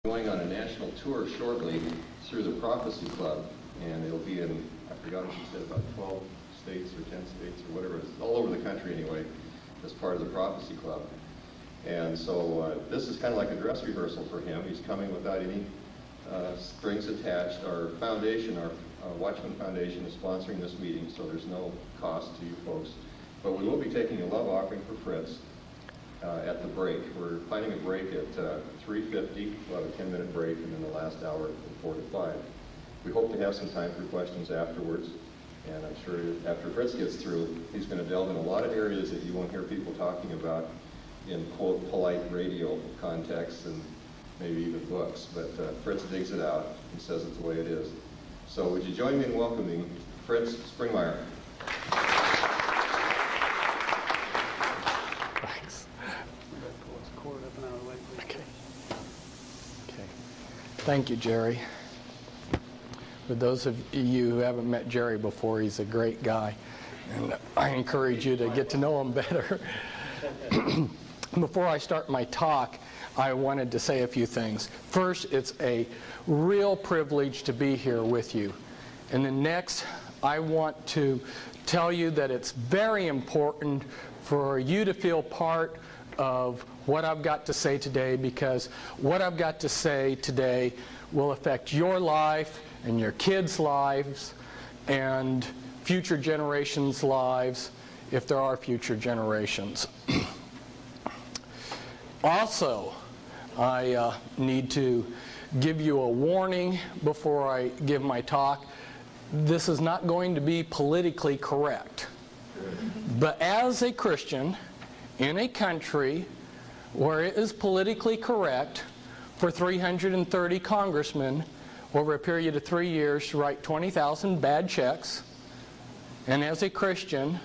Going on a national tour shortly through the Prophecy Club, and it'll be in, I forgot if you said, about 12 states or 10 states or whatever, it's all over the country anyway, as part of the Prophecy Club. And so this is kind of like a dress rehearsal for him. He's coming without any strings attached. Our foundation, our Watchman Foundation, is sponsoring this meeting, so there's no cost to you folks. But we will be taking a love offering for Fritz at the break. We're planning a break at 3:50. We'll have a 10-minute break, and then the last hour from 4 to 5. We hope to have some time for questions afterwards. And I'm sure after Fritz gets through, he's going to delve in a lot of areas that you won't hear people talking about in, quote, polite radio contexts and maybe even books. But Fritz digs it out and says it the way it is. So would you join me in welcoming Fritz Springmeier? Thanks. Okay. Thank you, Jerry. For those of you who haven't met Jerry before, he's a great guy, and I encourage you to get to know him better. Before I start my talk, I wanted to say a few things. First, it's a real privilege to be here with you. And then next, I want to tell you that it's very important for you to feel part of what I've got to say today, because what I've got to say today will affect your life and your kids' lives and future generations' lives, if there are future generations. Also, I need to give you a warning before I give my talk. This is not going to be politically correct. But as a Christian in a country where it is politically correct for 330 congressmen over a period of 3 years to write 20,000 bad checks, and as a Christian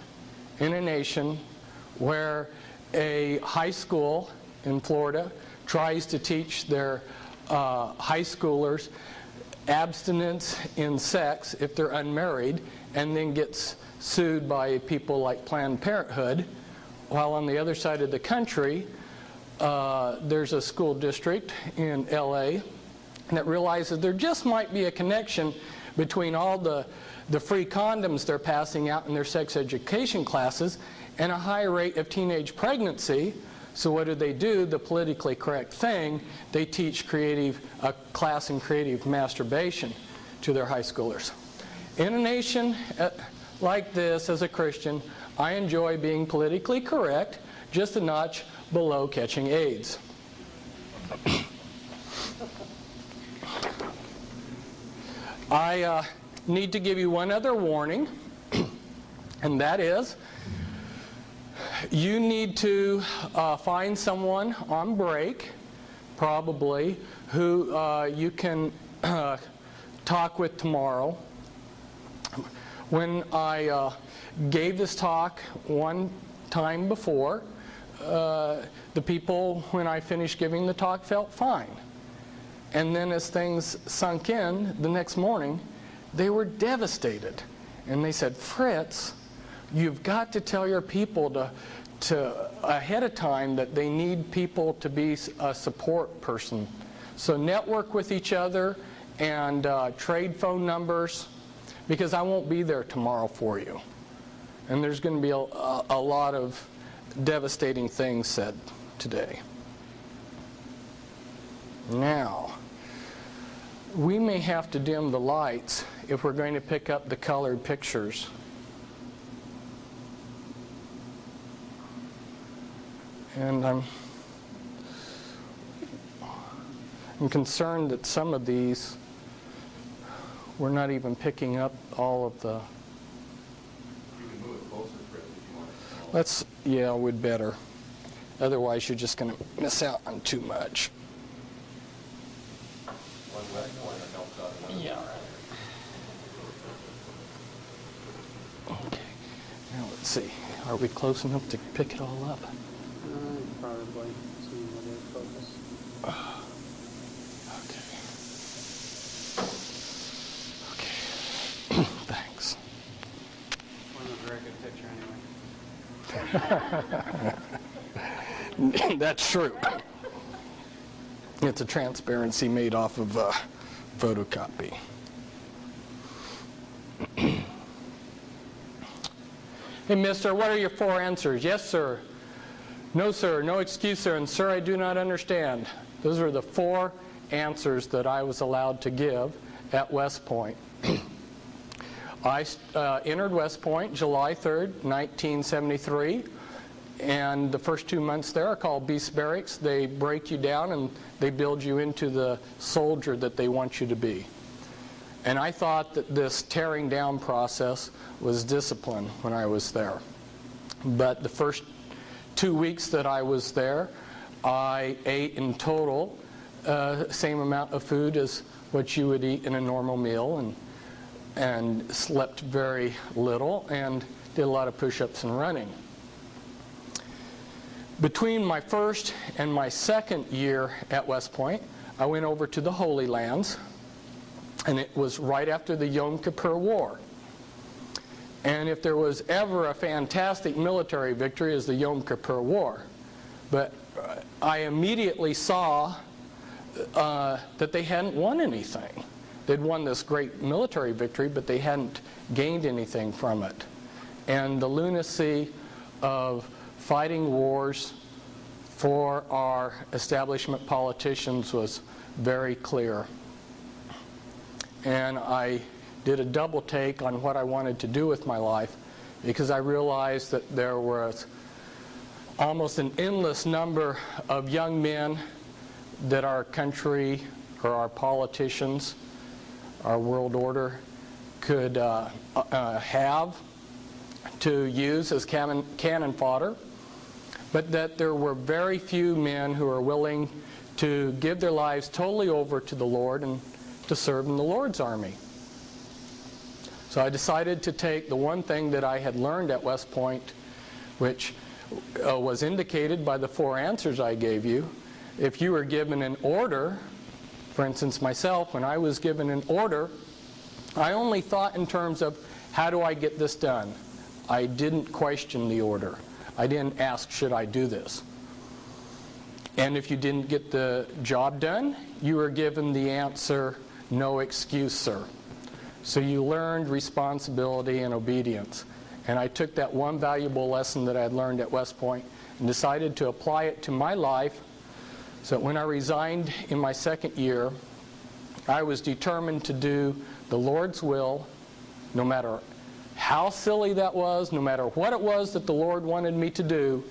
in a nation where a high school in Florida tries to teach their high schoolers abstinence in sex if they're unmarried, and then gets sued by people like Planned Parenthood, while on the other side of the country there's a school district in LA that realizes there just might be a connection between all the free condoms they're passing out in their sex education classes and a high rate of teenage pregnancy. So what do? The politically correct thing, they teach a class in creative masturbation to their high schoolers. In a nation like this, as a Christian, I enjoy being politically correct, just a notch below catching AIDS. I need to give you one other warning, and that is, you need to find someone on break, probably, who you can talk with tomorrow. When I gave this talk one time before, the people, when I finished giving the talk, felt fine. And then as things sunk in the next morning, they were devastated. And they said, Fritz, you've got to tell your people to ahead of time that they need people to be a support person. So network with each other and trade phone numbers, because I won't be there tomorrow for you. And there's going to be a lot of devastating things said today. Now, we may have to dim the lights if we're going to pick up the colored pictures. And I'm concerned that some of these, we're not even picking up all of the... You can move it closer, Fritz, if you want. Let's, yeah, we'd better. Otherwise, you're just going to miss out on too much. One left corner helps out another. Yeah. Okay. Now let's see. Are we close enough to pick it all up? Probably. See what is focus. Okay. Thanks. Wasn't a very good picture anyway. That's true. It's a transparency made off of a photocopy. Hey, mister, what are your 4 answers? Yes, sir. No, sir. No excuse, sir. And, sir, I do not understand. Those were the 4 answers that I was allowed to give at West Point. I entered West Point July 3rd, 1973. And the first 2 months there are called beast barracks. They break you down and they build you into the soldier that they want you to be. And I thought that this tearing down process was discipline when I was there. But the first 2 weeks that I was there, I ate in total same amount of food as what you would eat in a normal meal, and slept very little and did a lot of push-ups and running. Between my first and my second year at West Point, I went over to the Holy Lands, and it was right after the Yom Kippur War. And if there was ever a fantastic military victory, it was the Yom Kippur War. But I immediately saw that they hadn't won anything. They'd won this great military victory, but they hadn't gained anything from it. And the lunacy of fighting wars for our establishment politicians was very clear. And I did a double take on what I wanted to do with my life, because I realized that there was almost an endless number of young men that our country or our politicians, our world order, could have to use as cannon fodder, but that there were very few men who are willing to give their lives totally over to the Lord and to serve in the Lord's army. So I decided to take the one thing that I had learned at West Point, which was indicated by the 4 answers I gave you. If you were given an order, for instance myself, when I was given an order, I only thought in terms of, how do I get this done? I didn't question the order. I didn't ask, should I do this? And if you didn't get the job done, you were given the answer, no excuse, sir. So you learned responsibility and obedience. And I took that one valuable lesson that I had learned at West Point and decided to apply it to my life. So when I resigned in my second year, I was determined to do the Lord's will, no matter how silly that was, no matter what it was that the Lord wanted me to do,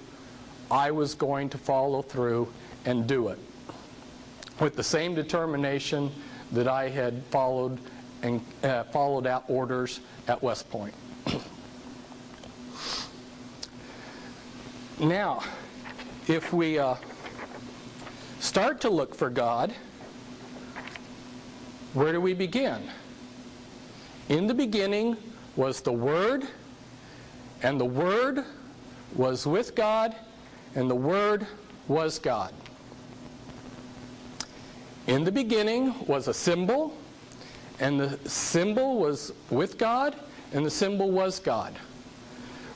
I was going to follow through and do it with the same determination that I had followed out orders at West Point. Now, if we start to look for God, where do we begin? In the beginning was the Word, and the Word was with God, and the Word was God. In the beginning was a symbol, and the symbol was with God, and the symbol was God.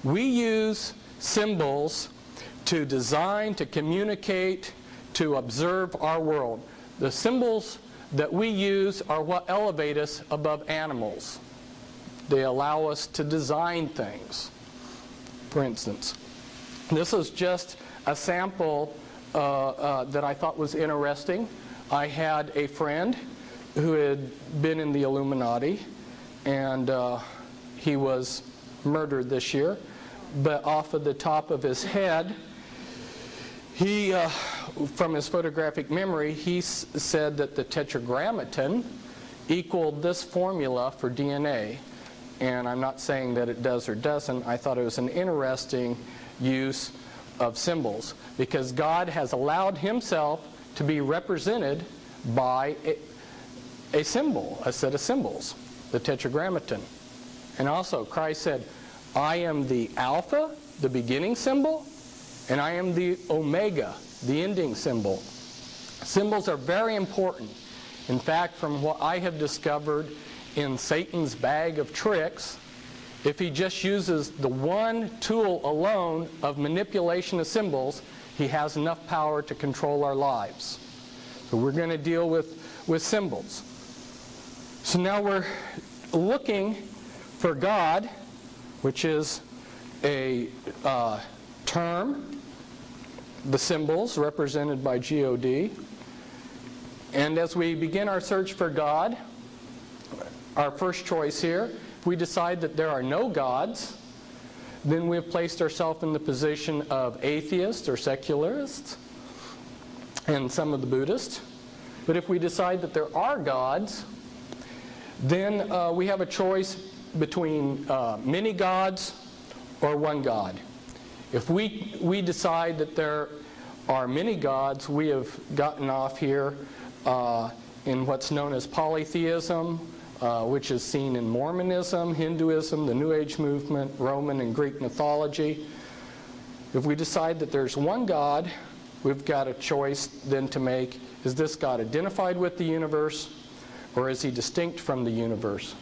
We use symbols to design, to communicate, to observe our world. The symbols that we use are what elevate us above animals. They allow us to design things. For instance, this is just a sample that I thought was interesting. I had a friend who had been in the Illuminati, and he was murdered this year. But off of the top of his head, he, from his photographic memory, he said that the tetragrammaton equaled this formula for DNA. And I'm not saying that it does or doesn't. I thought it was an interesting use of symbols, because God has allowed himself to be represented by a symbol, a set of symbols, the tetragrammaton. And also Christ said, I am the Alpha, the beginning symbol, and I am the Omega, the ending symbol. Symbols are very important. In fact, from what I have discovered in Satan's bag of tricks, if he just uses the one tool alone of manipulation of symbols, he has enough power to control our lives. So we're going to deal with symbols. So now we're looking for God, which is a term, the symbols represented by God. And as we begin our search for God, our first choice here, if we decide that there are no gods, then we have placed ourselves in the position of atheists or secularists, and some of the Buddhists. But if we decide that there are gods, then we have a choice between many gods or one God. If we decide that there are many gods, we have gotten off here in what's known as polytheism, which is seen in Mormonism, Hinduism, the New Age movement, Roman and Greek mythology. If we decide that there's one God, we've got a choice then to make. Is this God identified with the universe, or is he distinct from the universe?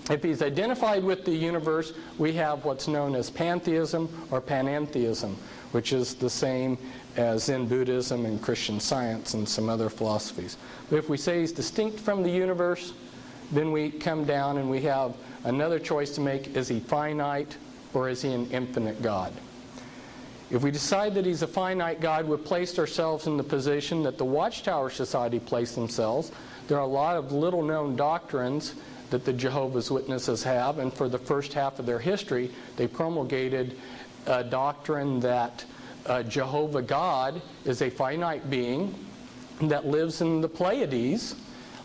If he's identified with the universe, we have what's known as pantheism or panentheism, which is the same as in Buddhism and Christian Science and some other philosophies. But if we say he's distinct from the universe, then we come down and we have another choice to make. Is he finite, or is he an infinite God? If we decide that he's a finite God, we've placed ourselves in the position that the Watchtower Society placed themselves. There are a lot of little-known doctrines that the Jehovah's Witnesses have, and for the first half of their history, they promulgated a doctrine that Jehovah God is a finite being that lives in the Pleiades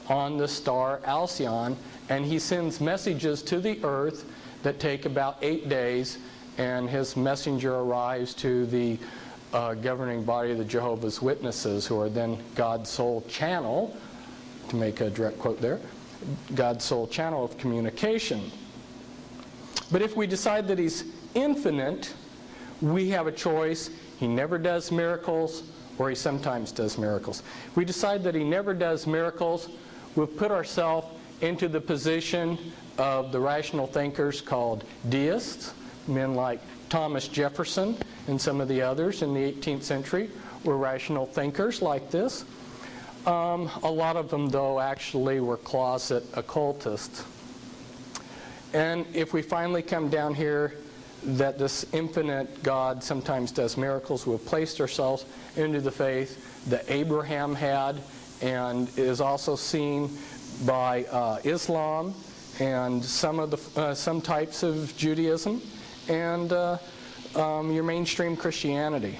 on the star Alcyon, and he sends messages to the earth that take about 8 days, and his messenger arrives to the governing body of the Jehovah's Witnesses, who are then God's sole channel, to make a direct quote there, God's sole channel of communication. But if we decide that he's infinite, we have a choice. He never does miracles, or he sometimes does miracles. If we decide that he never does miracles, we've put ourselves into the position of the rational thinkers called deists. Men like Thomas Jefferson and some of the others in the 18th century were rational thinkers like this. A lot of them, though, actually were closet occultists. And if we finally come down here that this infinite God sometimes does miracles, we've placed ourselves into the faith that Abraham had, and is also seen by Islam and some types of Judaism, and your mainstream Christianity.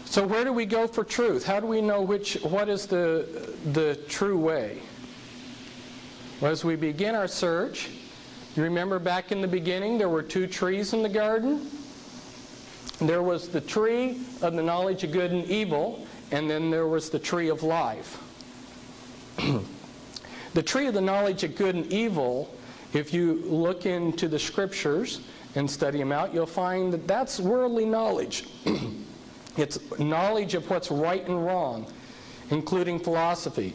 So where do we go for truth? How do we know what is the true way? Well, as we begin our search, you remember back in the beginning there were 2 trees in the garden. There was the tree of the knowledge of good and evil, and then there was the tree of life. The tree of the knowledge of good and evil, if you look into the scriptures and study them out, you'll find that that's worldly knowledge. It's knowledge of what's right and wrong, including philosophy.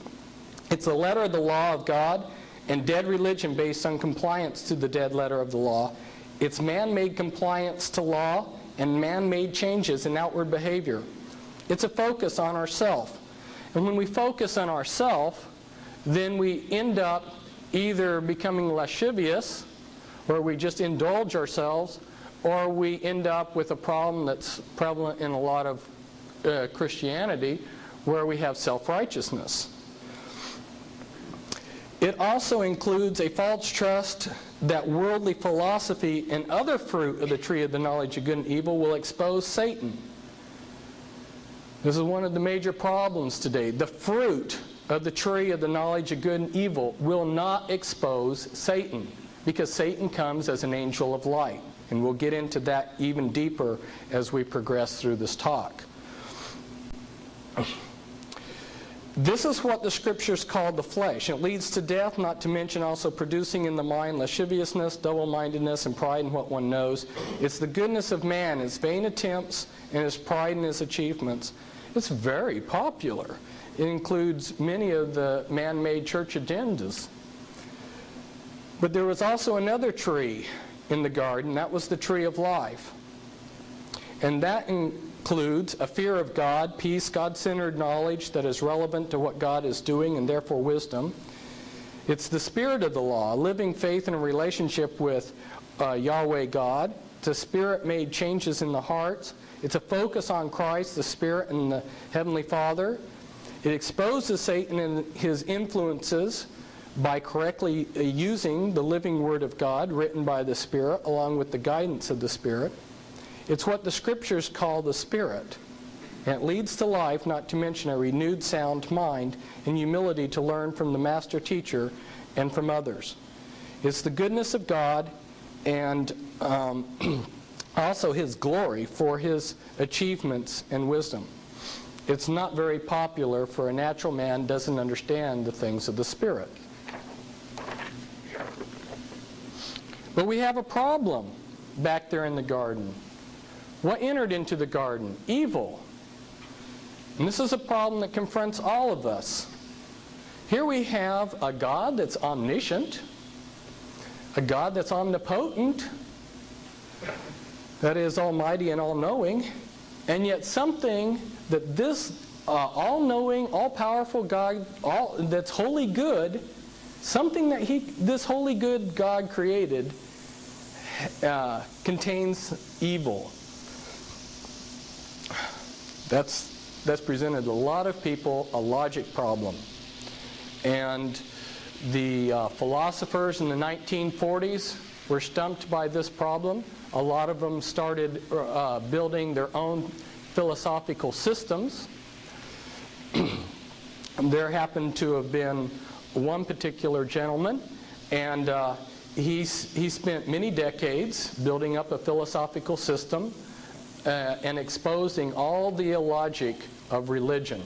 It's the letter of the law of God and dead religion based on compliance to the dead letter of the law. It's man-made compliance to law and man-made changes in outward behavior. It's a focus on ourself. And when we focus on ourself, then we end up either becoming lascivious, where we just indulge ourselves, or we end up with a problem that's prevalent in a lot of Christianity, where we have self-righteousness. It also includes a false trust that worldly philosophy and other fruit of the tree of the knowledge of good and evil will expose Satan. This is one of the major problems today. The fruit of the tree of the knowledge of good and evil will not expose Satan, because Satan comes as an angel of light. And we'll get into that even deeper as we progress through this talk. This is what the scriptures call the flesh. It leads to death, not to mention also producing in the mind lasciviousness, double-mindedness, and pride in what one knows. It's the goodness of man, his vain attempts, and his pride in his achievements. It's very popular. It includes many of the man-made church agendas. But there was also another tree in the garden. That was the tree of life. And that includes a fear of God, peace, God-centered knowledge that is relevant to what God is doing and therefore wisdom. It's the spirit of the law, living faith in a relationship with Yahweh God. It's a spirit-made changes in the hearts. It's a focus on Christ, the Spirit, and the Heavenly Father. It exposes Satan and his influences by correctly using the living Word of God written by the Spirit along with the guidance of the Spirit. It's what the Scriptures call the Spirit. And it leads to life, not to mention a renewed sound mind and humility to learn from the Master Teacher and from others. It's the goodness of God and also His glory for His achievements and wisdom. It's not very popular for a natural man doesn't understand the things of the Spirit. But we have a problem back there in the garden. What entered into the garden? Evil. And this is a problem that confronts all of us. Here we have a God that's omniscient, a God that's omnipotent, that is almighty and all-knowing, and yet something that this all-knowing, all-powerful God, that's wholly good, something that this wholly good God created contains evil. That's presented a lot of people a logic problem. And the philosophers in the 1940s were stumped by this problem. A lot of them started building their own philosophical systems. There happened to have been one particular gentleman, and he spent many decades building up a philosophical system and exposing all the illogic of religion.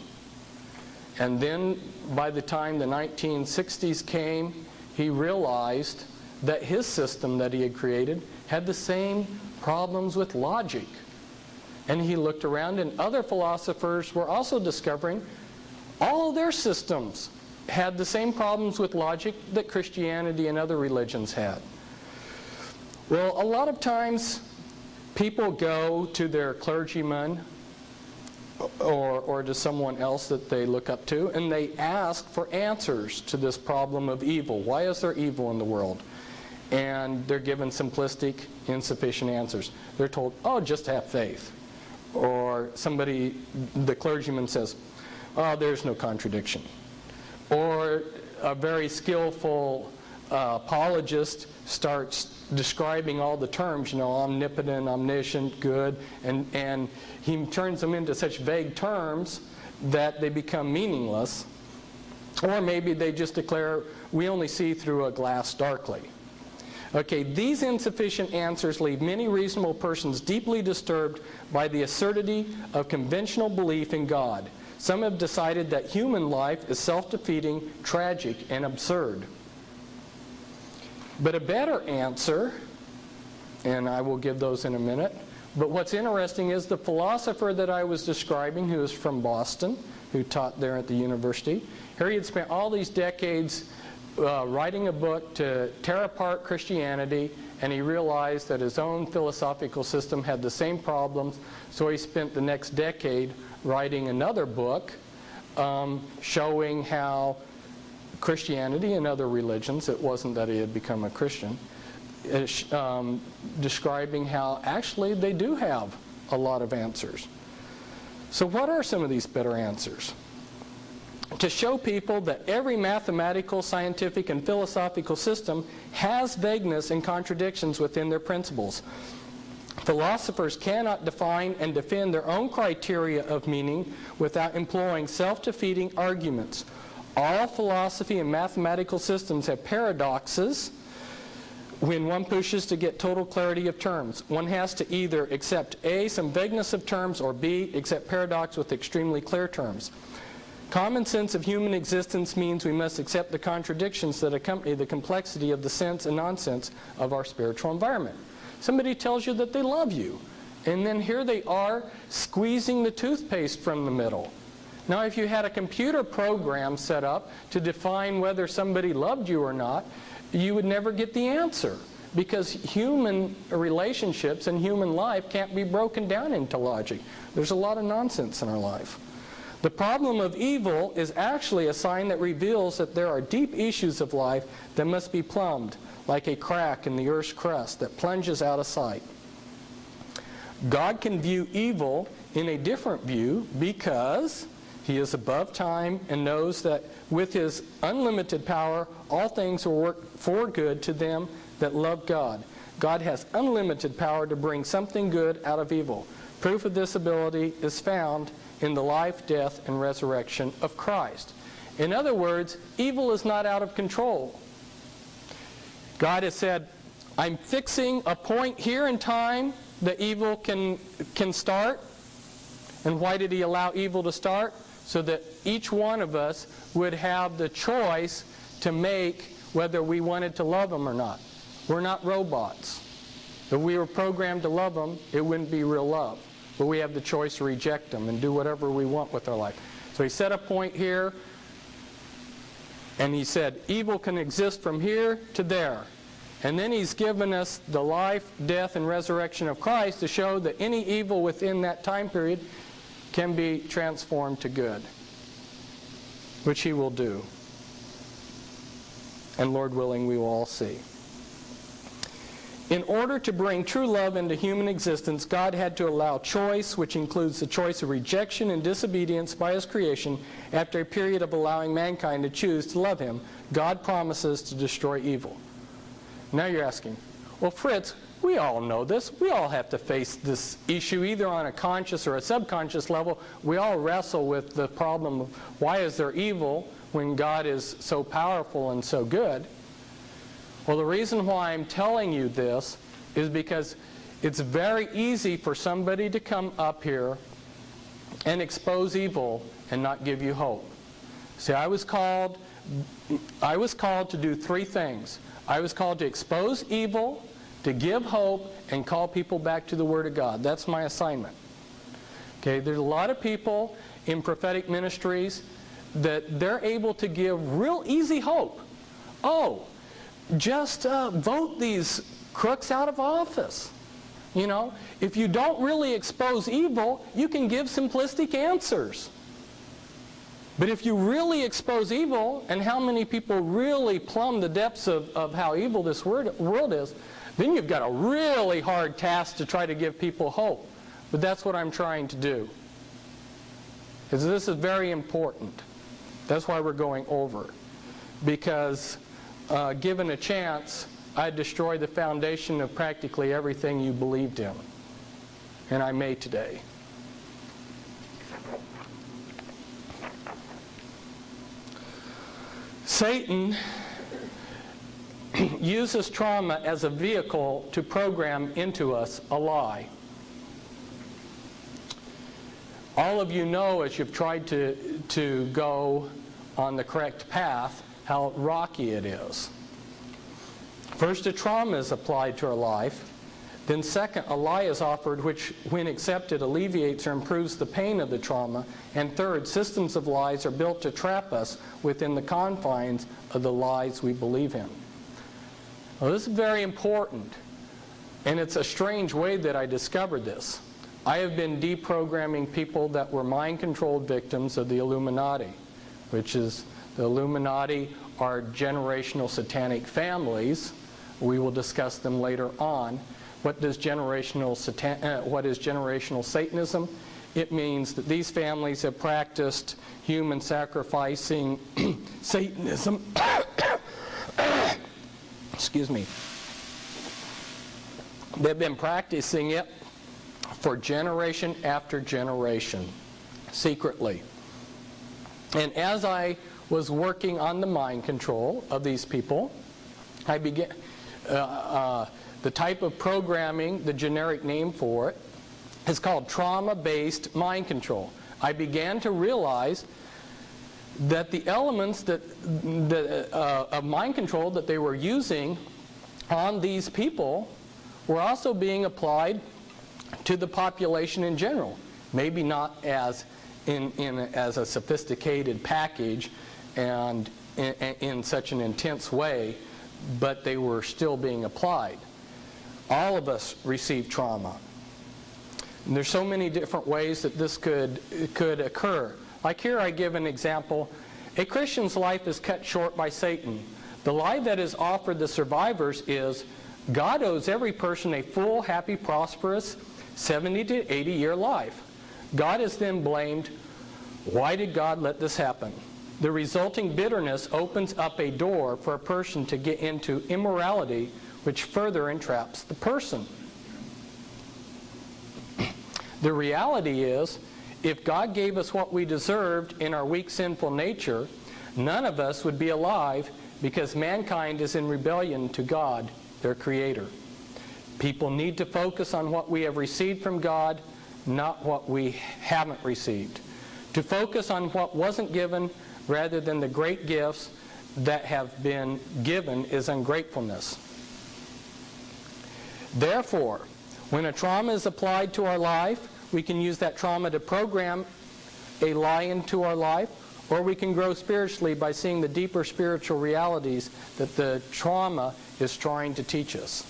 And then by the time the 1960s came, he realized that his system that he had created had the same problems with logic. And he looked around, and other philosophers were also discovering all their systems had the same problems with logic that Christianity and other religions had. Well, a lot of times people go to their clergyman or to someone else that they look up to, and they ask for answers to this problem of evil. Why is there evil in the world? And they're given simplistic, insufficient answers. They're told, oh, just have faith. Or the clergyman says, oh, there's no contradiction. Or a very skillful apologist starts describing all the terms, omnipotent, omniscient, good, and he turns them into such vague terms that they become meaningless. Or maybe they just declare, we only see through a glass darkly. Okay, these insufficient answers leave many reasonable persons deeply disturbed by the absurdity of conventional belief in God. Some have decided that human life is self-defeating, tragic, and absurd. But a better answer, and I will give those in a minute, but what's interesting is the philosopher that I was describing, who is from Boston, who taught there at the university, here he had spent all these decades writing a book to tear apart Christianity, and he realized that his own philosophical system had the same problems, so he spent the next decade writing another book showing how Christianity and other religions, it wasn't that he had become a Christian, describing how actually they do have a lot of answers. So what are some of these better answers? To show people that every mathematical, scientific, and philosophical system has vagueness and contradictions within their principles. Philosophers cannot define and defend their own criteria of meaning without employing self-defeating arguments. All philosophy and mathematical systems have paradoxes when one pushes to get total clarity of terms. One has to either accept A, some vagueness of terms, or B, accept paradox with extremely clear terms. Common sense of human existence means we must accept the contradictions that accompany the complexity of the sense and nonsense of our spiritual environment. Somebody tells you that they love you, and then here they are squeezing the toothpaste from the middle. Now, if you had a computer program set up to define whether somebody loved you or not, you would never get the answer, because human relationships and human life can't be broken down into logic. There's a lot of nonsense in our life. The problem of evil is actually a sign that reveals that there are deep issues of life that must be plumbed, like a crack in the earth's crust that plunges out of sight. God can view evil in a different view because He is above time and knows that with His unlimited power, all things will work for good to them that love God. God has unlimited power to bring something good out of evil. Proof of this ability is found in the life, death, and resurrection of Christ. In other words, evil is not out of control. God has said, I'm fixing a point here in time that evil can start. And why did He allow evil to start? So that each one of us would have the choice to make whether we wanted to love Him or not. We're not robots. If we were programmed to love Him, it wouldn't be real love. But we have the choice to reject Him and do whatever we want with our life. So He set a point here, and He said, evil can exist from here to there. And then He's given us the life, death, and resurrection of Christ to show that any evil within that time period can be transformed to good, which He will do. And Lord willing, we will all see. In order to bring true love into human existence, God had to allow choice, which includes the choice of rejection and disobedience by His creation. After a period of allowing mankind to choose to love Him, God promises to destroy evil. Now you're asking, well, Fritz, we all know this. We all have to face this issue either on a conscious or a subconscious level. We all wrestle with the problem of why is there evil when God is so powerful and so good? Well, the reason why I'm telling you this is because it's very easy for somebody to come up here and expose evil and not give you hope. See, I was called to do three things. I was called to expose evil, to give hope, and call people back to the Word of God. That's my assignment. Okay, there's a lot of people in prophetic ministries that they're able to give real easy hope. Oh, just vote these crooks out of office. You know, if you don't really expose evil, you can give simplistic answers. But if you really expose evil, and how many people really plumb the depths of how evil this world is, then you've got a really hard task to try to give people hope. But that's what I'm trying to do. Because this is very important. That's why we're going over. Because given a chance, I'd destroy the foundation of practically everything you believed in. And I may today. Satan uses trauma as a vehicle to program into us a lie. All of you know, as you've tried to go on the correct path, how rocky it is. First, a trauma is applied to our life. Then second, a lie is offered which, when accepted, alleviates or improves the pain of the trauma. And third, systems of lies are built to trap us within the confines of the lies we believe in. Well, this is very important. And it's a strange way that I discovered this. I have been deprogramming people that were mind-controlled victims of the Illuminati, which is the Illuminati are generational satanic families. We will discuss them later on. What is generational Satanism? It means that these families have practiced human sacrificing Satanism. Excuse me. They've been practicing it for generation after generation, secretly. And as I was working on the mind control of these people, I began the type of programming, the generic name for it, is called trauma-based mind control. I began to realize that the elements of mind control that they were using on these people were also being applied to the population in general. Maybe not as as a sophisticated package and in such an intense way, but they were still being applied. All of us receive trauma. And there's so many different ways that this could occur. Like here I give an example. A Christian's life is cut short by Satan. The lie that is offered the survivors is, God owes every person a full, happy, prosperous 70 to 80-year life. God is then blamed. Why did God let this happen? The resulting bitterness opens up a door for a person to get into immorality, which further entraps the person. The reality is, if God gave us what we deserved in our weak, sinful nature, none of us would be alive because mankind is in rebellion to God, their Creator. People need to focus on what we have received from God, not what we haven't received. To focus on what wasn't given rather than the great gifts that have been given is ungratefulness. Therefore, when a trauma is applied to our life, we can use that trauma to program a lie into our life, or we can grow spiritually by seeing the deeper spiritual realities that the trauma is trying to teach us.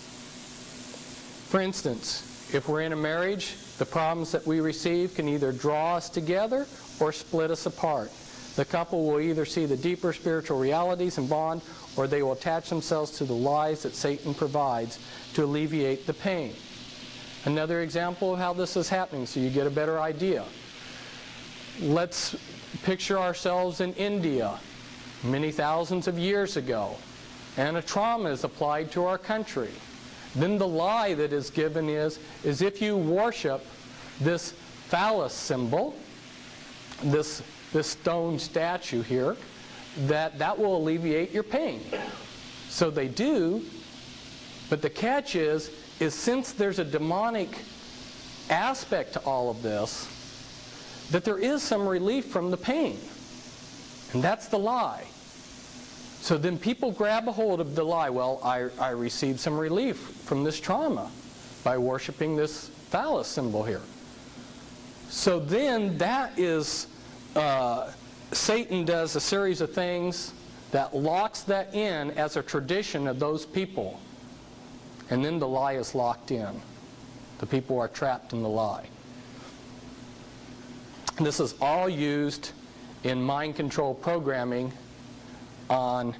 For instance, if we're in a marriage, the problems that we receive can either draw us together or split us apart. The couple will either see the deeper spiritual realities and bond, or they will attach themselves to the lies that Satan provides to alleviate the pain. Another example of how this is happening so you get a better idea. Let's picture ourselves in India many thousands of years ago, and a trauma is applied to our country. Then the lie that is given is if you worship this phallus symbol, this stone statue here, that will alleviate your pain. So they do, but the catch is since there's a demonic aspect to all of this, that there is some relief from the pain. And that's the lie. So then people grab a hold of the lie. Well, I received some relief from this trauma by worshiping this phallus symbol here. So then that is, Satan does a series of things that locks that in as a tradition of those people. And then the lie is locked in. The people are trapped in the lie. This is all used in mind control programming on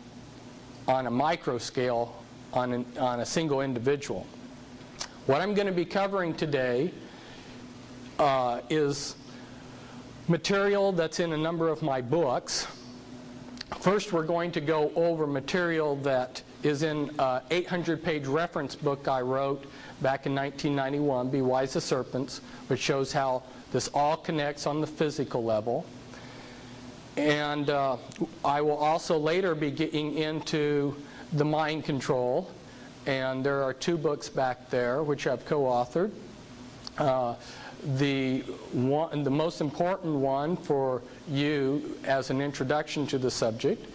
a micro scale, on a single individual. What I'm going to be covering today is material that's in a number of my books. First, we're going to go over material that is in an 800-page reference book I wrote back in 1991, Be Wise as Serpents, which shows how this all connects on the physical level. And I will also later be getting into the mind control, and there are 2 books back there which I've co-authored. The most important one for you as an introduction to the subject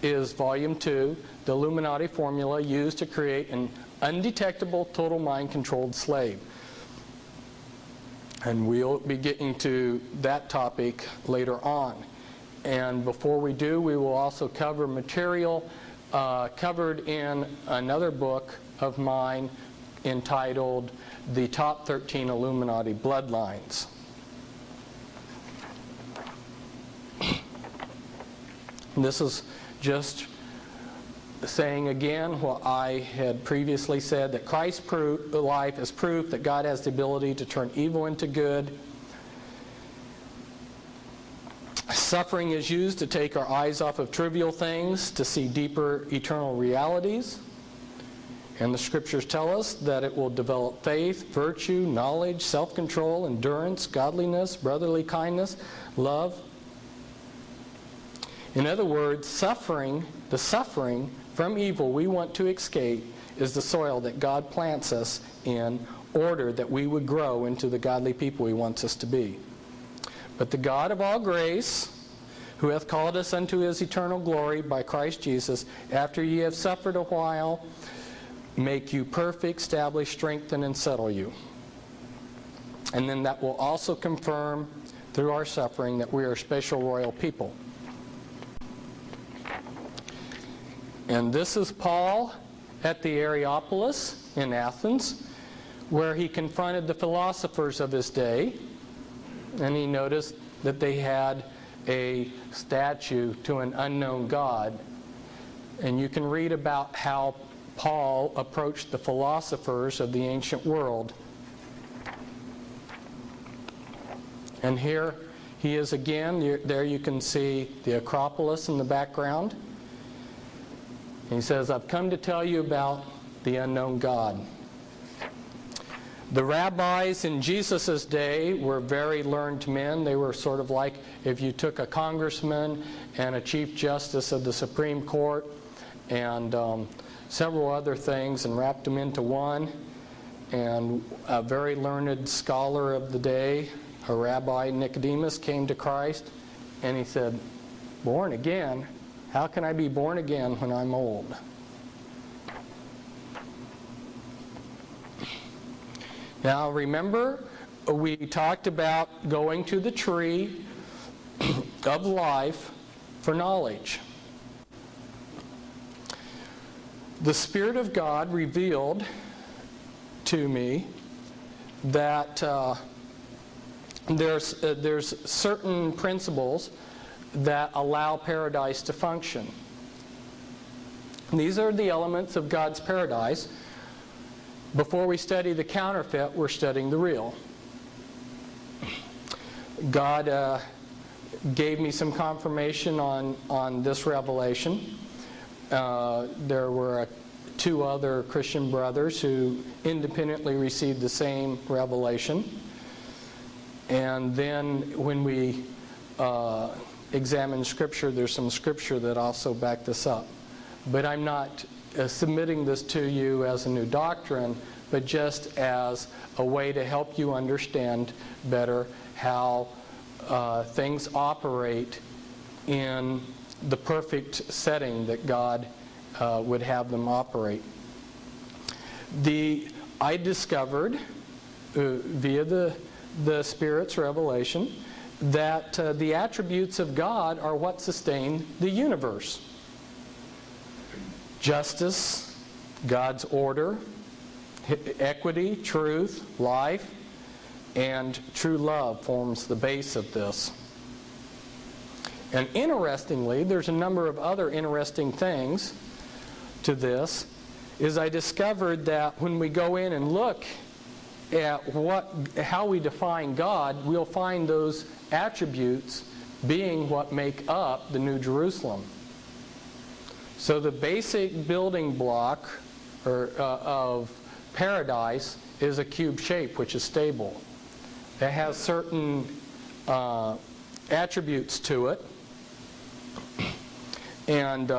is Volume 2, The Illuminati Formula Used to Create an Undetectable Total Mind-Controlled Slave. And we'll be getting to that topic later on. And before we do, we will also cover material covered in another book of mine entitled The Top 13 Illuminati Bloodlines. This is just saying again what I had previously said, that Christ's life is proof that God has the ability to turn evil into good. Suffering is used to take our eyes off of trivial things to see deeper eternal realities. And the scriptures tell us that it will develop faith, virtue, knowledge, self-control, endurance, godliness, brotherly kindness, love. In other words, the suffering from evil we want to escape is the soil that God plants us in order that we would grow into the godly people He wants us to be. But the God of all grace, who hath called us unto His eternal glory by Christ Jesus, after ye have suffered a while, make you perfect, establish, strengthen, and settle you. And then that will also confirm through our suffering that we are a special royal people. And this is Paul at the Areopagus in Athens. where he confronted the philosophers of his day, and he noticed that they had a statue to an unknown God. And you can read about how Paul approached the philosophers of the ancient world. And here he is again. There you can see the Acropolis in the background. And he says, I've come to tell you about the unknown God. The rabbis in Jesus' day were very learned men. They were sort of like if you took a congressman and a chief justice of the Supreme Court and several other things and wrapped them into one. And a very learned scholar of the day, a rabbi, Nicodemus, came to Christ, and he said, born again? How can I be born again when I'm old? Now remember, we talked about going to the tree of life for knowledge. The Spirit of God revealed to me that there's certain principles that allow paradise to function. These are the elements of God's paradise. Before we study the counterfeit, we're studying the real. God gave me some confirmation on this revelation. There were two other Christian brothers who independently received the same revelation. And then when we examine Scripture, there's some Scripture that also back this up. But I'm not submitting this to you as a new doctrine, but just as a way to help you understand better how things operate in the perfect setting that God would have them operate. I discovered via the Spirit's revelation that the attributes of God are what sustain the universe. Justice, God's order, equity, truth, life, and true love forms the base of this. And interestingly, there's a number of other interesting things to this, is I discovered that when we go in and look at how we define God, we'll find those attributes being what make up the New Jerusalem. So the basic building block of paradise is a cube shape, which is stable. It has certain attributes to it. And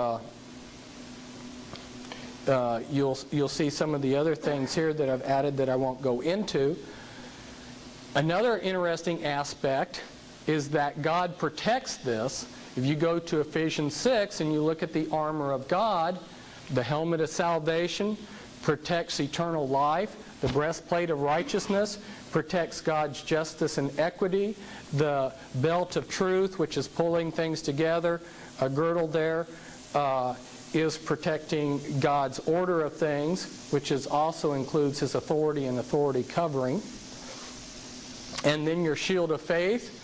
you'll see some of the other things here that I've added that I won't go into. Another interesting aspect is that God protects this. If you go to Ephesians 6 and you look at the armor of God, the helmet of salvation protects eternal life. The breastplate of righteousness protects God's justice and equity. The belt of truth, which is pulling things together, a girdle there, is protecting God's order of things, which also includes His authority and authority covering. And then your shield of faith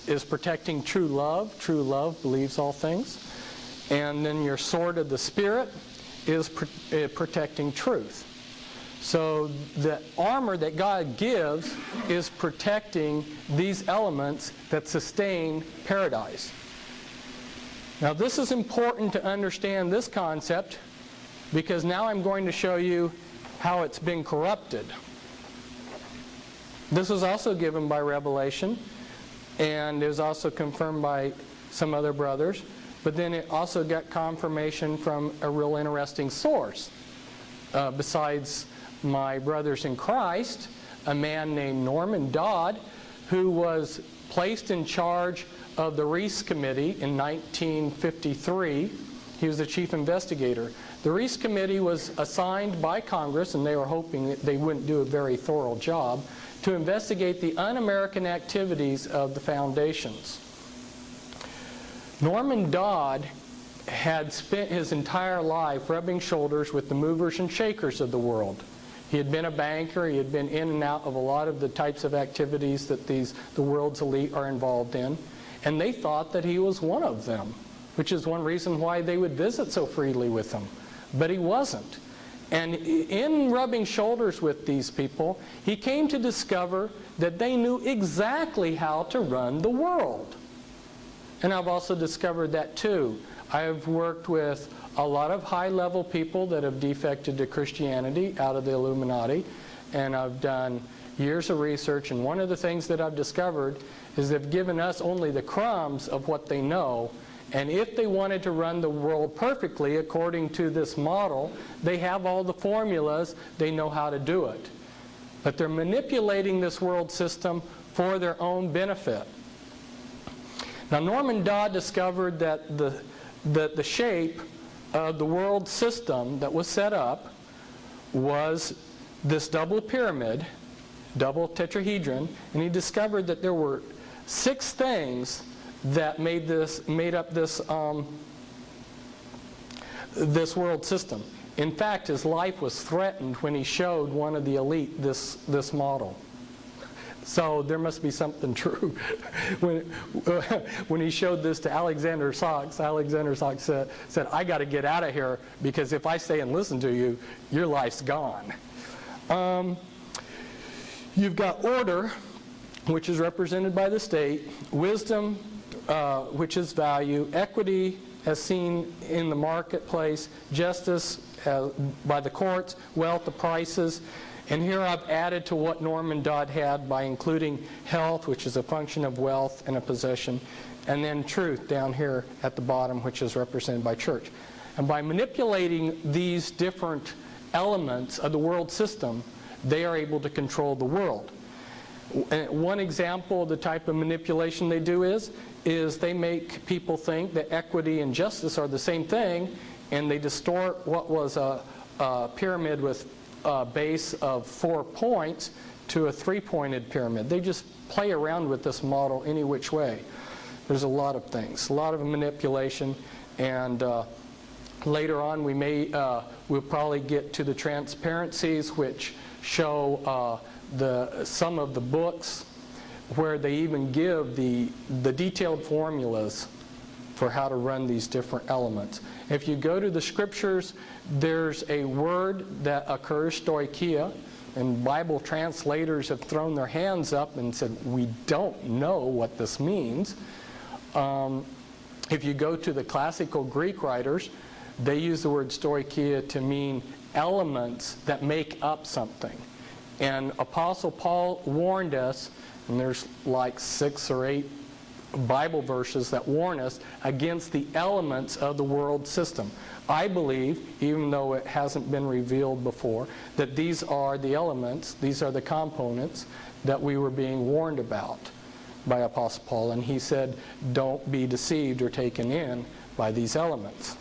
is protecting true love. True love believes all things. And then your sword of the Spirit is protecting truth. So the armor that God gives is protecting these elements that sustain paradise. Now this is important to understand this concept, because now I'm going to show you how it's been corrupted. This was also given by revelation, and it was also confirmed by some other brothers, but then it also got confirmation from a real interesting source. Besides my brothers in Christ, a man named Norman Dodd, who was placed in charge of the Reese Committee in 1953. He was the chief investigator. The Reese Committee was assigned by Congress, and they were hoping that they wouldn't do a very thorough job, to investigate the un-American activities of the foundations. Norman Dodd had spent his entire life rubbing shoulders with the movers and shakers of the world. He had been a banker. He had been in and out of a lot of the types of activities that the world's elite are involved in. And they thought that he was one of them, which is one reason why they would visit so freely with him. But he wasn't. And in rubbing shoulders with these people, he came to discover that they knew exactly how to run the world. And I've also discovered that too. I've worked with a lot of high-level people that have defected to Christianity out of the Illuminati, and I've done years of research, and one of the things that I've discovered is they've given us only the crumbs of what they know, and if they wanted to run the world perfectly according to this model, they have all the formulas, they know how to do it. But they're manipulating this world system for their own benefit. Now, Norman Dodd discovered that the shape of the world system that was set up was this double pyramid, double tetrahedron, and he discovered that there were 6 things that made up this this world system. In fact, his life was threatened when he showed one of the elite this model. So there must be something true. When he showed this to Alexander Sachs said, I got to get out of here, because if I stay and listen to you, your life's gone. You've got order, which is represented by the state, wisdom, which is value, equity as seen in the marketplace, justice by the courts, wealth, the prices. And here I've added to what Norman Dodd had by including health, which is a function of wealth and a possession, and then truth down here at the bottom, which is represented by church. And by manipulating these different elements of the world system, they are able to control the world. One example of the type of manipulation they do is they make people think that equity and justice are the same thing, and they distort what was a pyramid with a base of 4 points to a 3-pointed pyramid. They just play around with this model any which way. There's a lot of things, a lot of manipulation, and later on we'll probably get to the transparencies, which show some of the books where they even give the detailed formulas for how to run these different elements. If you go to the scriptures, there's a word that occurs, stoicheia, and Bible translators have thrown their hands up and said, we don't know what this means. If you go to the classical Greek writers, they use the word stoicheia to mean elements that make up something. And Apostle Paul warned us, and there's like 6 or 8 Bible verses that warn us against the elements of the world system. I believe, even though it hasn't been revealed before, that these are the elements, these are the components that we were being warned about by Apostle Paul. And he said, don't be deceived or taken in by these elements.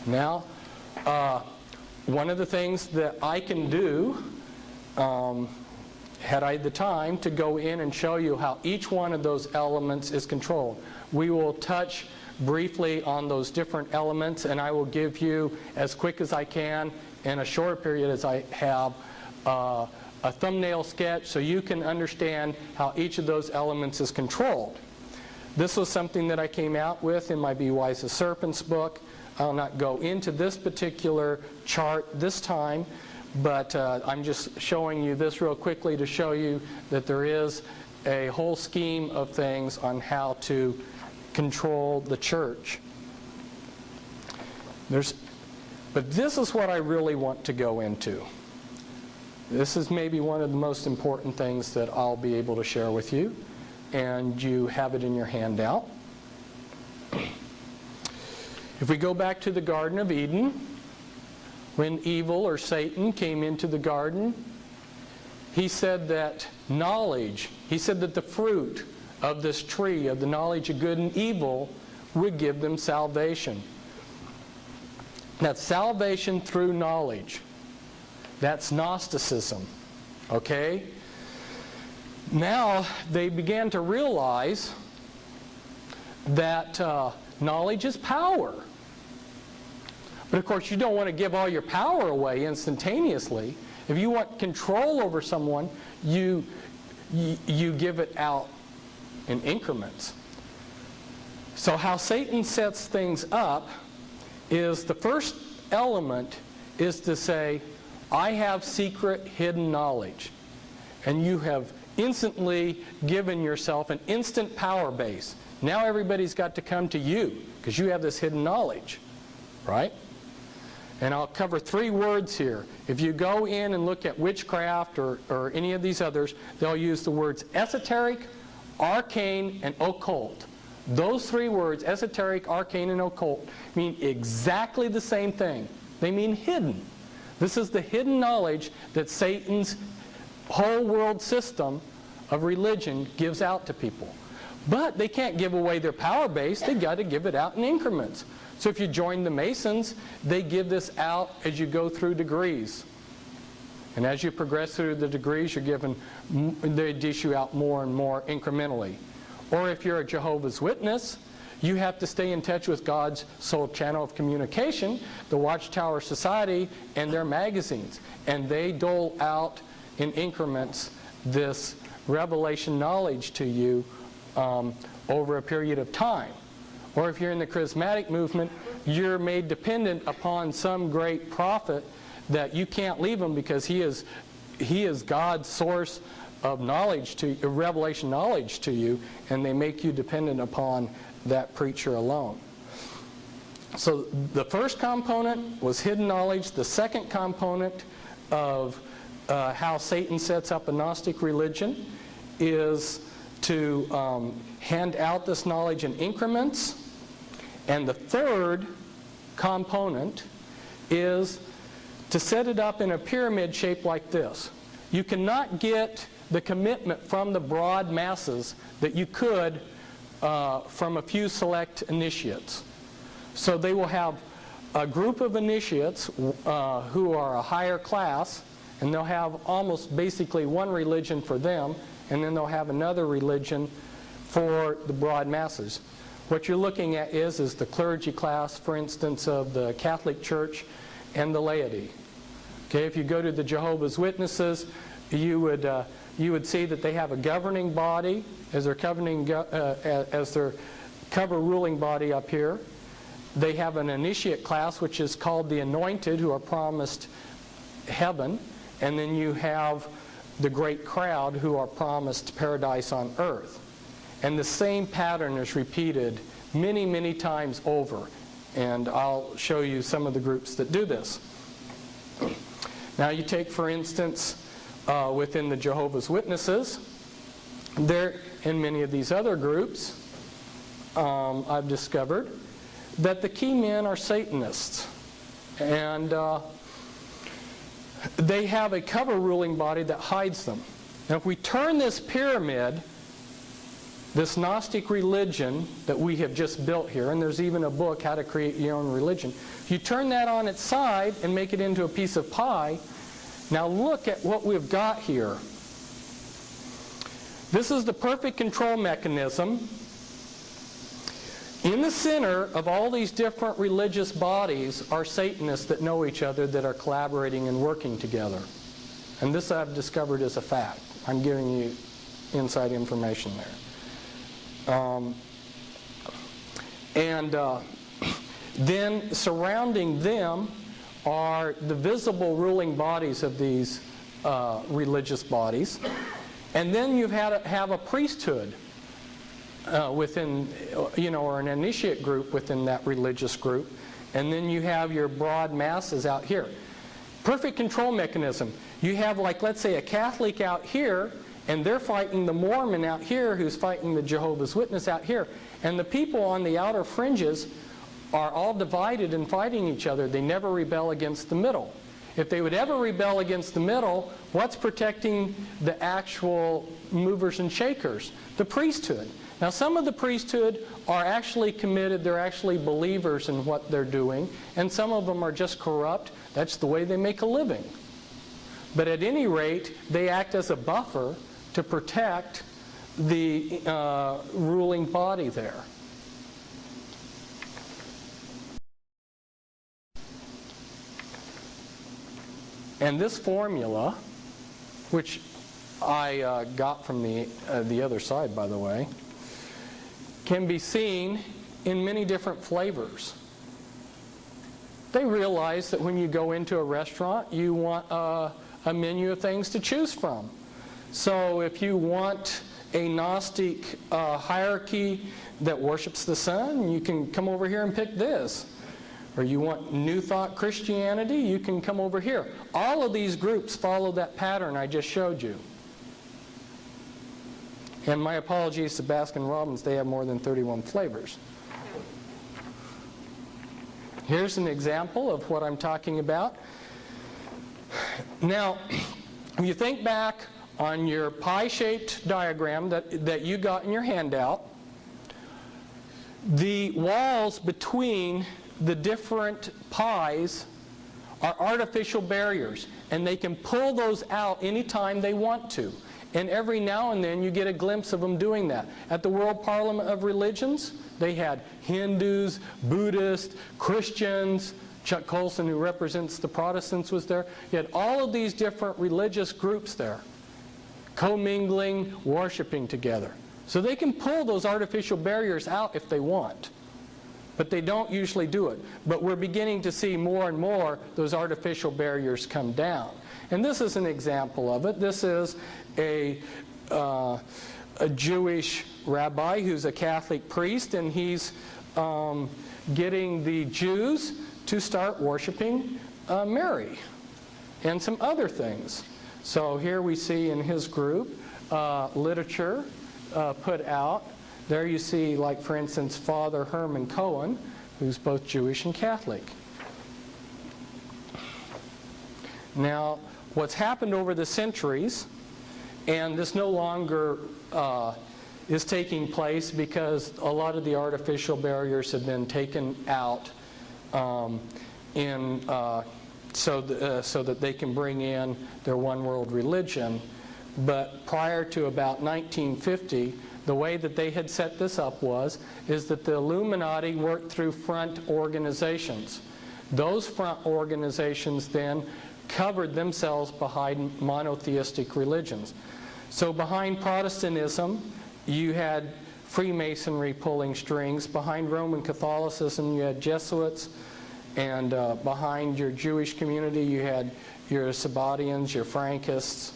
Now, one of the things that I can do, had I the time, to go in and show you how each one of those elements is controlled. We will touch briefly on those different elements, and I will give you, as quick as I can, in a short period as I have, a thumbnail sketch so you can understand how each of those elements is controlled. This was something that I came out with in my Be Wise as Serpents book. I'll not go into this particular chart this time, but I'm just showing you this real quickly to show you that there is a whole scheme of things on how to control the church. But this is what I really want to go into. This is maybe one of the most important things that I'll be able to share with you, and you have it in your handout. If we go back to the Garden of Eden, when evil or Satan came into the garden, he said that the fruit of this tree of the knowledge of good and evil would give them salvation. That's salvation through knowledge. That's Gnosticism. Okay? Now they began to realize that knowledge is power. But of course, you don't want to give all your power away instantaneously. If you want control over someone, you give it out in increments. So how Satan sets things up is the first element is to say, I have secret hidden knowledge. And you have instantly given yourself an instant power base. Now everybody's got to come to you because you have this hidden knowledge, right? And I'll cover 3 words here. If you go in and look at witchcraft or any of these others, they'll use the words esoteric, arcane, and occult. Those 3 words, esoteric, arcane, and occult, mean exactly the same thing. They mean hidden. This is the hidden knowledge that Satan's whole world system of religion gives out to people. But they can't give away their power base. They've got to give it out in increments. So if you join the Masons, they give this out as you go through degrees. And as you progress through the degrees, you're given, they dish you out more and more incrementally. Or if you're a Jehovah's Witness, you have to stay in touch with God's sole channel of communication, the Watchtower Society, and their magazines. And they dole out in increments this revelation knowledge to you over a period of time. Or if you're in the charismatic movement, you're made dependent upon some great prophet that you can't leave him because he is God's source of knowledge to revelation knowledge to you, and they make you dependent upon that preacher alone. So the first component was hidden knowledge. The second component of how Satan sets up a Gnostic religion is to hand out this knowledge in increments. And the third component is to set it up in a pyramid shape like this. You cannot get the commitment from the broad masses that you could from a few select initiates. So they will have a group of initiates who are a higher class, and they'll have almost basically one religion for them, and then they'll have another religion for the broad masses. What you're looking at is the clergy class, for instance, of the Catholic Church and the laity. Okay, if you go to the Jehovah's Witnesses, you would see that they have a governing body as their cover ruling body up here. They have an initiate class, which is called the anointed, who are promised heaven. And then you have the great crowd, who are promised paradise on earth. And the same pattern is repeated many, many times over. And I'll show you some of the groups that do this. Now you take, for instance, within the Jehovah's Witnesses, there and many of these other groups, I've discovered that the key men are Satanists. And they have a cover ruling body that hides them. Now if we turn this pyramid, this Gnostic religion that we have just built here, and there's even a book, How to Create Your Own Religion. If you turn that on its side and make it into a piece of pie, now look at what we've got here. This is the perfect control mechanism. In the center of all these different religious bodies are Satanists that know each other, that are collaborating and working together. And this I've discovered is a fact. I'm giving you inside information there. Then surrounding them are the visible ruling bodies of these religious bodies. And then you have a priesthood within, or an initiate group within that religious group. And then you have your broad masses out here. Perfect control mechanism. You have, like, let's say a Catholic out here, and they're fighting the Mormon out here, who's fighting the Jehovah's Witness out here. And the people on the outer fringes are all divided and fighting each other. They never rebel against the middle. If they would ever rebel against the middle, what's protecting the actual movers and shakers? The priesthood. Now some of the priesthood are actually committed, they're actually believers in what they're doing, and some of them are just corrupt. That's the way they make a living. But at any rate, they act as a buffer to protect the ruling body there. And this formula, which I got from the other side, by the way, can be seen in many different flavors. They realize that when you go into a restaurant, you want a menu of things to choose from. So if you want a Gnostic hierarchy that worships the sun, you can come over here and pick this. Or you want New Thought Christianity, you can come over here. All of these groups follow that pattern I just showed you. And my apologies to Baskin Robbins, they have more than 31 flavors. Here's an example of what I'm talking about. Now, if you think back on your pie-shaped diagram that you got in your handout, the walls between the different pies are artificial barriers, and they can pull those out anytime they want to. And every now and then you get a glimpse of them doing that. At the World Parliament of Religions, they had Hindus, Buddhists, Christians. Chuck Colson, who represents the Protestants, was there. You had all of these different religious groups there, commingling, worshiping together. So they can pull those artificial barriers out if they want. But they don't usually do it. But we're beginning to see more and more those artificial barriers come down. And this is an example of it. This is a Jewish rabbi who's a Catholic priest, and he's getting the Jews to start worshiping Mary and some other things. So here we see in his group literature put out. There you see, like for instance, Father Herman Cohen, who's both Jewish and Catholic. Now, what's happened over the centuries, and this no longer is taking place because a lot of the artificial barriers have been taken out so that they can bring in their one world religion. But prior to about 1950, the way that they had set this up is that the Illuminati worked through front organizations. Those front organizations then covered themselves behind monotheistic religions. So behind Protestantism, you had Freemasonry pulling strings. Behind Roman Catholicism, you had Jesuits. And behind your Jewish community, you had your Sabbatians, your Frankists,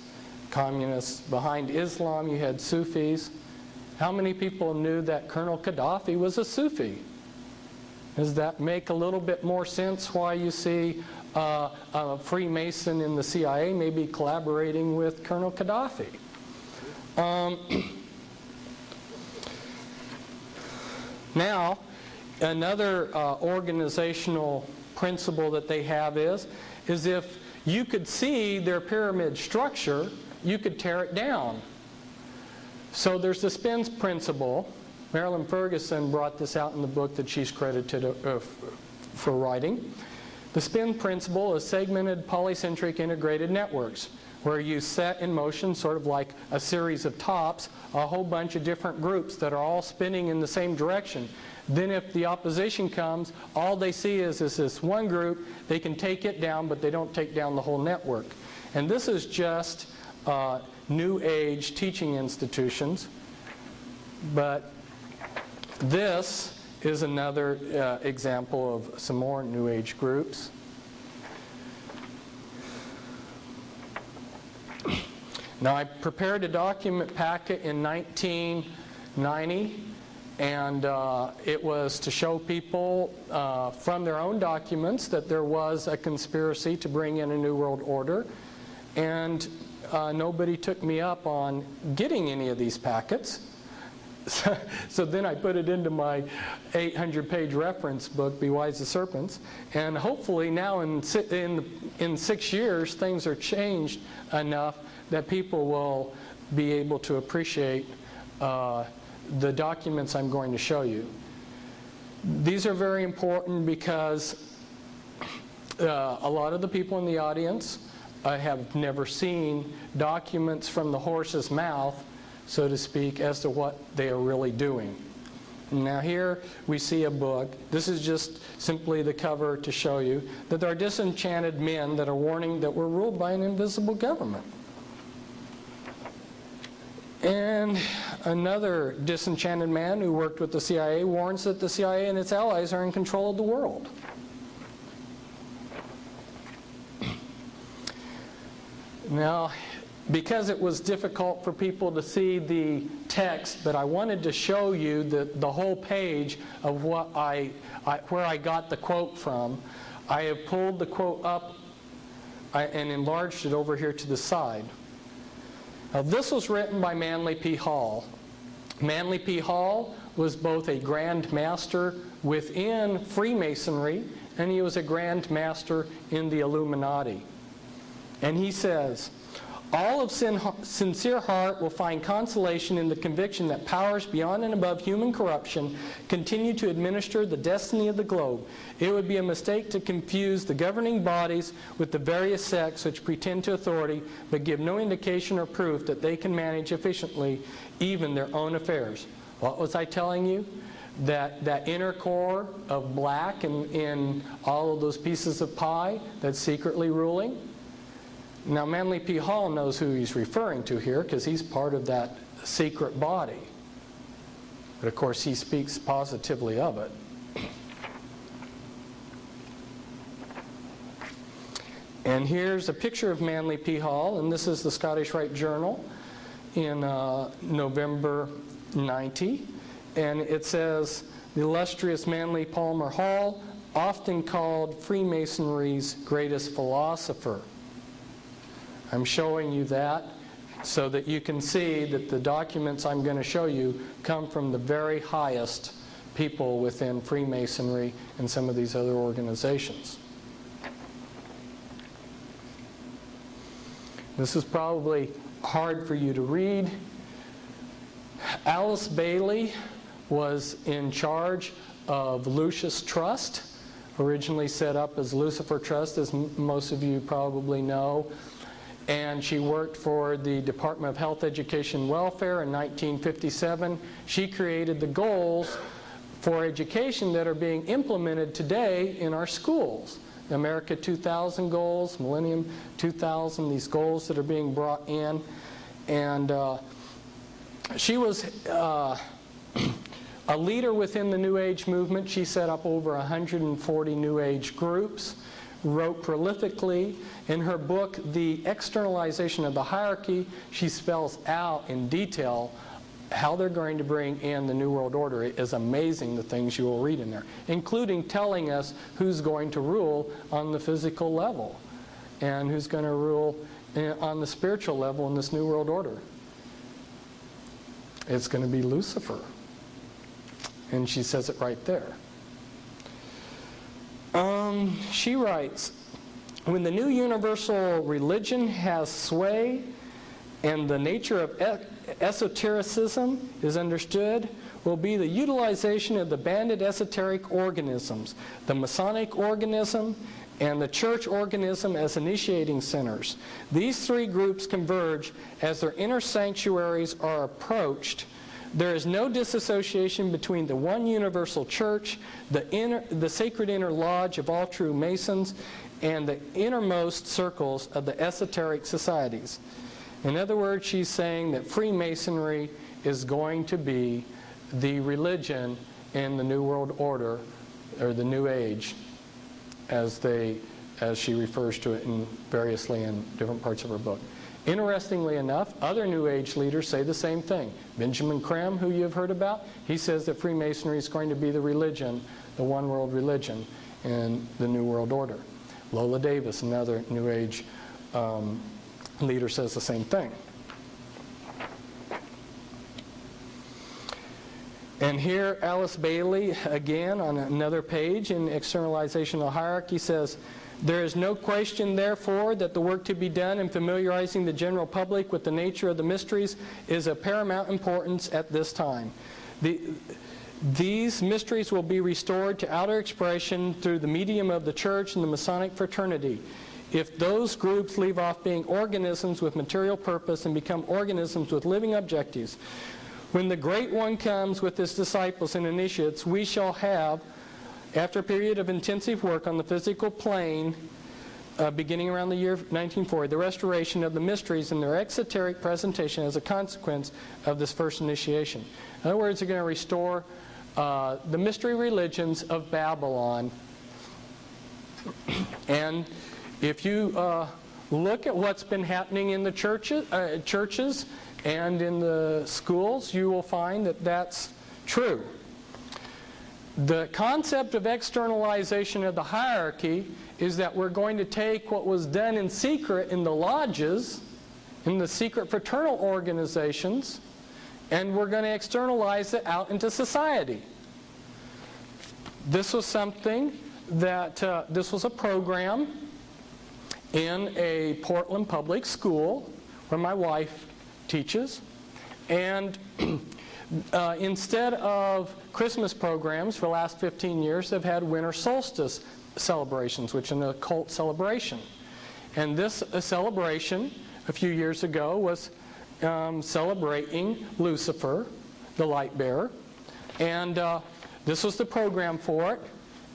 communists. Behind Islam, you had Sufis. How many people knew that Colonel Gaddafi was a Sufi? Does that make a little bit more sense why you see a Freemason in the CIA maybe collaborating with Colonel Gaddafi? Now, another organizational principle that they have is if you could see their pyramid structure, you could tear it down. So there's the spins principle. Marilyn Ferguson brought this out in the book that she's credited for writing. The spin principle is segmented polycentric integrated networks, where you set in motion, sort of like a series of tops, a whole bunch of different groups that are all spinning in the same direction. Then if the opposition comes, all they see is this one group. They can take it down, but they don't take down the whole network. And this is just New Age teaching institutions. But this is another example of some more New Age groups. Now, I prepared a document packet in 1990, and it was to show people from their own documents that there was a conspiracy to bring in a New World Order, and nobody took me up on getting any of these packets. So then I put it into my 800-page reference book, Be Wise as Serpents, and hopefully now in 6 years things are changed enough that people will be able to appreciate the documents I'm going to show you. These are very important because a lot of the people in the audience have never seen documents from the horse's mouth, so to speak, as to what they are really doing. Now here we see a book. This is just simply the cover to show you that there are disenchanted men that are warning that we're ruled by an invisible government. And another disenchanted man who worked with the CIA warns that the CIA and its allies are in control of the world. Now, because it was difficult for people to see the text, but I wanted to show you the whole page of what where I got the quote from. I have pulled the quote up and enlarged it over here to the side. Now, this was written by Manly P. Hall. Manly P. Hall was both a Grand Master within Freemasonry, and he was a Grand Master in the Illuminati. And he says, all of sincere heart will find consolation in the conviction that powers beyond and above human corruption continue to administer the destiny of the globe. It would be a mistake to confuse the governing bodies with the various sects which pretend to authority but give no indication or proof that they can manage efficiently even their own affairs. What was I telling you? That inner core of black in all of those pieces of pie that's secretly ruling? Now, Manly P. Hall knows who he's referring to here because he's part of that secret body. But of course, he speaks positively of it. And here's a picture of Manly P. Hall, and this is the Scottish Rite Journal in November 90. And it says, the illustrious Manly Palmer Hall, often called Freemasonry's greatest philosopher. I'm showing you that so that you can see that the documents I'm going to show you come from the very highest people within Freemasonry and some of these other organizations. This is probably hard for you to read. Alice Bailey was in charge of Lucius Trust, originally set up as Lucifer Trust, as most of you probably know. And she worked for the Department of Health, Education, and Welfare in 1957. She created the goals for education that are being implemented today in our schools. The America 2000 goals, Millennium 2000, these goals that are being brought in. And she was a leader within the New Age movement. She set up over 140 New Age groups, wrote prolifically. In her book, The Externalization of the Hierarchy, she spells out in detail how they're going to bring in the New World Order. It is amazing the things you will read in there, including telling us who's going to rule on the physical level and who's going to rule on the spiritual level in this New World Order. It's going to be Lucifer. And she says it right there. She writes, when the new universal religion has sway and the nature of esotericism is understood, will be the utilization of the banded esoteric organisms, the Masonic organism and the church organism as initiating centers. These three groups converge as their inner sanctuaries are approached. There is no disassociation between the one universal church, the sacred inner lodge of all true Masons, and the innermost circles of the esoteric societies. In other words, she's saying that Freemasonry is going to be the religion in the New World Order, or the New Age, as she refers to it variously in different parts of her book. Interestingly enough, other New Age leaders say the same thing. Benjamin Creme, who you've heard about, he says that Freemasonry is going to be the religion, the one world religion in the New World Order. Lola Davis, another New Age leader, says the same thing. And here Alice Bailey, again on another page in Externalization of the Hierarchy, says, there is no question, therefore, that the work to be done in familiarizing the general public with the nature of the mysteries is of paramount importance at this time. These mysteries will be restored to outer expression through the medium of the church and the Masonic fraternity. If those groups leave off being organisms with material purpose and become organisms with living objectives, When the Great One comes with his disciples and initiates, we shall have, after a period of intensive work on the physical plane, beginning around the year 1940, the restoration of the mysteries in their exoteric presentation as a consequence of this first initiation. In other words, they're going to restore the mystery religions of Babylon. And if you look at what's been happening in the churches and in the schools, you will find that that's true. The concept of externalization of the hierarchy is that we're going to take what was done in secret in the lodges, in the secret fraternal organizations, and we're going to externalize it out into society. This was something that, this was a program in a Portland public school where my wife teaches, and instead of Christmas programs for the last 15 years, they've had winter solstice celebrations, which is an occult celebration. And this celebration a few years ago was celebrating Lucifer, the light bearer. And this was the program for it.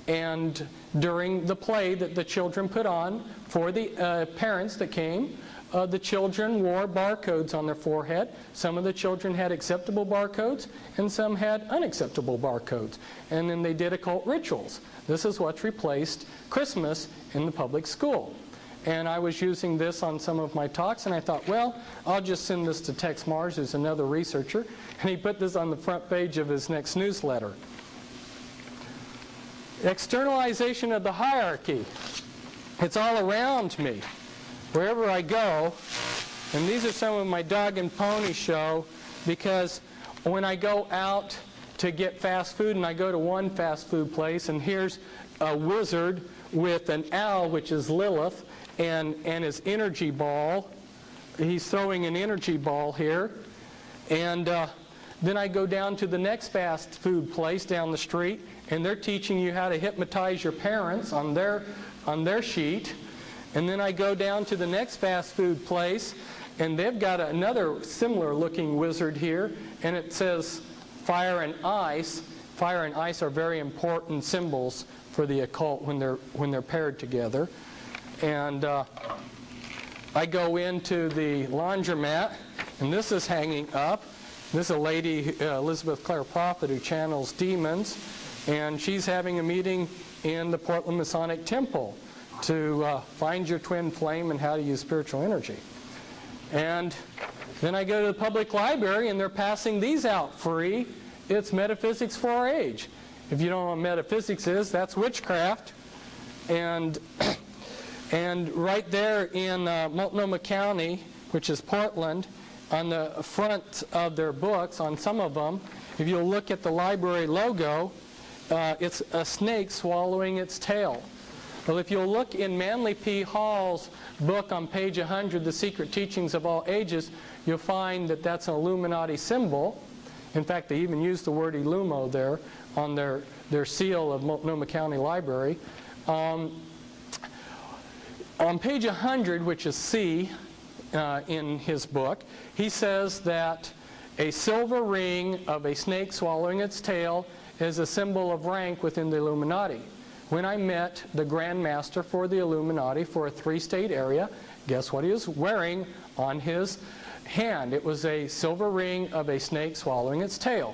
And during the play that the children put on for the parents that came, the children wore barcodes on their forehead. Some of the children had acceptable barcodes, and some had unacceptable barcodes. And then they did occult rituals. This is what's replaced Christmas in the public school. And I was using this on some of my talks, and I thought, well, I'll just send this to Tex Mars, who's another researcher, and he put this on the front page of his next newsletter. Externalization of the hierarchy. It's all around me. Wherever I go, and these are some of my dog and pony show, because when I go out to get fast food, and I go to one fast food place, and here's a wizard with an owl, which is Lilith, and his energy ball. He's throwing an energy ball here. And then I go down to the next fast food place down the street, and they're teaching you how to hypnotize your parents on their sheet. And then I go down to the next fast food place, and they've got another similar looking wizard here, and it says fire and ice. Fire and ice are very important symbols for the occult when they're paired together. And I go into the laundromat, and this is hanging up. This is a lady, Elizabeth Clare Prophet, who channels demons, and she's having a meeting in the Portland Masonic Temple to find your twin flame and how to use spiritual energy. And then I go to the public library, and they're passing these out free. It's Metaphysics for Our Age. If you don't know what metaphysics is, that's witchcraft. And right there in Multnomah County, which is Portland, on the front of their books, on some of them, if you look at the library logo, it's a snake swallowing its tail. Well, if you'll look in Manly P. Hall's book on page 100, The Secret Teachings of All Ages, you'll find that that's an Illuminati symbol. In fact, they even use the word Illumo there on their seal of Multnomah County Library. On page 100, which is C in his book, he says that a silver ring of a snake swallowing its tail is a symbol of rank within the Illuminati. When I met the Grand Master for the Illuminati for a 3-state area, guess what he was wearing on his hand? It was a silver ring of a snake swallowing its tail.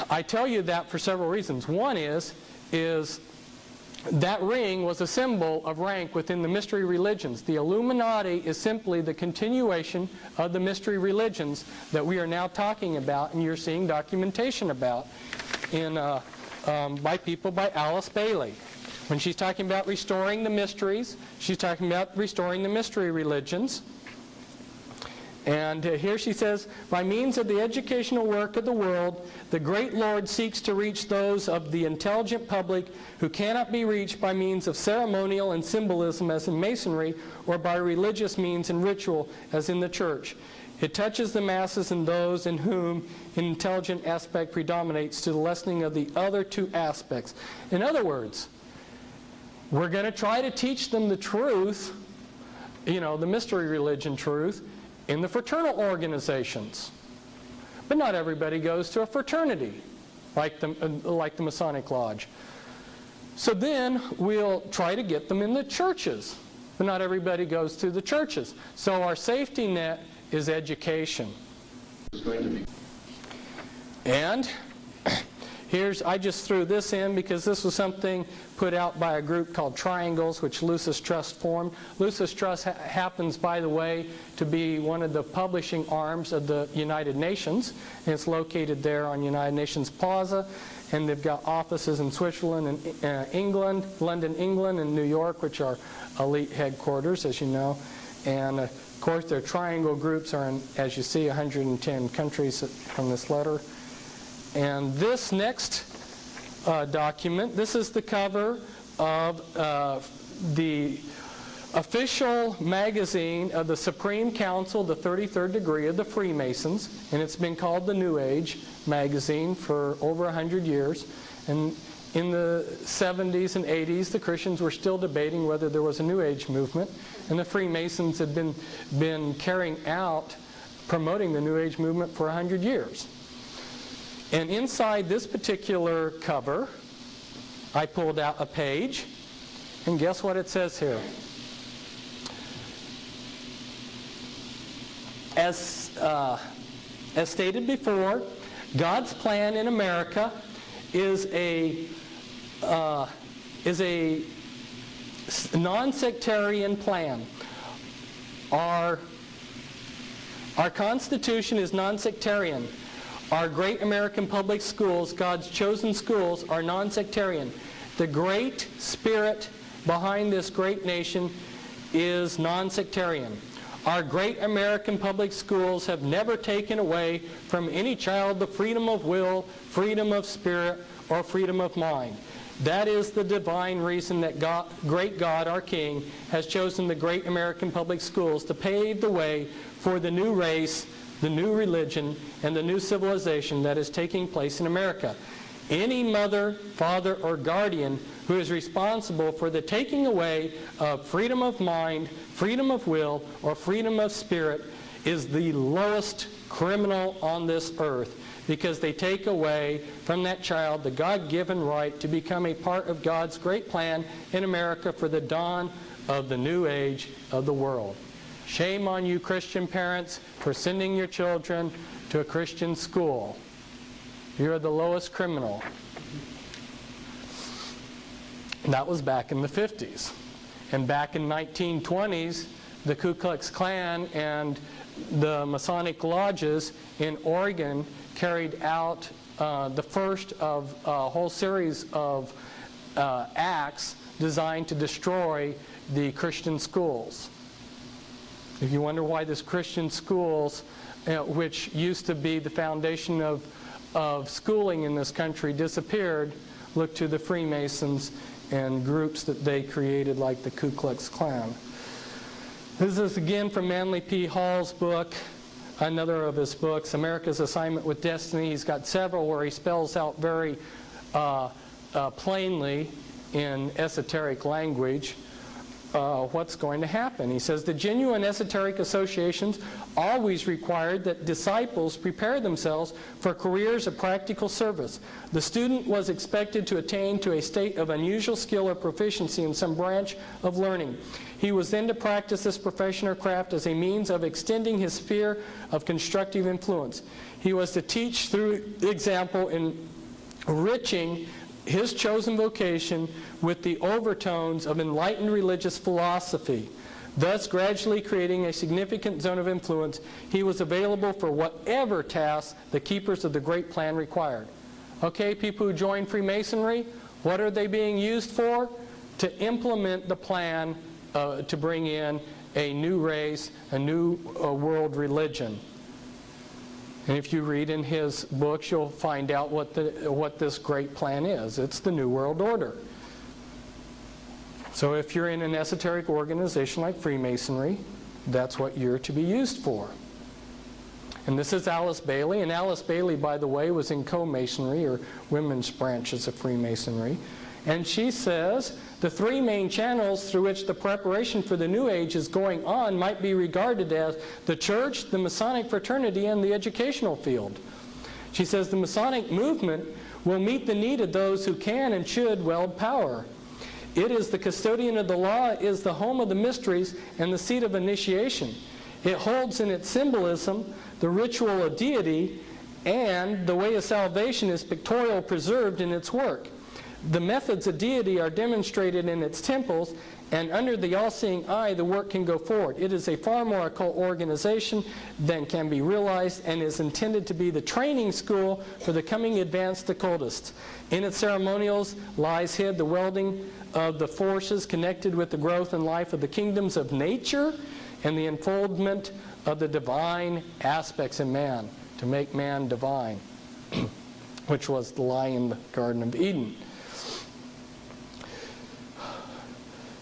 I tell you that for several reasons. One is that ring was a symbol of rank within the mystery religions. The Illuminati is simply the continuation of the mystery religions that we are now talking about, and you're seeing documentation about by people by Alice Bailey. When she's talking about restoring the mysteries, she's talking about restoring the mystery religions. And here she says, by means of the educational work of the world, the great Lord seeks to reach those of the intelligent public who cannot be reached by means of ceremonial and symbolism as in Masonry, or by religious means and ritual as in the church. It touches the masses and those in whom an intelligent aspect predominates to the lessening of the other two aspects. In other words, we're going to try to teach them the truth, the mystery religion truth, in the fraternal organizations. But not everybody goes to a fraternity like the Masonic Lodge. So then we'll try to get them in the churches. But not everybody goes to the churches. So our safety net is education. And I just threw this in because this was something put out by a group called Triangles, which Lucis Trust formed. Lucis Trust happens, by the way, to be one of the publishing arms of the United Nations. And it's located there on United Nations Plaza. And they've got offices in Switzerland and England, London, England, and New York, which are elite headquarters, as you know. And of course, their triangle groups are in, as you see, 110 countries from this letter. And this next document, this is the cover of the official magazine of the Supreme Council, the 33rd degree of the Freemasons, and it's been called the New Age magazine for over 100 years. And in the 70s and 80s, the Christians were still debating whether there was a New Age movement, and the Freemasons had been carrying out, promoting the New Age movement for 100 years. And inside this particular cover, I pulled out a page, and guess what it says here? As stated before, God's plan in America is a non-sectarian plan. Our Constitution is non-sectarian. Our great American public schools, God's chosen schools, are non-sectarian. The great spirit behind this great nation is non-sectarian. Our great American public schools have never taken away from any child the freedom of will, freedom of spirit, or freedom of mind. That is the divine reason that great God, our King, has chosen the great American public schools to pave the way for the new race, the new religion, and the new civilization that is taking place in America. Any mother, father, or guardian who is responsible for the taking away of freedom of mind, freedom of will, or freedom of spirit is the lowest criminal on this earth, because they take away from that child the God-given right to become a part of God's great plan in America for the dawn of the new age of the world. Shame on you, Christian parents, for sending your children to a Christian school. You're the lowest criminal. That was back in the 50s. And back in 1920s, the Ku Klux Klan and the Masonic lodges in Oregon carried out the first of a whole series of acts designed to destroy the Christian schools. If you wonder why this Christian schools, which used to be the foundation of schooling in this country, disappeared, look to the Freemasons and groups that they created, like the Ku Klux Klan. This is again from Manly P. Hall's book, another of his books, America's Assignment with Destiny. He's got several where he spells out very plainly in esoteric language what's going to happen. He says, the genuine esoteric associations always required that disciples prepare themselves for careers of practical service. The student was expected to attain to a state of unusual skill or proficiency in some branch of learning. He was then to practice this profession or craft as a means of extending his sphere of constructive influence. He was to teach through example, enriching his chosen vocation with the overtones of enlightened religious philosophy, thus gradually creating a significant zone of influence. He was available for whatever tasks the keepers of the great plan required. Okay, people who join Freemasonry, what are they being used for? To implement the plan to bring in a new race, a new world religion. And if you read in his books, you'll find out what this great plan is. It's the New World Order. So if you're in an esoteric organization like Freemasonry, that's what you're to be used for. And this is Alice Bailey. And Alice Bailey, by the way, was in co-masonry, or women's branches of Freemasonry. And she says the three main channels through which the preparation for the New Age is going on might be regarded as the church, the Masonic fraternity, and the educational field. She says the Masonic movement will meet the need of those who can and should wield power. It is the custodian of the law, is the home of the mysteries, and the seat of initiation. It holds in its symbolism the ritual of deity, and the way of salvation is pictorial preserved in its work. The methods of deity are demonstrated in its temples, and under the all-seeing eye the work can go forward. It is a far more occult organization than can be realized, and is intended to be the training school for the coming advanced occultists. In its ceremonials lies hid the welding of the forces connected with the growth and life of the kingdoms of nature, and the unfoldment of the divine aspects in man, to make man divine, which was the lie in the Garden of Eden.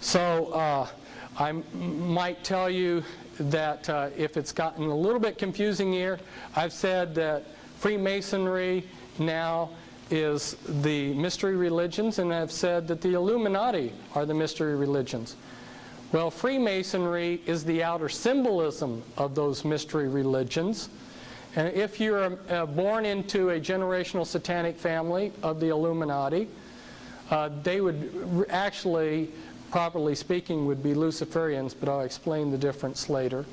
So I might tell you that if it's gotten a little bit confusing here, I've said that Freemasonry now is the mystery religions, and I've said that the Illuminati are the mystery religions. Well, Freemasonry is the outer symbolism of those mystery religions. And if you're born into a generational satanic family of the Illuminati, they would actually, properly speaking, would be Luciferians, but I'll explain the difference later.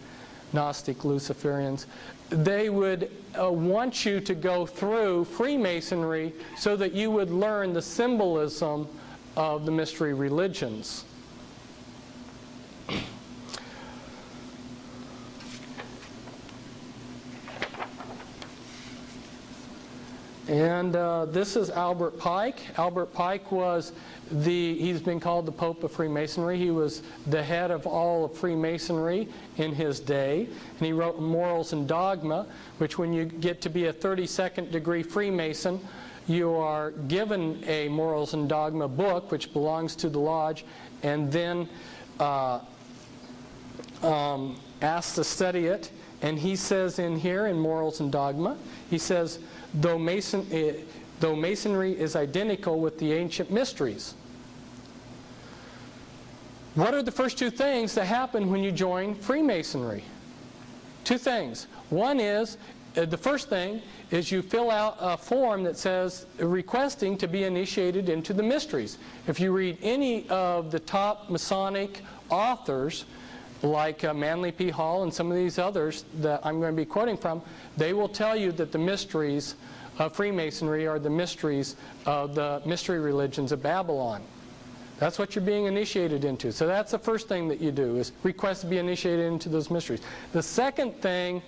Gnostic Luciferians. They would want you to go through Freemasonry so that you would learn the symbolism of the mystery religions. And this is Albert Pike. Albert Pike was he's been called the Pope of Freemasonry. He was the head of all of Freemasonry in his day. And he wrote Morals and Dogma, which when you get to be a 32nd degree Freemason, you are given a Morals and Dogma book, which belongs to the lodge, and then asked to study it. And he says in here, in Morals and Dogma, he says, though Masonry is identical with the ancient mysteries. What are the first two things that happen when you join Freemasonry? Two things. One is, the first thing is you fill out a form that says requesting to be initiated into the mysteries. If you read any of the top Masonic authors, like Manly P. Hall and some of these others that I'm going to be quoting from, they will tell you that the mysteries of Freemasonry are the mysteries of the mystery religions of Babylon. That's what you're being initiated into. So that's the first thing that you do, is request to be initiated into those mysteries. The second thing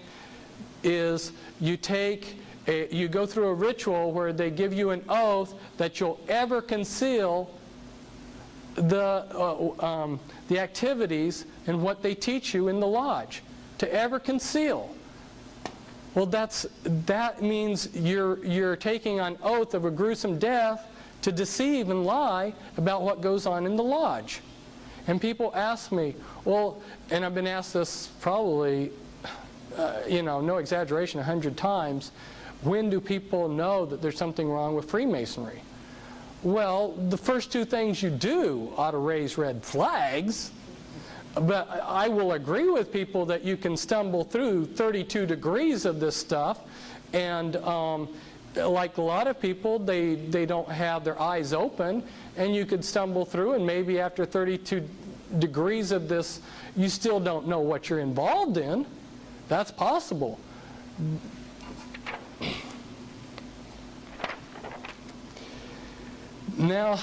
is you go through a ritual where they give you an oath that you'll ever conceal the activities and what they teach you in the lodge, to ever conceal. Well, that means you're taking on oath of a gruesome death to deceive and lie about what goes on in the lodge. And people ask me, well, and I've been asked this probably, no exaggeration, 100 times, when do people know that there's something wrong with Freemasonry? Well, the first two things you do ought to raise red flags. But I will agree with people that you can stumble through 32 degrees of this stuff, and like a lot of people, they don't have their eyes open, and you could stumble through, and maybe after 32 degrees of this, you still don't know what you're involved in. That's possible. Now,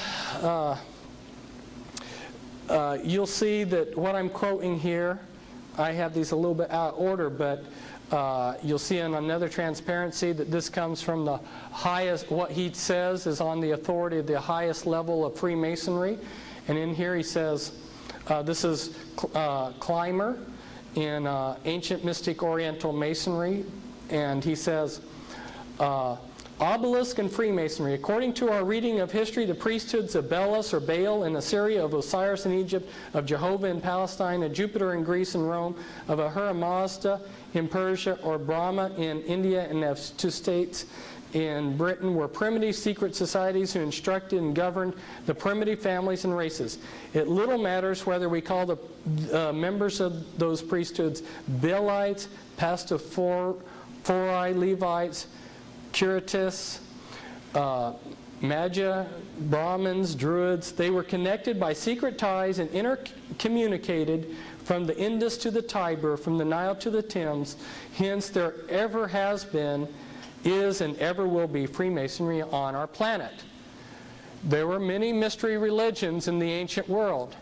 you'll see that what I'm quoting here, I have these a little bit out of order, but you'll see in another transparency that this comes from the highest, what he says is on the authority of the highest level of Freemasonry. And in here he says, this is Clymer in Ancient Mystic Oriental Masonry, and he says, Obelisk and Freemasonry. According to our reading of history, the priesthoods of Belus or Baal in Assyria, of Osiris in Egypt, of Jehovah in Palestine, of Jupiter in Greece and Rome, of Ahura Mazda in Persia, or Brahma in India, and of two states in Britain were primitive secret societies who instructed and governed the primitive families and races. It little matters whether we call the members of those priesthoods Bilites, Pastophori, Levites, Curatists, Magi, Brahmins, Druids. They were connected by secret ties and intercommunicated from the Indus to the Tiber, from the Nile to the Thames. Hence, there ever has been, is, and ever will be Freemasonry on our planet. There were many mystery religions in the ancient world.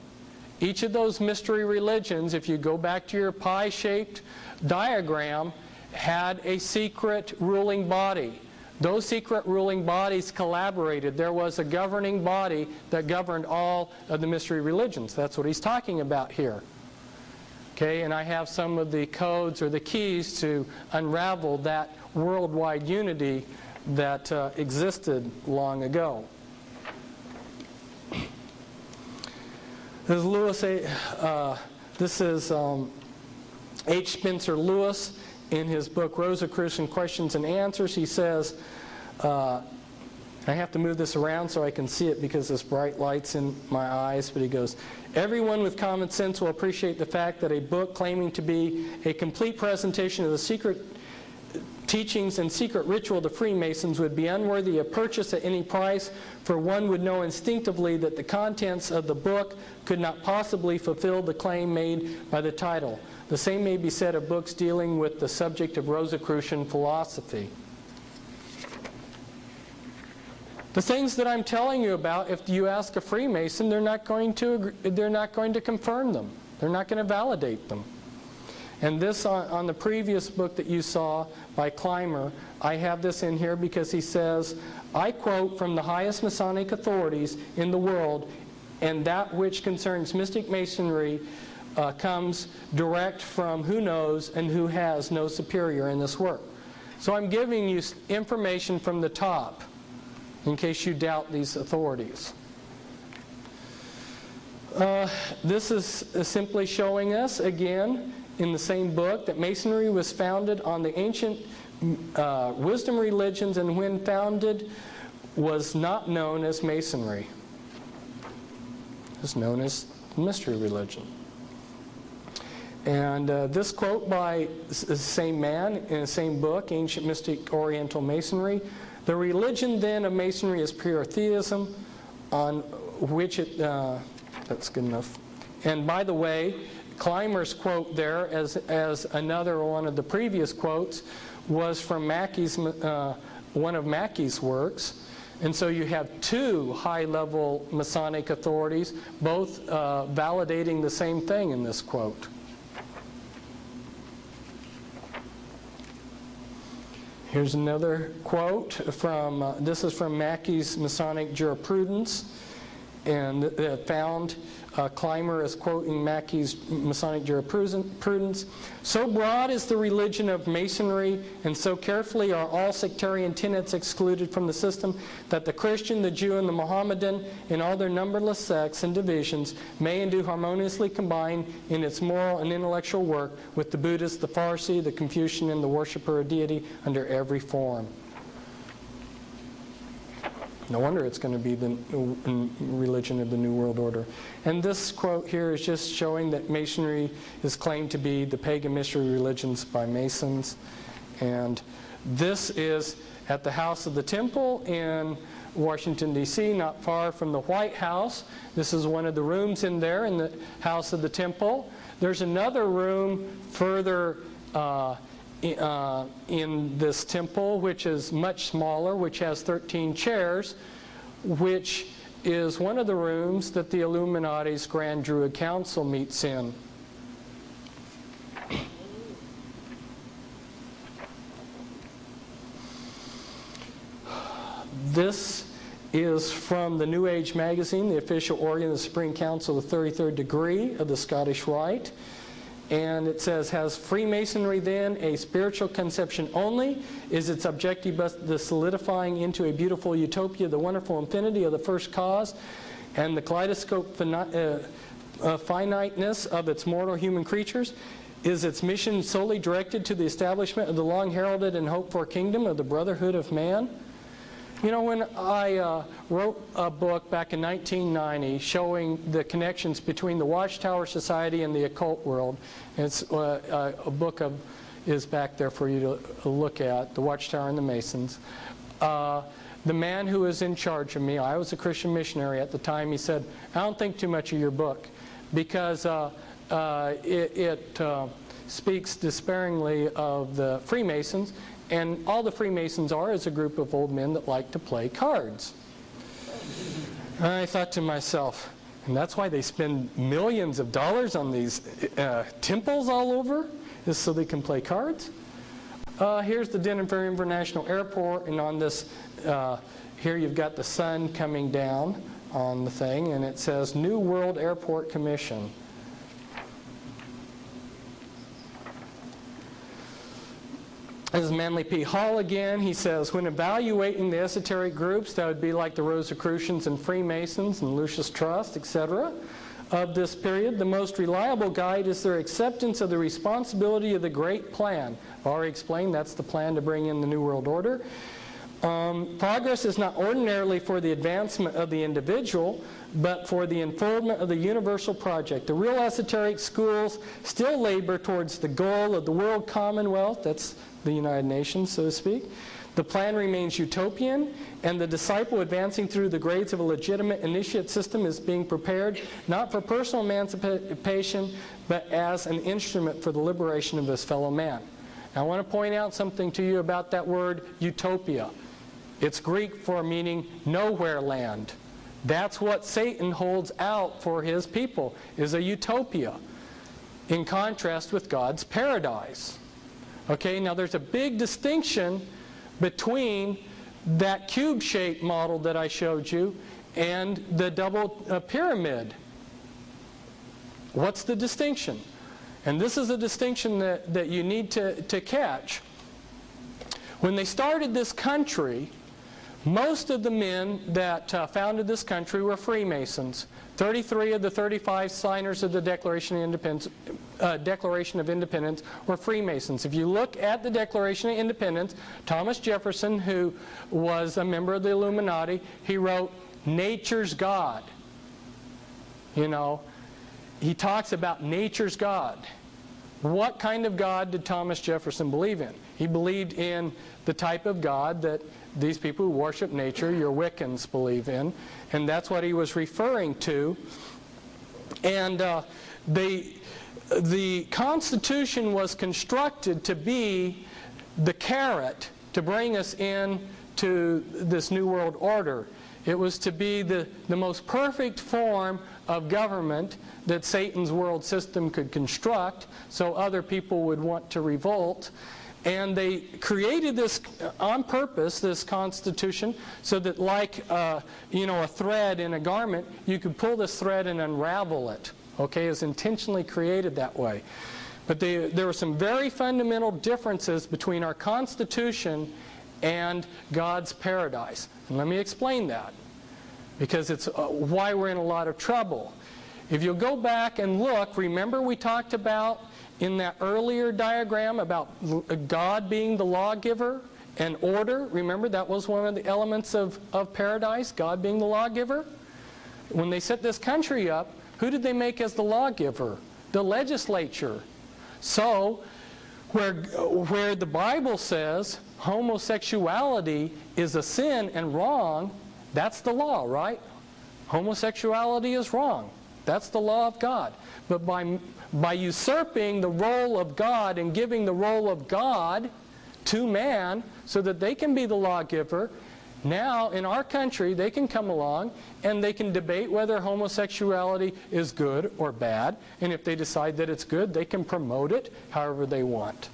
Each of those mystery religions, if you go back to your pie-shaped diagram, had a secret ruling body. Those secret ruling bodies collaborated. There was a governing body that governed all of the mystery religions. That's what he's talking about here. Okay, and I have some of the codes or the keys to unravel that worldwide unity that existed long ago. This is H. Spencer Lewis in his book Rosicrucian Questions and Answers. He says, I have to move this around so I can see it because this bright light's in my eyes, but he goes, everyone with common sense will appreciate the fact that a book claiming to be a complete presentation of the secret teachings and secret ritual of the Freemasons would be unworthy of purchase at any price, for one would know instinctively that the contents of the book could not possibly fulfill the claim made by the title. The same may be said of books dealing with the subject of Rosicrucian philosophy. The things that I'm telling you about, if you ask a Freemason, they're not going to confirm them. They're not going to validate them. And this on the previous book that you saw by Clymer, I have this in here because he says, I quote from the highest Masonic authorities in the world, and that which concerns mystic Masonry comes direct from who knows and who has no superior in this work. So I'm giving you information from the top in case you doubt these authorities. This is simply showing us, again, in the same book, that Masonry was founded on the ancient wisdom religions, and when founded was not known as Masonry. It was known as mystery religion. And this quote by the same man in the same book, Ancient Mystic Oriental Masonry, the religion then of Masonry is pure theism, on which it, that's good enough. And by the way, Clymer's quote there, as another one of the previous quotes, was from Mackey's, one of Mackey's works. And so you have two high-level Masonic authorities, both validating the same thing in this quote. Here's another quote from, this is from Mackey's Masonic Jurisprudence, and found Clymer is quoting Mackey's Masonic Jurisprudence. So broad is the religion of Masonry, and so carefully are all sectarian tenets excluded from the system, that the Christian, the Jew, and the Mohammedan, in all their numberless sects and divisions, may and do harmoniously combine in its moral and intellectual work with the Buddhist, the Farsi, the Confucian, and the worshipper of deity under every form. No wonder it's going to be the religion of the New World Order. And this quote here is just showing that Masonry is claimed to be the pagan mystery religions by Masons. And this is at the House of the Temple in Washington, D.C., not far from the White House. This is one of the rooms in there in the House of the Temple. There's another room further in this temple, which is much smaller, which has 13 chairs, which is one of the rooms that the Illuminati's Grand Druid Council meets in. This is from the New Age magazine, the official organ of the Supreme Council of the 33rd degree of the Scottish Rite. And it says, has Freemasonry then a spiritual conception only? Is its objective but the solidifying into a beautiful utopia, the wonderful infinity of the first cause, and the kaleidoscope finiteness of its mortal human creatures? Is its mission solely directed to the establishment of the long-heralded and hoped-for kingdom of the brotherhood of man? You know, when I wrote a book back in 1990 showing the connections between the Watchtower Society and the occult world, it's a book is back there for you to look at, The Watchtower and the Masons. The man who was in charge of me, I was a Christian missionary at the time, he said, I don't think too much of your book because it speaks despairingly of the Freemasons, and all the Freemasons are is a group of old men that like to play cards. And I thought to myself, and that's why they spend millions of dollars on these temples all over, is so they can play cards? Here's the Denver International Airport, and on this, here you've got the sun coming down on the thing, and it says New World Airport Commission. This is Manly P. Hall again. He says, when evaluating the esoteric groups, that would be like the Rosicrucians and Freemasons and Lucis Trust, etc., of this period, the most reliable guide is their acceptance of the responsibility of the great plan. I've already explained that's the plan to bring in the New World Order. Progress is not ordinarily for the advancement of the individual, but for the unfoldment of the universal project. The real esoteric schools still labor towards the goal of the world commonwealth, that's the United Nations, so to speak. The plan remains utopian, and the disciple advancing through the grades of a legitimate initiate system is being prepared not for personal emancipation, but as an instrument for the liberation of his fellow man. Now, I want to point out something to you about that word utopia. It's Greek for meaning nowhere land. That's what Satan holds out for his people, is a utopia, in contrast with God's paradise. Okay, now there's a big distinction between that cube-shaped model that I showed you and the double pyramid. What's the distinction? And this is a distinction that you need to catch. When they started this country, most of the men that founded this country were Freemasons. 33 of the 35 signers of the Declaration of Independence were Freemasons. If you look at the Declaration of Independence, Thomas Jefferson, who was a member of the Illuminati, he wrote, nature's God. You know, he talks about nature's God. What kind of God did Thomas Jefferson believe in? He believed in the type of God that these people who worship nature, your Wiccans, believe in. And that's what he was referring to. And the Constitution was constructed to be the carrot to bring us into this New World Order. It was to be the most perfect form of government that Satan's world system could construct, so other people would want to revolt. And they created this on purpose, this Constitution, so that like a thread in a garment, you could pull this thread and unravel it. Okay, it was intentionally created that way. But there were some very fundamental differences between our Constitution and God's paradise. And let me explain that, because it's why we're in a lot of trouble. If you'll go back and look, remember we talked about in that earlier diagram about God being the lawgiver and order. Remember, that was one of the elements of paradise, God being the lawgiver. When they set this country up, who did they make as the lawgiver? The legislature. So, where the Bible says homosexuality is a sin and wrong, that's the law, right? Homosexuality is wrong. That's the law of God. But by usurping the role of God and giving the role of God to man so that they can be the lawgiver, now in our country they can come along and they can debate whether homosexuality is good or bad. And if they decide that it's good, they can promote it however they want.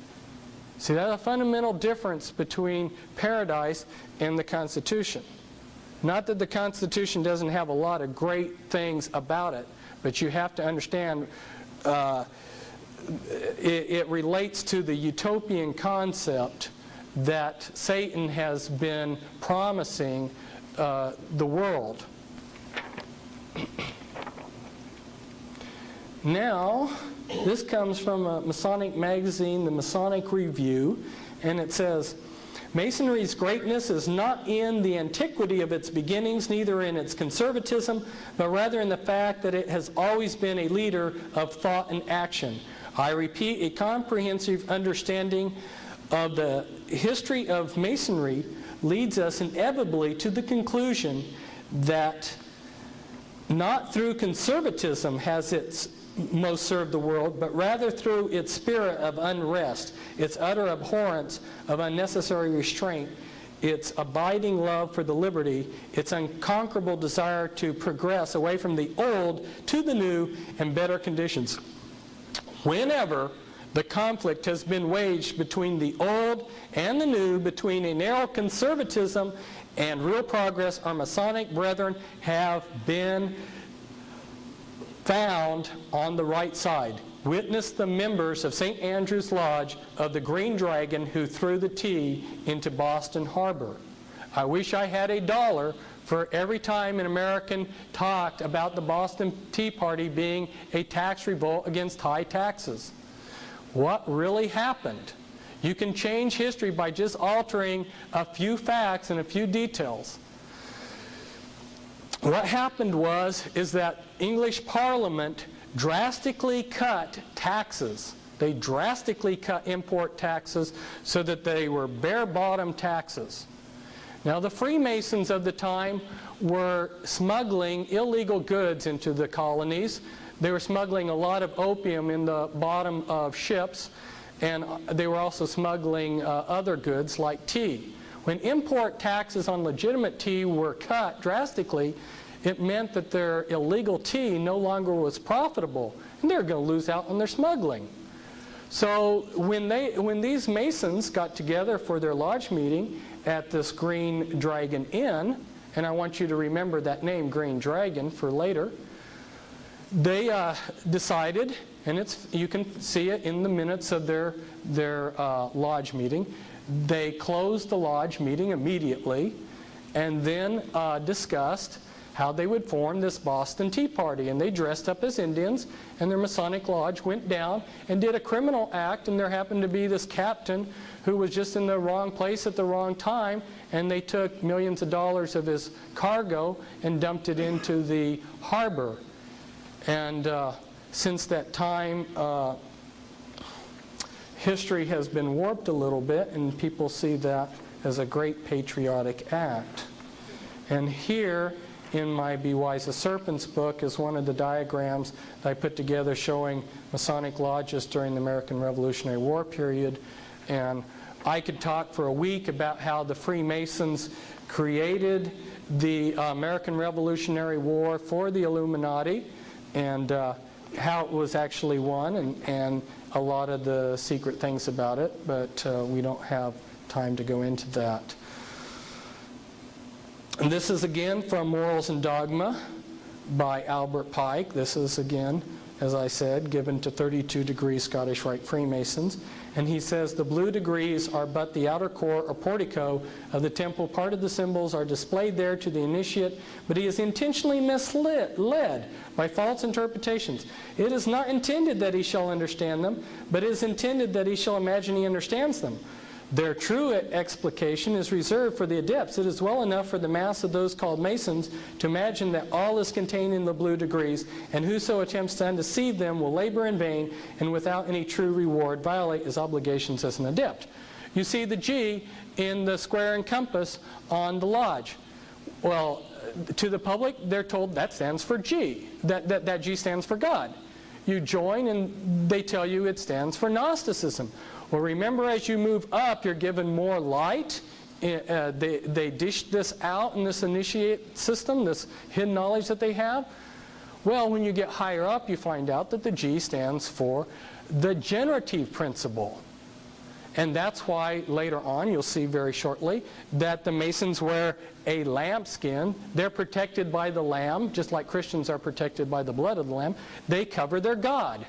See, that's a fundamental difference between paradise and the Constitution. Not that the Constitution doesn't have a lot of great things about it, but you have to understand it relates to the utopian concept that Satan has been promising the world. Now, This comes from a Masonic magazine, the Masonic Review, and it says, Masonry's greatness is not in the antiquity of its beginnings, neither in its conservatism, but rather in the fact that it has always been a leader of thought and action. I repeat, a comprehensive understanding of the history of Masonry leads us inevitably to the conclusion that not through conservatism has it most served the world, but rather through its spirit of unrest, its utter abhorrence of unnecessary restraint, its abiding love for the liberty, its unconquerable desire to progress away from the old to the new and better conditions. Whenever the conflict has been waged between the old and the new, between a narrow conservatism and real progress, our Masonic brethren have been found on the right side. Witness the members of St. Andrew's Lodge of the Green Dragon who threw the tea into Boston Harbor. I wish I had $1 for every time an American talked about the Boston Tea Party being a tax revolt against high taxes. What really happened? You can change history by just altering a few facts and a few details. What happened is that English Parliament drastically cut taxes. They drastically cut import taxes so that they were bare-bottom taxes. Now, the Freemasons of the time were smuggling illegal goods into the colonies. They were smuggling a lot of opium in the bottom of ships, and they were also smuggling other goods like tea. When import taxes on legitimate tea were cut drastically, it meant that their illegal tea no longer was profitable, and they were going to lose out on their smuggling. So when these Masons got together for their lodge meeting at this Green Dragon Inn, and I want you to remember that name, Green Dragon, for later, they decided, and you can see it in the minutes of their lodge meeting, they closed the lodge meeting immediately and then discussed how they would form this Boston Tea Party. And they dressed up as Indians, and their Masonic lodge went down and did a criminal act, and there happened to be this captain who was just in the wrong place at the wrong time, and they took millions of dollars of his cargo and dumped it into the harbor. And since that time, history has been warped a little bit, and people see that as a great patriotic act. And here, in my Be Wise as Serpents book, is one of the diagrams that I put together showing Masonic lodges during the American Revolutionary War period. And I could talk for a week about how the Freemasons created the American Revolutionary War for the Illuminati, and how it was actually won, and a lot of the secret things about it, but we don't have time to go into that. And this is again from Morals and Dogma by Albert Pike. This is again, as I said, given to 32 degree Scottish Rite Freemasons. And he says, the blue degrees are but the outer core or portico of the temple. Part of the symbols are displayed there to the initiate, but he is intentionally led by false interpretations. It is not intended that he shall understand them, but it is intended that he shall imagine he understands them. Their true explication is reserved for the adepts. It is well enough for the mass of those called Masons to imagine that all is contained in the blue degrees, and whoso attempts to undeceive them will labor in vain and without any true reward violate his obligations as an adept. You see the G in the square and compass on the lodge. Well, to the public, they're told that stands for G, that G stands for God. You join and they tell you it stands for Gnosticism. Well, remember, as you move up, you're given more light. They dish this out in this initiate system, this hidden knowledge that they have. Well, when you get higher up, you find out that the G stands for the generative principle. And that's why later on, you'll see very shortly, that the Masons wear a lambskin. They're protected by the lamb, just like Christians are protected by the blood of the lamb. They cover their God,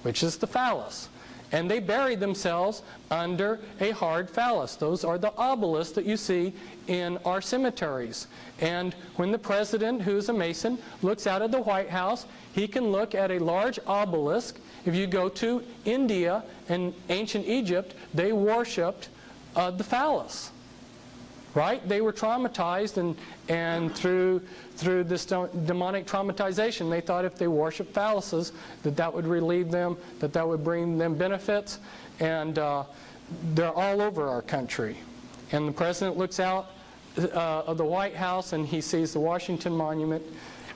which is the phallus. and they buried themselves under a hard phallus. Those are the obelisks that you see in our cemeteries. And when the president, who's a Mason, looks out of the White House, he can look at a large obelisk. If you go to India and ancient Egypt, they worshipped the phallus. Right? They were traumatized, and through this demonic traumatization, they thought if they worshiped phalluses, that would relieve them, that would bring them benefits, and they're all over our country. And the president looks out of the White House and he sees the Washington Monument,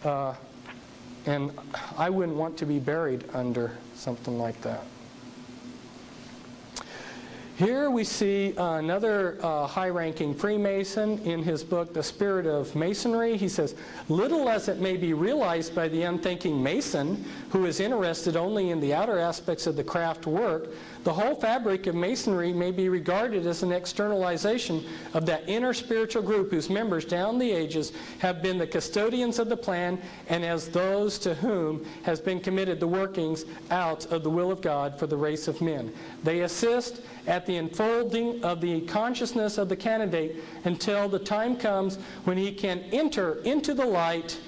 and I wouldn't want to be buried under something like that. Here we see another high-ranking Freemason in his book, The Spirit of Masonry. He says, little as it may be realized by the unthinking Mason, who is interested only in the outer aspects of the craft work, the whole fabric of Masonry may be regarded as an externalization of that inner spiritual group whose members down the ages have been the custodians of the plan, and as those to whom has been committed the workings out of the will of God for the race of men. They assist at the unfolding of the consciousness of the candidate until the time comes when he can enter into the light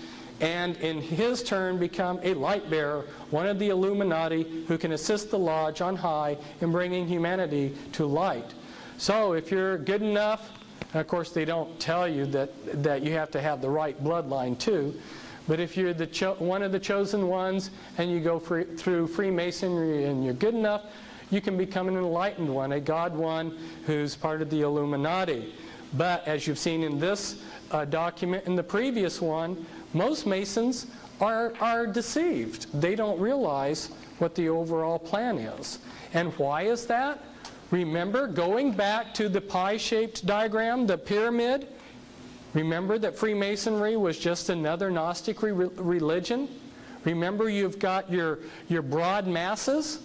and in his turn become a light bearer, one of the Illuminati who can assist the lodge on high in bringing humanity to light. So if you're good enough, and of course they don't tell you that you have to have the right bloodline too, but if you're one of the chosen ones and you go through Freemasonry and you're good enough, you can become an enlightened one, a God one who's part of the Illuminati. But as you've seen in this document, in the previous one, most Masons are deceived. They don't realize what the overall plan is. And why is that? Remember, going back to the pie-shaped diagram, the pyramid, remember that Freemasonry was just another Gnostic religion? Remember, you've got your broad masses?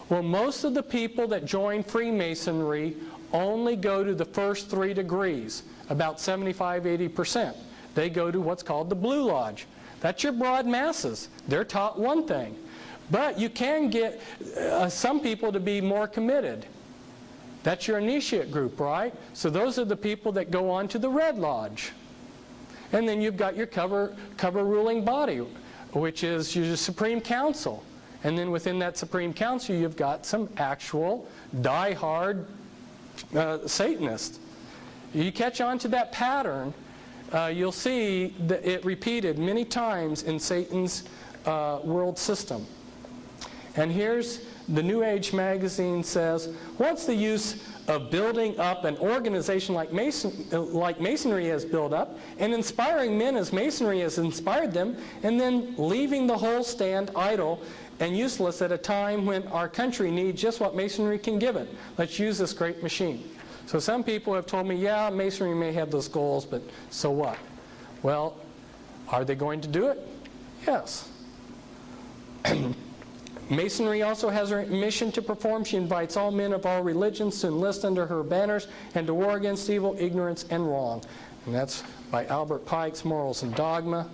Well, most of the people that join Freemasonry only go to the first 3 degrees, about 75–80%. They go to what's called the Blue Lodge. That's your broad masses. They're taught one thing. But you can get some people to be more committed. That's your initiate group, right? So those are the people that go on to the Red Lodge. And then you've got your cover ruling body, which is your Supreme Council. And then within that Supreme Council, you've got some actual die-hard Satanists. You catch on to that pattern, you'll see that it repeated many times in Satan's world system. And here's the New Age magazine says, what's the use of building up an organization like Masonry has built up, and inspiring men as Masonry has inspired them, and then leaving the whole stand idle and useless at a time when our country needs just what Masonry can give it. Let's use this great machine. So some people have told me, yeah, Masonry may have those goals, but so what? Well, are they going to do it? Yes. Masonry also has a mission to perform. She invites all men of all religions to enlist under her banners and to war against evil, ignorance, and wrong. And that's by Albert Pike's Morals and Dogma.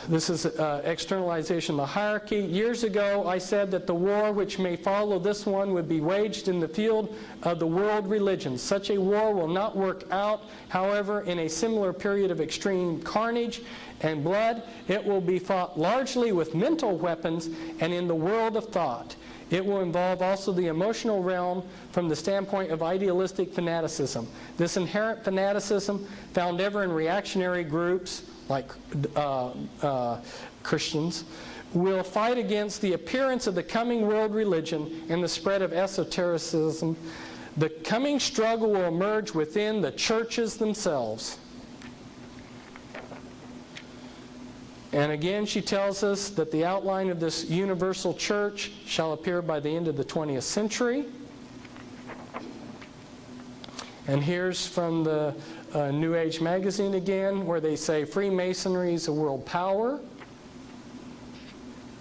This is externalization of the hierarchy. Years ago, I said that the war which may follow this one would be waged in the field of the world religions. Such a war will not work out, however, in a similar period of extreme carnage and blood. It will be fought largely with mental weapons and in the world of thought. It will involve also the emotional realm from the standpoint of idealistic fanaticism. This inherent fanaticism, found ever in reactionary groups like Christians, will fight against the appearance of the coming world religion and the spread of esotericism. The coming struggle will emerge within the churches themselves. And again, she tells us that the outline of this universal church shall appear by the end of the 20th century. And here's from the New Age magazine again, where they say Freemasonry is a world power.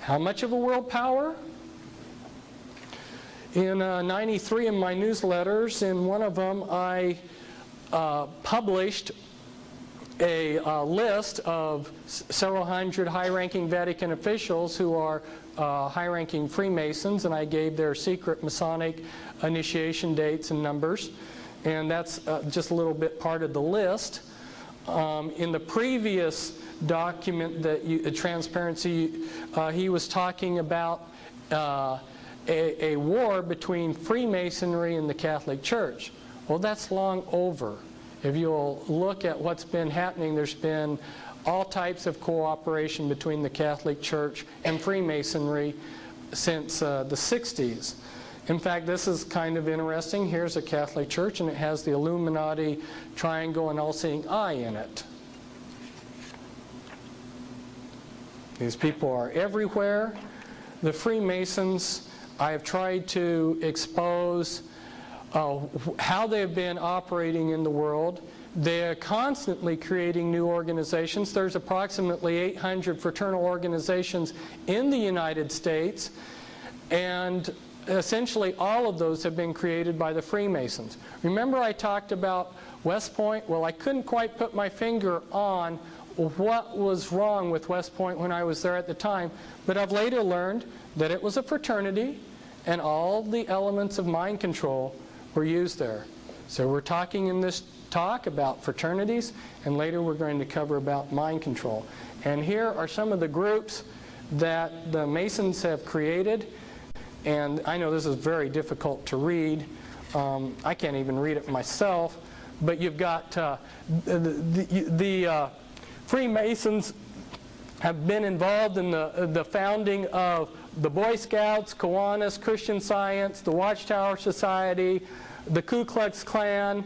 How much of a world power? In 93 in my newsletters, in one of them I published a list of several hundred high-ranking Vatican officials who are high-ranking Freemasons, and I gave their secret Masonic initiation dates and numbers. And that's just a little bit part of the list. In the previous document, that transparency, he was talking about a war between Freemasonry and the Catholic Church. Well, that's long over. If you'll look at what's been happening, there's been all types of cooperation between the Catholic Church and Freemasonry since the 60s. In fact, this is kind of interesting. Here's a Catholic Church, and it has the Illuminati triangle and all-seeing eye in it. These people are everywhere. The Freemasons, I have tried to expose how they've been operating in the world. They're constantly creating new organizations. There's approximately 800 fraternal organizations in the United States, and essentially all of those have been created by the Freemasons. Remember I talked about West Point? Well, I couldn't quite put my finger on what was wrong with West Point when I was there at the time, but I've later learned that it was a fraternity and all the elements of mind control were used there. So we're talking in this talk about fraternities, and later we're going to cover about mind control. And here are some of the groups that the Masons have created. And I know this is very difficult to read. I can't even read it myself. But you've got the Freemasons have been involved in the founding of the Boy Scouts, Kiwanis, Christian Science, the Watchtower Society, the Ku Klux Klan,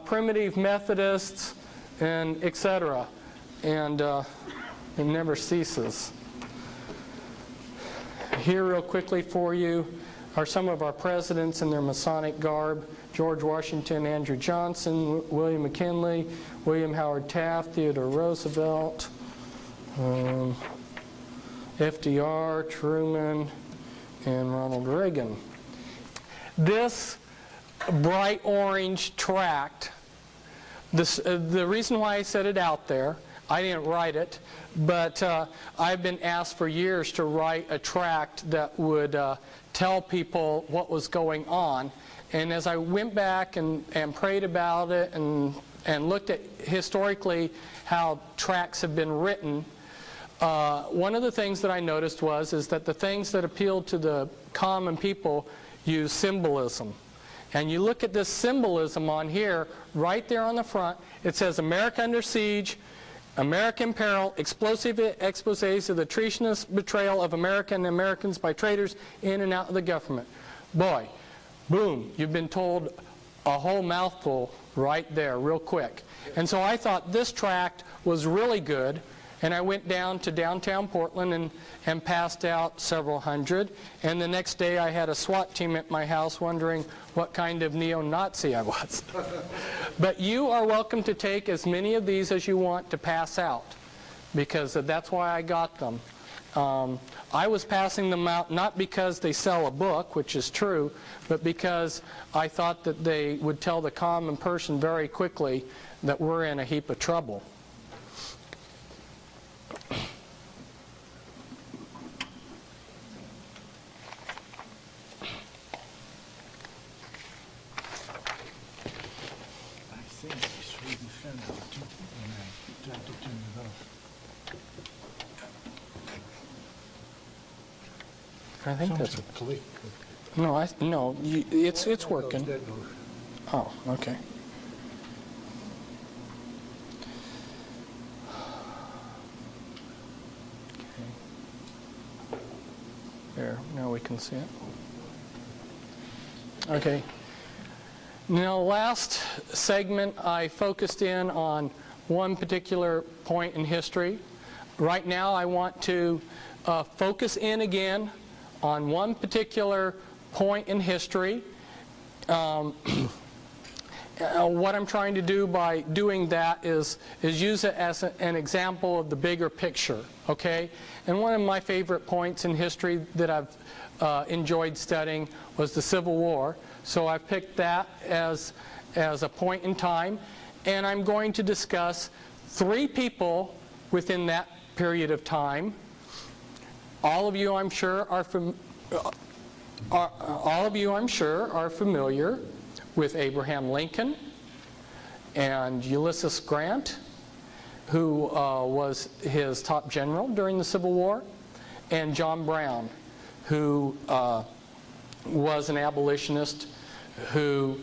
Primitive Methodists, and etc. And it never ceases. Here real quickly for you are some of our presidents in their Masonic garb. George Washington, Andrew Johnson, William McKinley, William Howard Taft, Theodore Roosevelt, FDR, Truman, and Ronald Reagan. This bright orange tract, the reason why I set it out there, I didn't write it, but I've been asked for years to write a tract that would tell people what was going on. And as I went back and prayed about it and looked at historically how tracts have been written, one of the things that I noticed is that the things that appealed to the common people use symbolism. And you look at this symbolism on here, right there on the front, it says America under siege, American peril, explosive exposés of the treasonous betrayal of America and Americans by traitors in and out of the government. Boy, boom, you've been told a whole mouthful right there real quick. And so I thought this tract was really good, and I went down to downtown Portland and passed out several hundred. And the next day I had a SWAT team at my house wondering what kind of neo-Nazi I was. But you are welcome to take as many of these as you want to pass out, because that's why I got them. I was passing them out not because they sell a book, which is true, but because I thought that they would tell the common person very quickly that we're in a heap of trouble. I think that's no. It's working. Oh, okay. There. Now we can see it. Okay. Now, last segment, I focused in on one particular point in history. Right now, I want to focus in again on one particular point in history. What I'm trying to do by doing that is use it as an example of the bigger picture, okay? And one of my favorite points in history that I've enjoyed studying was the Civil War. So I've picked that as a point in time, and I'm going to discuss 3 people within that period of time all of you, I'm sure, are familiar with Abraham Lincoln and Ulysses Grant, who was his top general during the Civil War, and John Brown, who was an abolitionist who,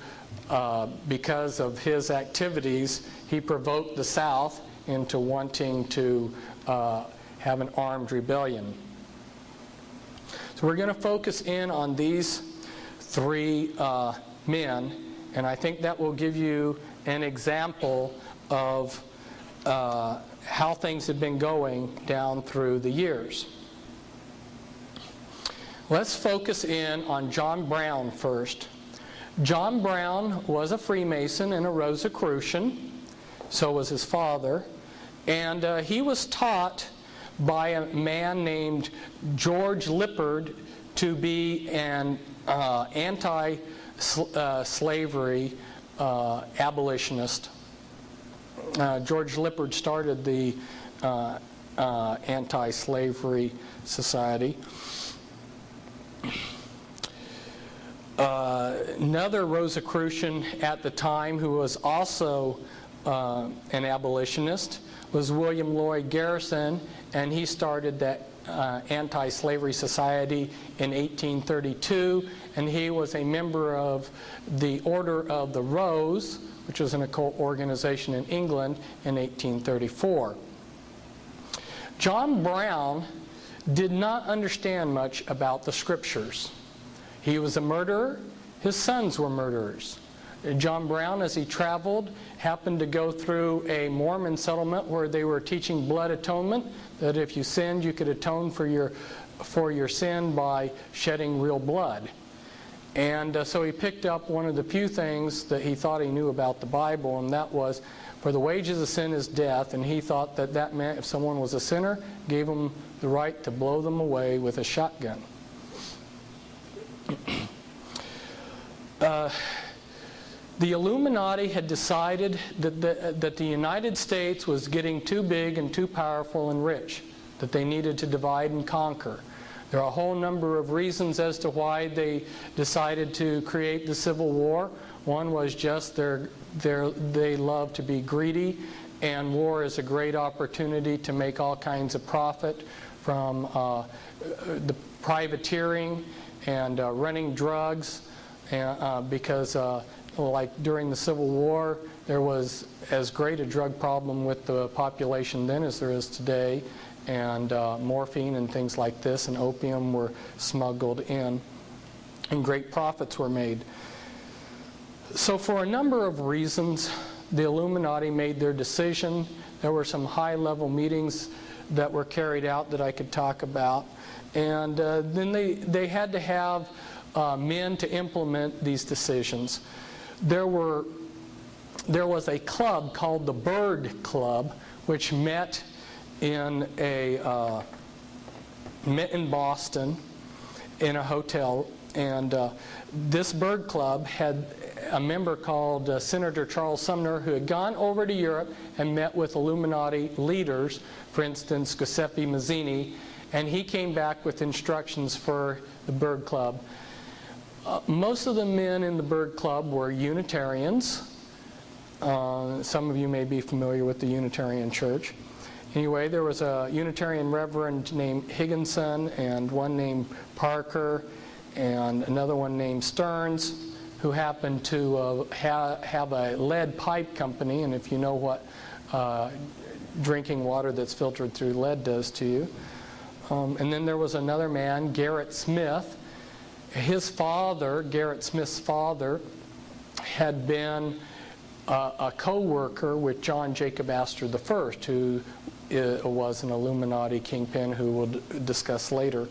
because of his activities, he provoked the South into wanting to have an armed rebellion. So we're going to focus in on these three men, and I think that will give you an example of how things have been going down through the years. Let's focus in on John Brown first. John Brown was a Freemason and a Rosicrucian. So was his father. And he was taught by a man named George Lippard to be an anti-slavery abolitionist. George Lippard started the anti-slavery society. Another Rosicrucian at the time who was also an abolitionist was William Lloyd Garrison, and he started that anti-slavery society in 1832, and he was a member of the Order of the Rose, which was an occult organization in England, in 1834. John Brown did not understand much about the Scriptures. He was a murderer. His sons were murderers. John Brown, as he traveled, happened to go through a Mormon settlement where they were teaching blood atonement, that if you sinned, you could atone for your sin by shedding real blood. And so he picked up one of the few things that he thought he knew about the Bible, and that was, for the wages of sin is death, and he thought that that meant if someone was a sinner, gave them the right to blow them away with a shotgun. The Illuminati had decided that the United States was getting too big and too powerful and rich, that they needed to divide and conquer. There are a whole number of reasons as to why they decided to create the Civil War. One was just they love to be greedy, and war is a great opportunity to make all kinds of profit from the privateering and running drugs, because like during the Civil War, there was as great a drug problem with the population then as there is today, and morphine and things like this and opium were smuggled in, and great profits were made. So for a number of reasons, the Illuminati made their decision. There were some high-level meetings that were carried out that I could talk about, and then they had to have men to implement these decisions. There was a club called the Bird Club, which met in Boston in a hotel, and this Bird Club had a member called Senator Charles Sumner, who had gone over to Europe and met with Illuminati leaders, for instance Giuseppe Mazzini, and he came back with instructions for the Bird Club. Most of the men in the Bird Club were Unitarians. Some of you may be familiar with the Unitarian Church. Anyway, there was a Unitarian reverend named Higginson, and one named Parker, and another one named Stearns, who happened to have a lead pipe company, and if you know what drinking water that's filtered through lead does to you. And then there was another man, Garrett Smith. His father, Garrett Smith's father, had been a co-worker with John Jacob Astor I, who was an Illuminati kingpin who we'll discuss later.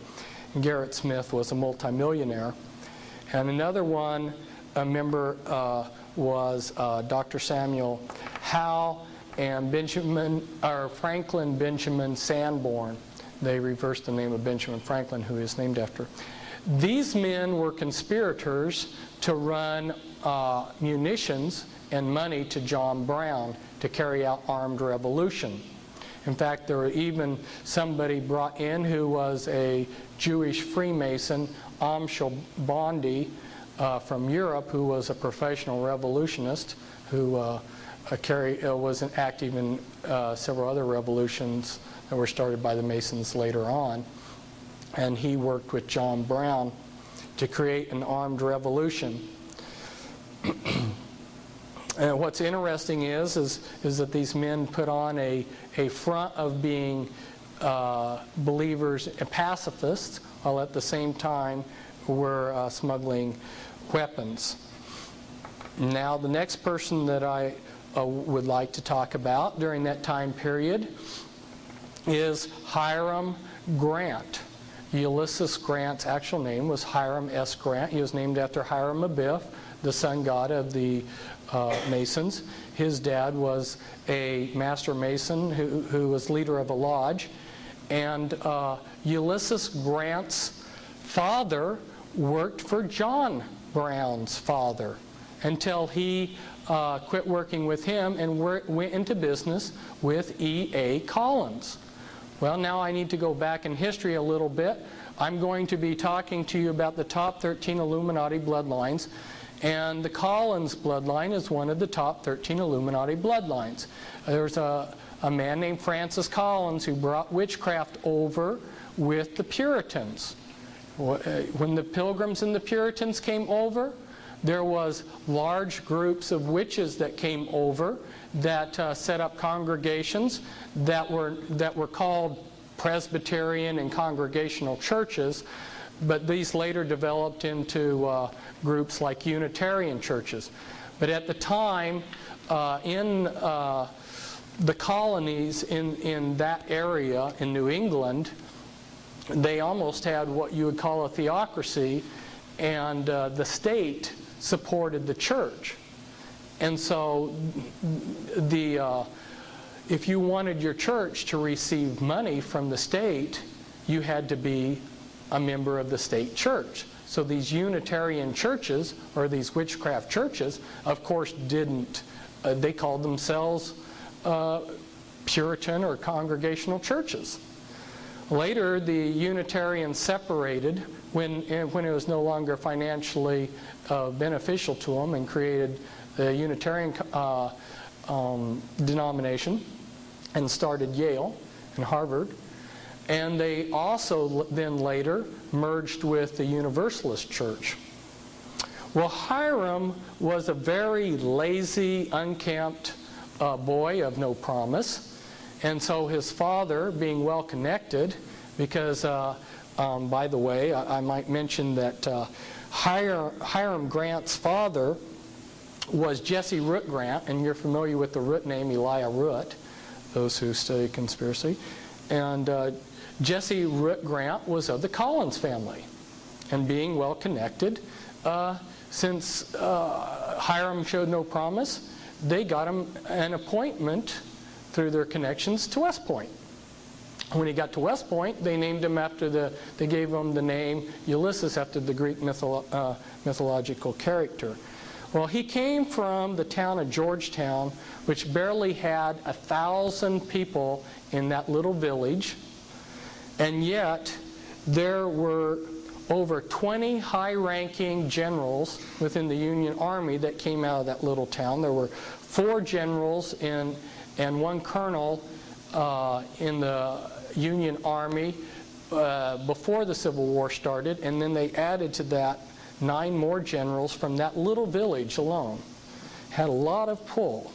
And Garrett Smith was a multimillionaire. And another one, a member, was Dr. Samuel Howe and Franklin Benjamin Sanborn. They reversed the name of Benjamin Franklin, who he is named after. These men were conspirators to run munitions and money to John Brown to carry out armed revolution. In fact, there were even somebody brought in who was a Jewish Freemason, Amschel Bondi, from Europe, who was a professional revolutionist who was active in several other revolutions that were started by the Masons later on. And he worked with John Brown to create an armed revolution. And what's interesting is that these men put on a front of being believers and pacifists, while at the same time were smuggling weapons. Now, the next person that I would like to talk about during that time period is Hiram Grant. Ulysses Grant's actual name was Hiram S. Grant. He was named after Hiram Abiff, the sun god of the Masons. His dad was a master mason who was leader of a lodge. And Ulysses Grant's father worked for John Brown's father until he quit working with him and went into business with E.A. Collins. Well, now I need to go back in history a little bit. I'm going to be talking to you about the top 13 Illuminati bloodlines, and the Collins bloodline is one of the top 13 Illuminati bloodlines. There's a man named Francis Collins who brought witchcraft over with the Puritans. When the Pilgrims and the Puritans came over, there was large groups of witches that came over that set up congregations that were called Presbyterian and Congregational churches, but these later developed into groups like Unitarian churches. But at the time, in the colonies in that area in New England, they almost had what you would call a theocracy, and the state supported the church. And so if you wanted your church to receive money from the state, you had to be a member of the state church. So these Unitarian churches, or these witchcraft churches, of course didn't, they called themselves Puritan or Congregational churches. Later, the Unitarians separated when it was no longer financially beneficial to them, and created the Unitarian denomination and started Yale and Harvard. And they also then later merged with the Universalist Church. Well, Hiram was a very lazy, unkempt boy of no promise. And so his father, being well connected, because by the way, I might mention that Hiram Grant's father was Jesse Root Grant, and you're familiar with the Root name Elijah Root, those who study conspiracy. And Jesse Root Grant was of the Collins family. And being well connected, since Hiram showed no promise, they got him an appointment through their connections to West Point. When he got to West Point, they named him they gave him the name Ulysses after the Greek mythological character. Well, he came from the town of Georgetown, which barely had 1,000 people in that little village, and yet there were over 20 high-ranking generals within the Union Army that came out of that little town. There were 4 generals and 1 colonel in the Union Army before the Civil War started, and then they added to that 9 more generals from that little village alone. Had a lot of pull.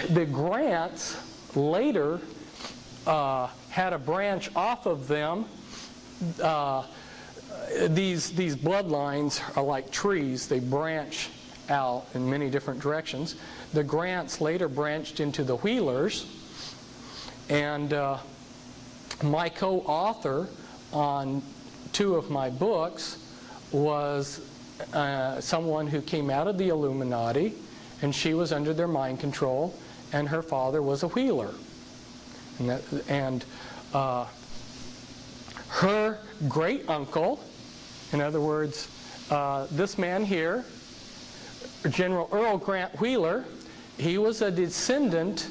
The Grants later had a branch off of them. These bloodlines are like trees. They branch out in many different directions. The Grants later branched into the Wheelers, and my co-author on 2 of my books was someone who came out of the Illuminati, and she was under their mind control, and her father was a Wheeler. And her great uncle, in other words, this man here, General Earl Grant Wheeler. He was a descendant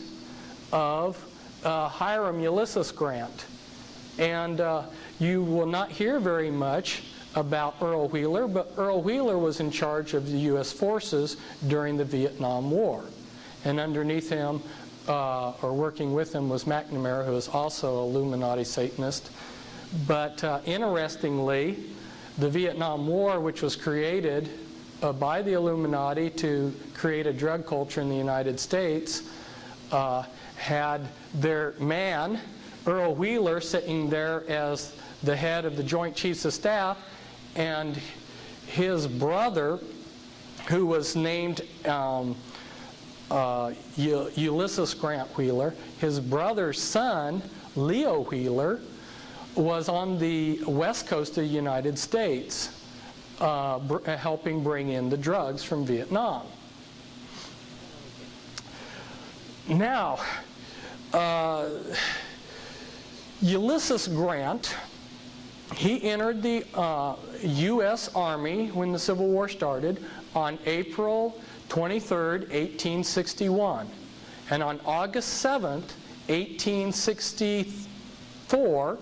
of Hiram Ulysses Grant. And you will not hear very much about Earl Wheeler, but Earl Wheeler was in charge of the U.S. forces during the Vietnam War. And underneath him, or working with him, was McNamara, who was also an Illuminati Satanist. But interestingly, the Vietnam War, which was created by the Illuminati to create a drug culture in the United States, had their man, Earl Wheeler, sitting there as the head of the Joint Chiefs of Staff, and his brother, who was named Ulysses Grant Wheeler, his brother's son, Leo Wheeler, was on the west coast of the United States, helping bring in the drugs from Vietnam. Now, Ulysses Grant, he entered the U.S. Army when the Civil War started on April 23rd, 1861. And on August 7th, 1864,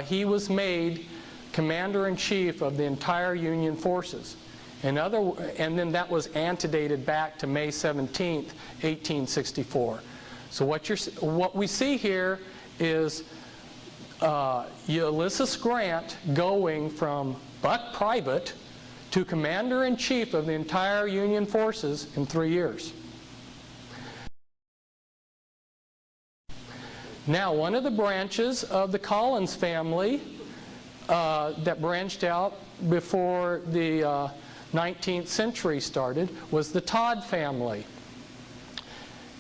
he was made Commander-in-Chief of the entire Union forces. And then that was antedated back to May 17th, 1864. So what we see here is Ulysses Grant going from buck private to Commander-in-Chief of the entire Union forces in 3 years. Now, one of the branches of the Collins family that branched out before the 19th century started was the Todd family.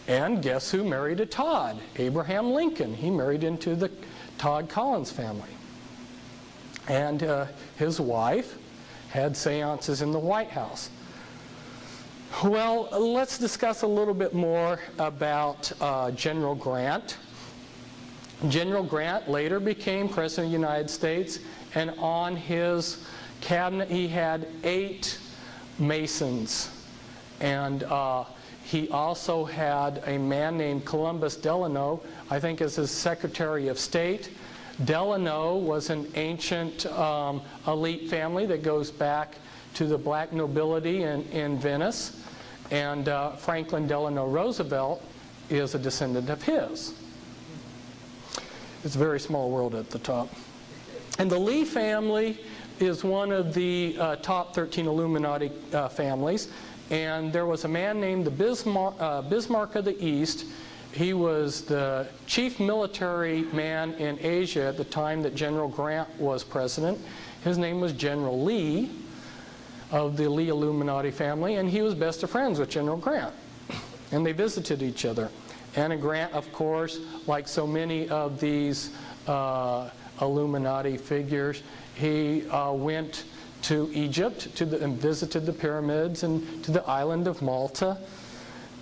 And guess who married a Todd? Abraham Lincoln. He married into the Todd Collins family. And his wife had seances in the White House. Well, let's discuss a little bit more about General Grant. General Grant later became President of the United States, and on his cabinet he had 8 Masons. And he also had a man named Columbus Delano, I think, as his Secretary of State. Delano was an ancient elite family that goes back to the black nobility in Venice. And Franklin Delano Roosevelt is a descendant of his. It's a very small world at the top. And the Lee family is one of the top 13 Illuminati families. And there was a man named the Bismarck of the East. He was the chief military man in Asia at the time that General Grant was president. His name was General Lee of the Lee Illuminati family, and he was best of friends with General Grant. And they visited each other. And Grant, of course, like so many of these Illuminati figures, he went to Egypt and visited the pyramids and to the island of Malta.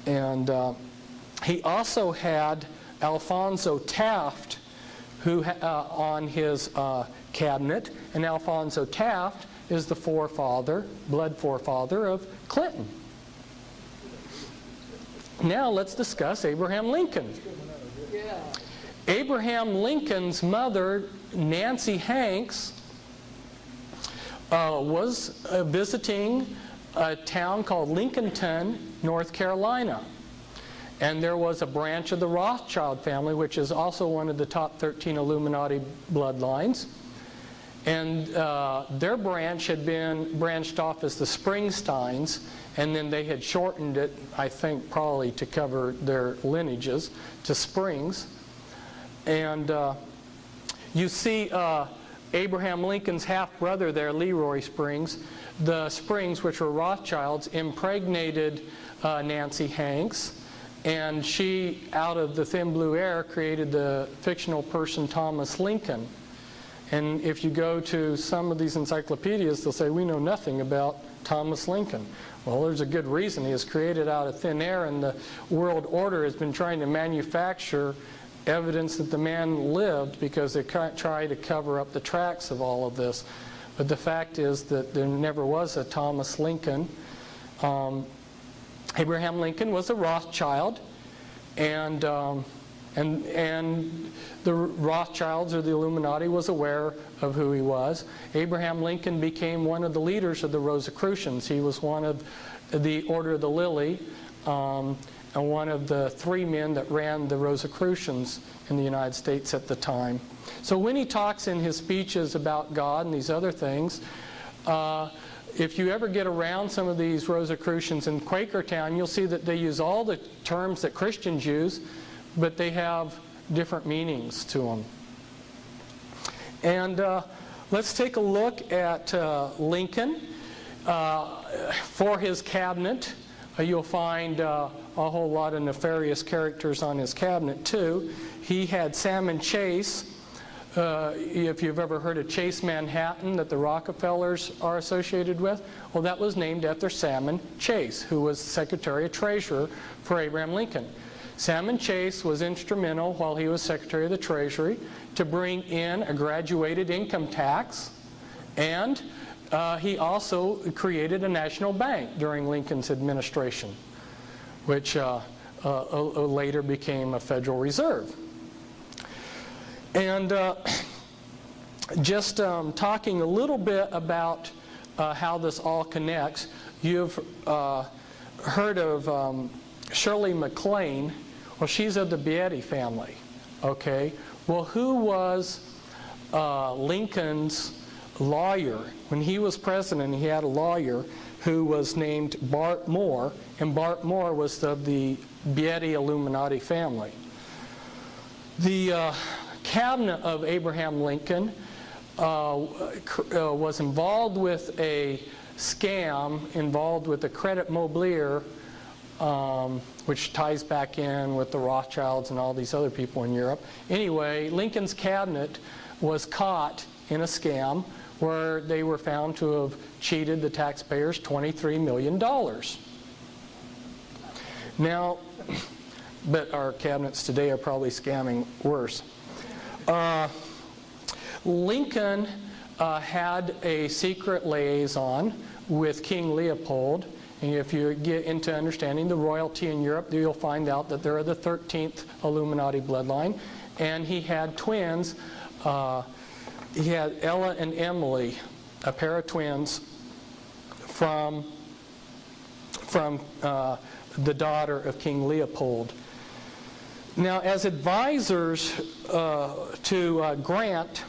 And he also had Alfonso Taft who on his cabinet. And Alfonso Taft is the blood forefather of Clinton. Now let's discuss Abraham Lincoln. Abraham Lincoln's mother, Nancy Hanks, was visiting a town called Lincolnton, North Carolina. And there was a branch of the Rothschild family, which is also one of the top 13 Illuminati bloodlines. And their branch had been branched off as the Springsteins, and then they had shortened it, I think, probably to cover their lineages, to Springs. And you see Abraham Lincoln's half-brother there, Leroy Springs. The Springs, which were Rothschilds, impregnated Nancy Hanks. And she, out of the thin blue air, created the fictional person Thomas Lincoln. And if you go to some of these encyclopedias, they'll say, we know nothing about Thomas Lincoln. Well, there's a good reason. He was created out of thin air, and the world order has been trying to manufacture evidence that the man lived because they try to cover up the tracks of all of this. But the fact is that there never was a Thomas Lincoln. Abraham Lincoln was a Rothschild, and the Rothschilds or the Illuminati was aware of who he was. Abraham Lincoln became one of the leaders of the Rosicrucians. He was one of the Order of the Lily, and one of the 3 men that ran the Rosicrucians in the United States at the time. So when he talks in his speeches about God and these other things, if you ever get around some of these Rosicrucians in Quakertown, you'll see that they use all the terms that Christians use, but they have different meanings to them. And let's take a look at Lincoln. For his cabinet, you'll find a whole lot of nefarious characters on his cabinet too. He had Salmon Chase. If you've ever heard of Chase Manhattan that the Rockefellers are associated with, well, that was named after Salmon Chase, who was Secretary of Treasury for Abraham Lincoln. Salmon Chase was instrumental while he was Secretary of the Treasury to bring in a graduated income tax, and he also created a national bank during Lincoln's administration, which later became a Federal Reserve. And just talking a little bit about how this all connects, you've heard of Shirley MacLaine. Well, she's of the Beatty family, okay? Well, who was Lincoln's lawyer? When he was president, he had a lawyer who was named Bart Moore, and Bart Moore was of the Beatty Illuminati family. The cabinet of Abraham Lincoln was involved with a scam, involved with the Credit Mobilier, which ties back in with the Rothschilds and all these other people in Europe. Anyway, Lincoln's cabinet was caught in a scam where they were found to have cheated the taxpayers $23 million. Now, but our cabinets today are probably scamming worse. Lincoln had a secret liaison with King Leopold. And if you get into understanding the royalty in Europe, you'll find out that they're the 13th Illuminati bloodline. And he had twins. He had Ella and Emily, a pair of twins from the daughter of King Leopold. Now, as advisors to Grant,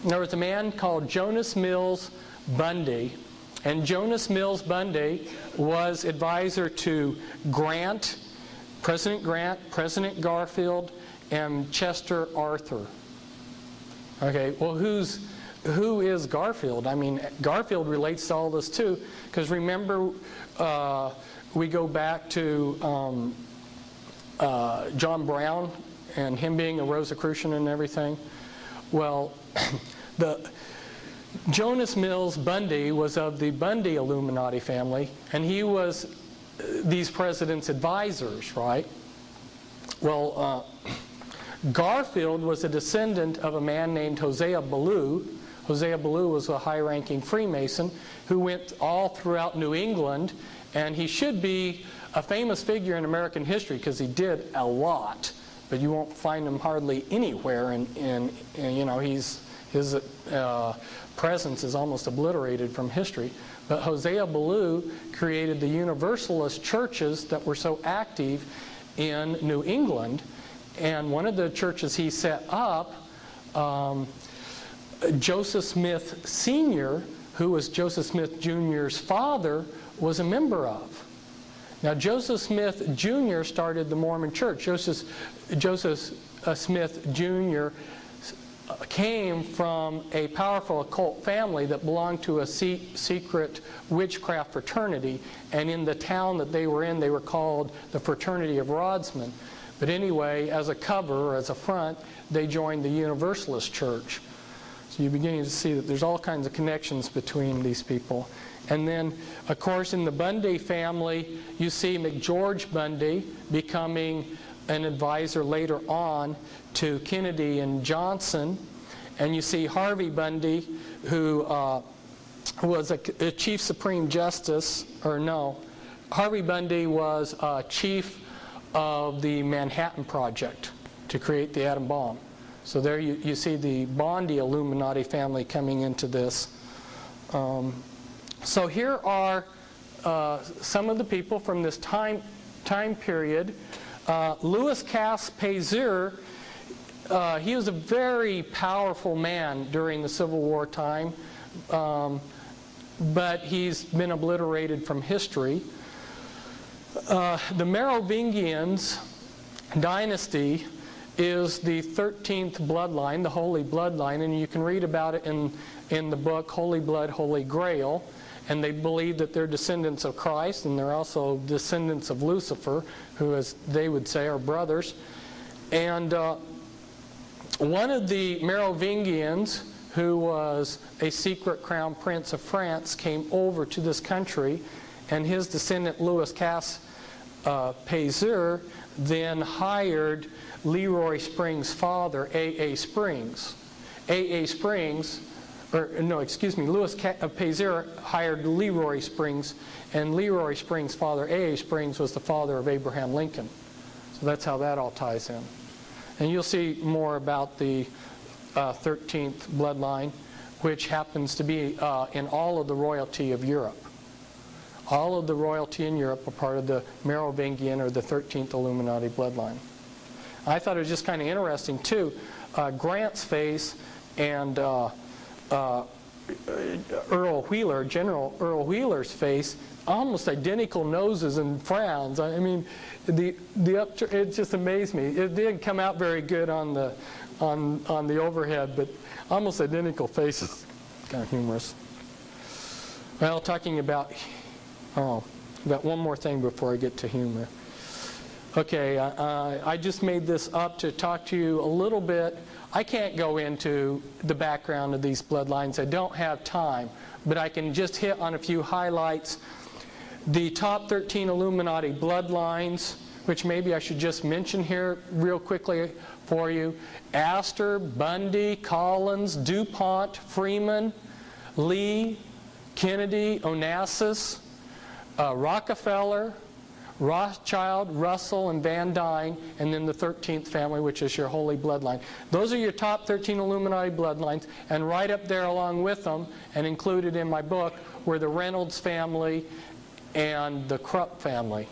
there was a man called Jonas Mills Bundy. And Jonas Mills Bundy was advisor to Grant, President Garfield, and Chester Arthur. Okay, well, who is Garfield? I mean, Garfield relates to all this too, because remember, we go back to John Brown and him being a Rosicrucian and everything. Well, Jonas Mills Bundy was of the Bundy Illuminati family, and he was these presidents' advisors, right? Well, Garfield was a descendant of a man named Hosea Ballou. Hosea Ballou was a high-ranking Freemason who went all throughout New England, and he should be a famous figure in American history because he did a lot, but you won't find him hardly anywhere. In you know, his presence is almost obliterated from history. But Hosea Ballou created the Universalist churches that were so active in New England. And one of the churches he set up, Joseph Smith Sr., who was Joseph Smith Jr.'s father, was a member of. Now, Joseph Smith Jr. started the Mormon Church. Joseph Smith Jr. came from a powerful occult family that belonged to a secret witchcraft fraternity, and in the town that they were in, they were called the Fraternity of Rodsmen. But anyway, as a cover, or as a front, they joined the Universalist Church. So you're beginning to see that there's all kinds of connections between these people. And then, of course, in the Bundy family, you see McGeorge Bundy becoming an advisor later on to Kennedy and Johnson. And you see Harvey Bundy, who was a chief supreme justice, or no, Harvey Bundy was chief of the Manhattan Project to create the atom bomb. So there you see the Bondi Illuminati family coming into this. So here are some of the people from this time period. Louis Cass-Payzur, he was a very powerful man during the Civil War time, but he's been obliterated from history. The Merovingians dynasty is the 13th bloodline, the Holy Bloodline, and you can read about it in the book Holy Blood, Holy Grail. And they believe that they're descendants of Christ, and they're also descendants of Lucifer, who, as they would say, are brothers. And one of the Merovingians, who was a secret crown prince of France, came over to this country, and his descendant Louis Cass-Payzur then hired Leroy Springs' father, A.A. Springs. A.A. Springs, Louis Payzur hired Leroy Springs, and Leroy Springs' father, A.A. Springs, was the father of Abraham Lincoln. So that's how that all ties in. And you'll see more about the 13th bloodline, which happens to be in all of the royalty of Europe. All of the royalty in Europe are part of the Merovingian or the 13th Illuminati bloodline. I thought it was just kind of interesting, too. Grant's face and General Earl Wheeler's face, almost identical noses and frowns. I mean, it just amazed me. It didn't come out very good on the overhead, but almost identical faces. Kind of humorous. Well, talking about one more thing before I get to humor. Okay, I just made this up to talk to you a little bit. I can't go into the background of these bloodlines. I don't have time, but I can just hit on a few highlights. The top 13 Illuminati bloodlines, which maybe I should just mention here real quickly for you. Astor, Bundy, Collins, DuPont, Freeman, Lee, Kennedy, Onassis, Rockefeller, Rothschild, Russell, and Van Dyne, and then the 13th family, which is your Holy Bloodline. Those are your top 13 Illuminati bloodlines, and right up there along with them, and included in my book, were the Reynolds family and the Krupp family.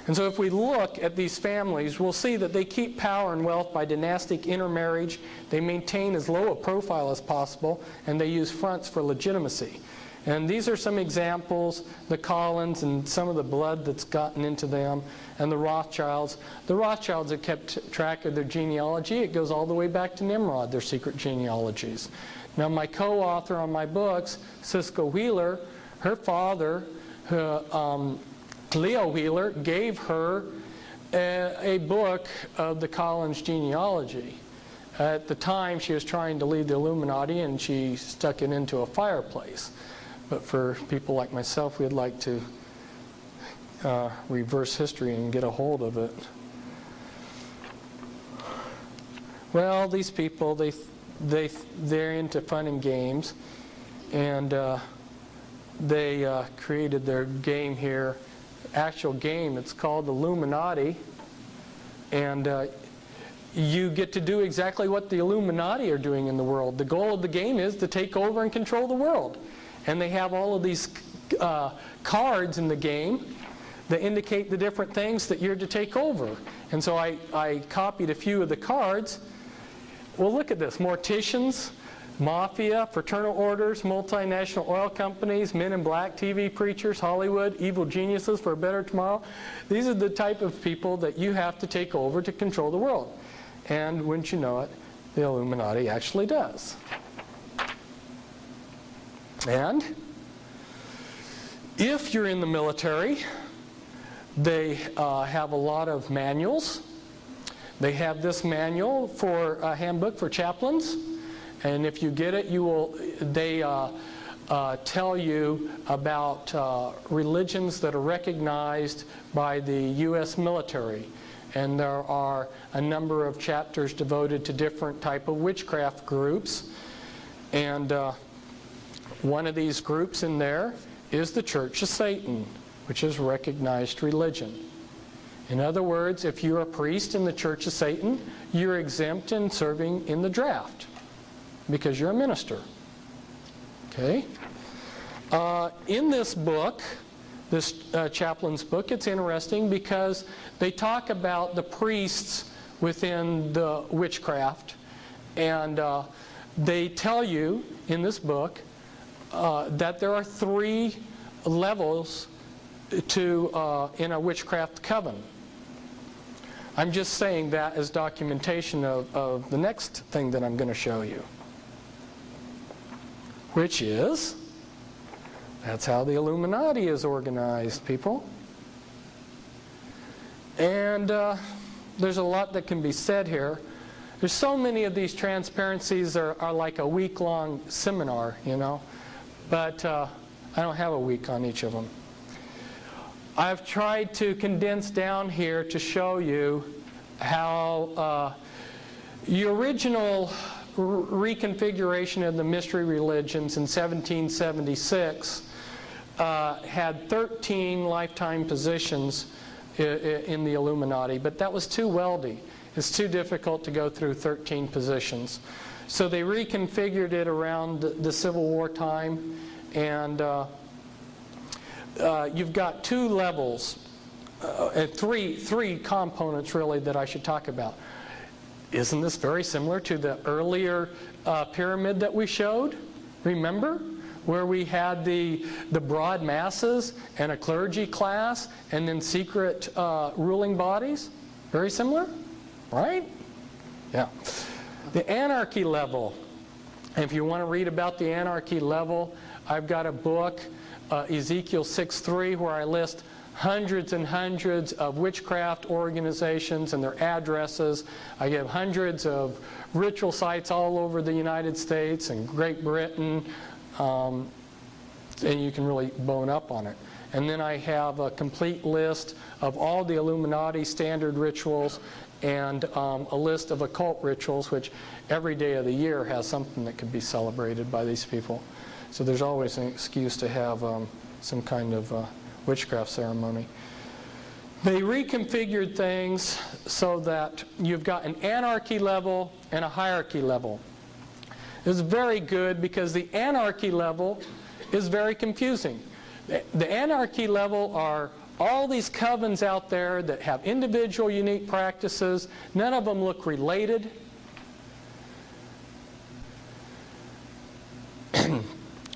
And so if we look at these families, we'll see that they keep power and wealth by dynastic intermarriage. They maintain as low a profile as possible, and they use fronts for legitimacy. And these are some examples, the Collins and some of the blood that's gotten into them, and the Rothschilds. The Rothschilds have kept track of their genealogy. It goes all the way back to Nimrod, their secret genealogies. Now, my co-author on my books, Cisco Wheeler, her father, Leo Wheeler, gave her a book of the Collins genealogy. At the time, she was trying to lead the Illuminati, and she stuck it into a fireplace. But for people like myself, we'd like to reverse history and get a hold of it. Well, these people, they're into fun and games, and they created their game here, actual game. It's called Illuminati, and you get to do exactly what the Illuminati are doing in the world. The goal of the game is to take over and control the world. And they have all of these cards in the game that indicate the different things that you're to take over. And so I copied a few of the cards. Well, look at this. Morticians, mafia, fraternal orders, multinational oil companies, men in black, TV preachers, Hollywood, evil geniuses for a better tomorrow. These are the type of people that you have to take over to control the world. And wouldn't you know it, the Illuminati actually does. And if you're in the military, they have a lot of manuals. They have this manual for a handbook for chaplains, and if you get it, they tell you about religions that are recognized by the U.S. military. And there are a number of chapters devoted to different type of witchcraft groups. And One of these groups in there is the Church of Satan, which is recognized religion. In other words, if you're a priest in the Church of Satan, you're exempt in serving in the draft because you're a minister. Okay? In this book, this chaplain's book, it's interesting because they talk about the priests within the witchcraft, and they tell you in this book that there are 3 levels to in a witchcraft coven. I'm just saying that as documentation of the next thing that I'm going to show you, which is, that's how the Illuminati is organized, people. And there's a lot that can be said here. There's so many of these transparencies are like a week-long seminar, you know. But I don't have a week on each of them. I've tried to condense down here to show you how the original reconfiguration of the mystery religions in 1776 had 13 lifetime positions in the Illuminati, but that was too weldy. It's too difficult to go through 13 positions. So they reconfigured it around the Civil War time, and you've got 2 levels, three components really that I should talk about. Isn't this very similar to the earlier pyramid that we showed? Remember? Where we had the broad masses and a clergy class and then secret ruling bodies? Very similar? Right? Yeah. The anarchy level. If you want to read about the anarchy level, I've got a book, Ezekiel 6:3, where I list hundreds and hundreds of witchcraft organizations and their addresses. I give hundreds of ritual sites all over the United States and Great Britain, and you can really bone up on it. And then I have a complete list of all the Illuminati standard rituals and a list of occult rituals, which every day of the year has something that could be celebrated by these people. So there's always an excuse to have some kind of witchcraft ceremony. They reconfigured things so that you've got an anarchy level and a hierarchy level. It's very good because the anarchy level is very confusing. The anarchy level are all these covens out there that have individual unique practices. None of them look related.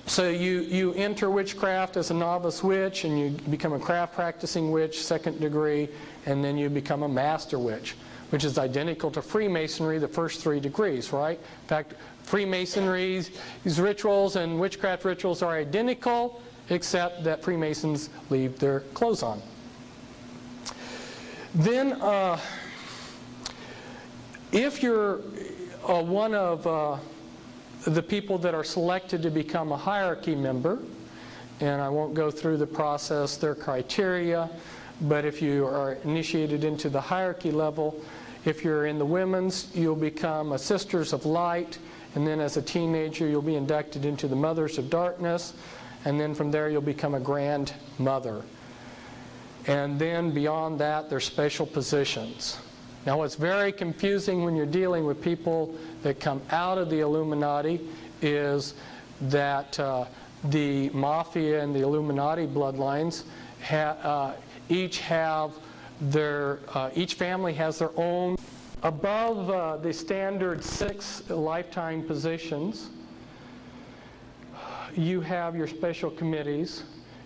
So you enter witchcraft as a novice witch, and you become a craft practicing witch, 2nd degree, and then you become a master witch, which is identical to Freemasonry, the first 3 degrees, right? In fact, Freemasonry's these rituals and witchcraft rituals are identical, except that Freemasons leave their clothes on. Then, if you're one of the people that are selected to become a hierarchy member, and I won't go through the process, their criteria, but if you are initiated into the hierarchy level, if you're in the women's, you'll become a Sisters of Light, and then as a teenager you'll be inducted into the Mothers of Darkness, and then from there you'll become a Grand Mother. And then beyond that, there's special positions. Now what's very confusing when you're dealing with people that come out of the Illuminati is that the Mafia and the Illuminati bloodlines each family has their own. Above the standard 6 lifetime positions, you have your special committees.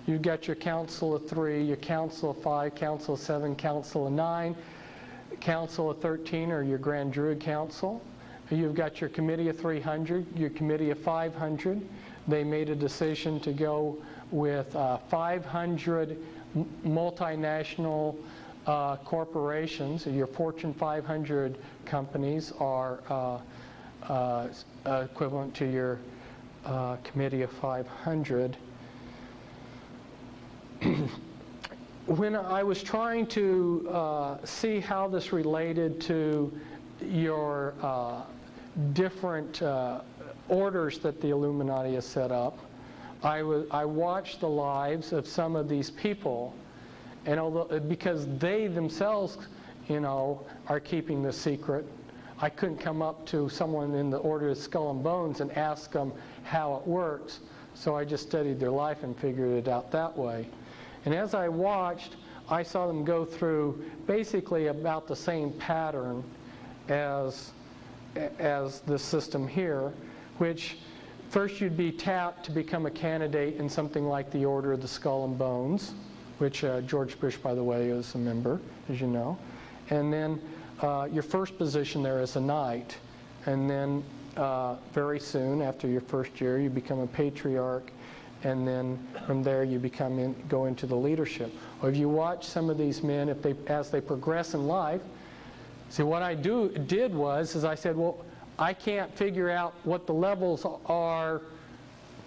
You've got your Council of 3, your Council of 5, Council of 7, Council of 9, Council of 13, or your Grand Druid Council. You've got your Committee of 300, your Committee of 500. They made a decision to go with 500 multinational corporations. Your Fortune 500 companies are equivalent to your Committee of 500. When I was trying to see how this related to your different orders that the Illuminati has set up, I watched the lives of some of these people, and although because they themselves, are keeping the secret, I couldn't come up to someone in the Order of Skull and Bones and ask them how it works. So I just studied their life and figured it out that way. And as I watched, I saw them go through basically about the same pattern as the system here, which first you'd be tapped to become a candidate in something like the Order of the Skull and Bones, which George Bush, by the way, is a member, as you know. And then your first position there is a knight. And then very soon, after your first year, you become a patriarch. And then from there, you go into the leadership. Or if you watch some of these men, as they progress in life, see, what I did was I said, well, I can't figure out what the levels are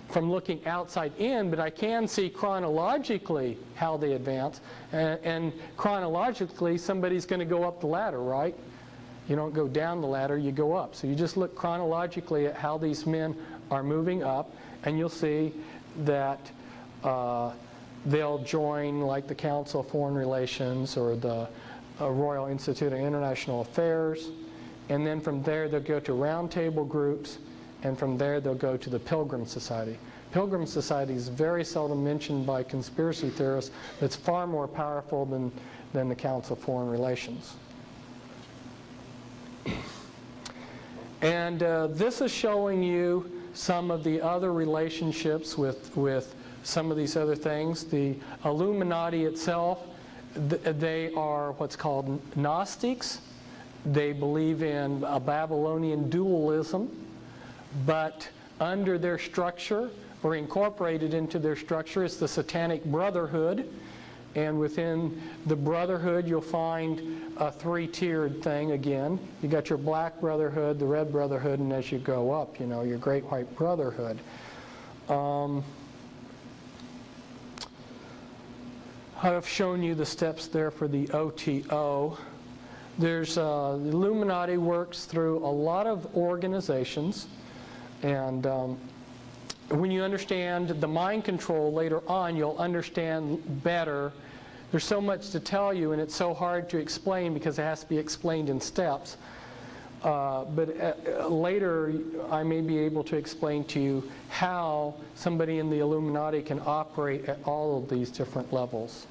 from looking outside in, but I can see chronologically how they advance. And chronologically, somebody's going to go up the ladder, right? You don't go down the ladder, you go up. So you just look chronologically at how these men are moving up, and you'll see that they'll join like the Council of Foreign Relations or the Royal Institute of International Affairs. And then from there, they'll go to roundtable groups, and from there, they'll go to the Pilgrim Society. Pilgrim Society is very seldom mentioned by conspiracy theorists. It's far more powerful than the Council of Foreign Relations. And this is showing you some of the other relationships with some of these other things. The Illuminati itself, they are what's called Gnostics. They believe in a Babylonian dualism, but under their structure, or incorporated into their structure, is the Satanic Brotherhood. And within the Brotherhood, you'll find a three-tiered thing again. You got your Black Brotherhood, the Red Brotherhood, and as you go up, your Great White Brotherhood. I've shown you the steps there for the OTO. There's the Illuminati works through a lot of organizations, and when you understand the mind control later on, you'll understand better. There's so much to tell you, and it's so hard to explain because it has to be explained in steps. But later, I may be able to explain to you how somebody in the Illuminati can operate at all of these different levels.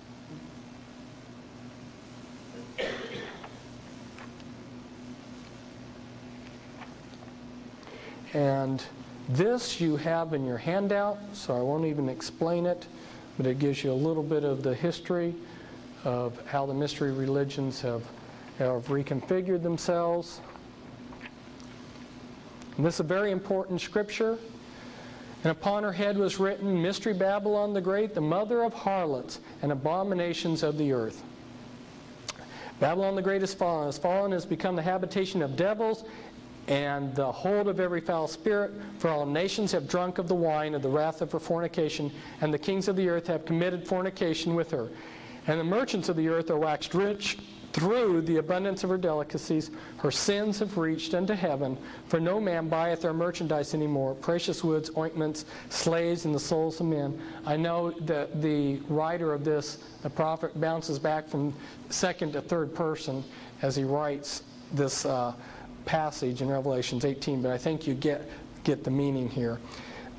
And this you have in your handout, so I won't even explain it, but it gives you a little bit of the history of how the mystery religions have reconfigured themselves. And this is a very important scripture. And upon her head was written, Mystery Babylon the Great, the mother of harlots and abominations of the earth. Babylon the Great is fallen, has become the habitation of devils, and the hold of every foul spirit, for all nations have drunk of the wine of the wrath of her fornication, and the kings of the earth have committed fornication with her. And the merchants of the earth are waxed rich through the abundance of her delicacies. Her sins have reached unto heaven, for no man buyeth their merchandise anymore, precious woods, ointments, slaves, and the souls of men. I know that the writer of this, the prophet, bounces back from second to third person as he writes this passage in Revelations 18, but I think you get the meaning here.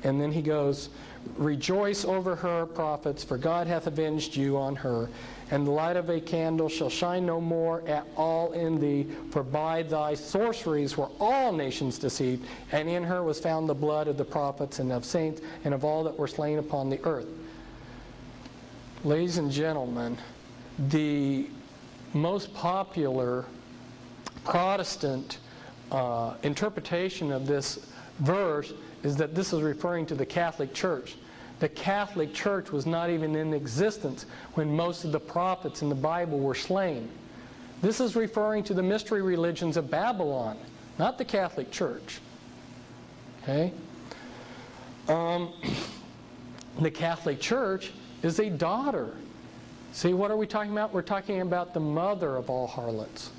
And then he goes, Rejoice over her, prophets, for God hath avenged you on her. And the light of a candle shall shine no more at all in thee, for by thy sorceries were all nations deceived, and in her was found the blood of the prophets and of saints and of all that were slain upon the earth. Ladies and gentlemen, the most popular Protestant interpretation of this verse is that this is referring to the Catholic Church. The Catholic Church was not even in existence when most of the prophets in the Bible were slain. This is referring to the mystery religions of Babylon, not the Catholic Church. Okay? The Catholic Church is a daughter. See, what are we talking about? We're talking about the mother of all harlots.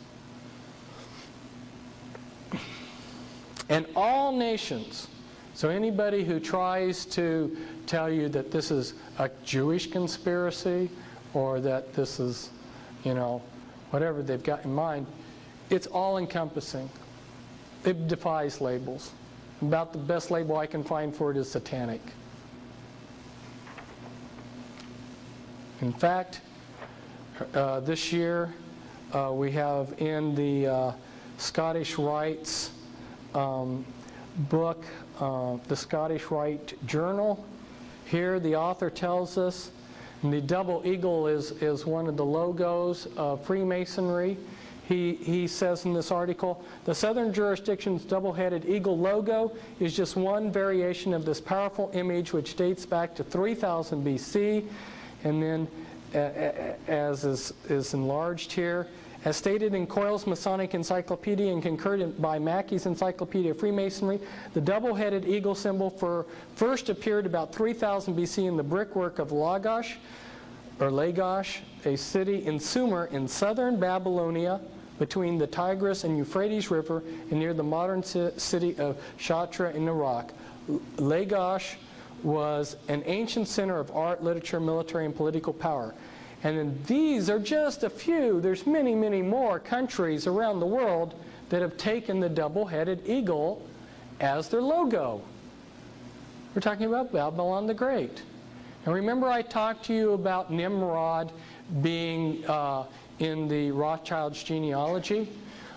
And all nations So anybody who tries to tell you that this is a Jewish conspiracy or that this is, you know, whatever they've got in mind, it's all-encompassing. It defies labels. About the best label I can find for it is satanic. In fact, this year we have in the Scottish Rite's book, the Scottish Rite Journal, here the author tells us, and the double eagle is one of the logos of Freemasonry. He says in this article, the Southern jurisdiction's double-headed eagle logo is just one variation of this powerful image which dates back to 3000 BC, and then as is enlarged here, as stated in Coyle's Masonic Encyclopedia and concurred by Mackey's Encyclopedia of Freemasonry, the double-headed eagle symbol first appeared about 3000 BC in the brickwork of Lagash, a city in Sumer in southern Babylonia between the Tigris and Euphrates River and near the modern city of Shatra in Iraq. Lagash was an ancient center of art, literature, military, and political power. And then these are just a few. There's many, many more countries around the world that have taken the double-headed eagle as their logo. We're talking about Babylon the Great. Now remember I talked to you about Nimrod being in the Rothschild's genealogy?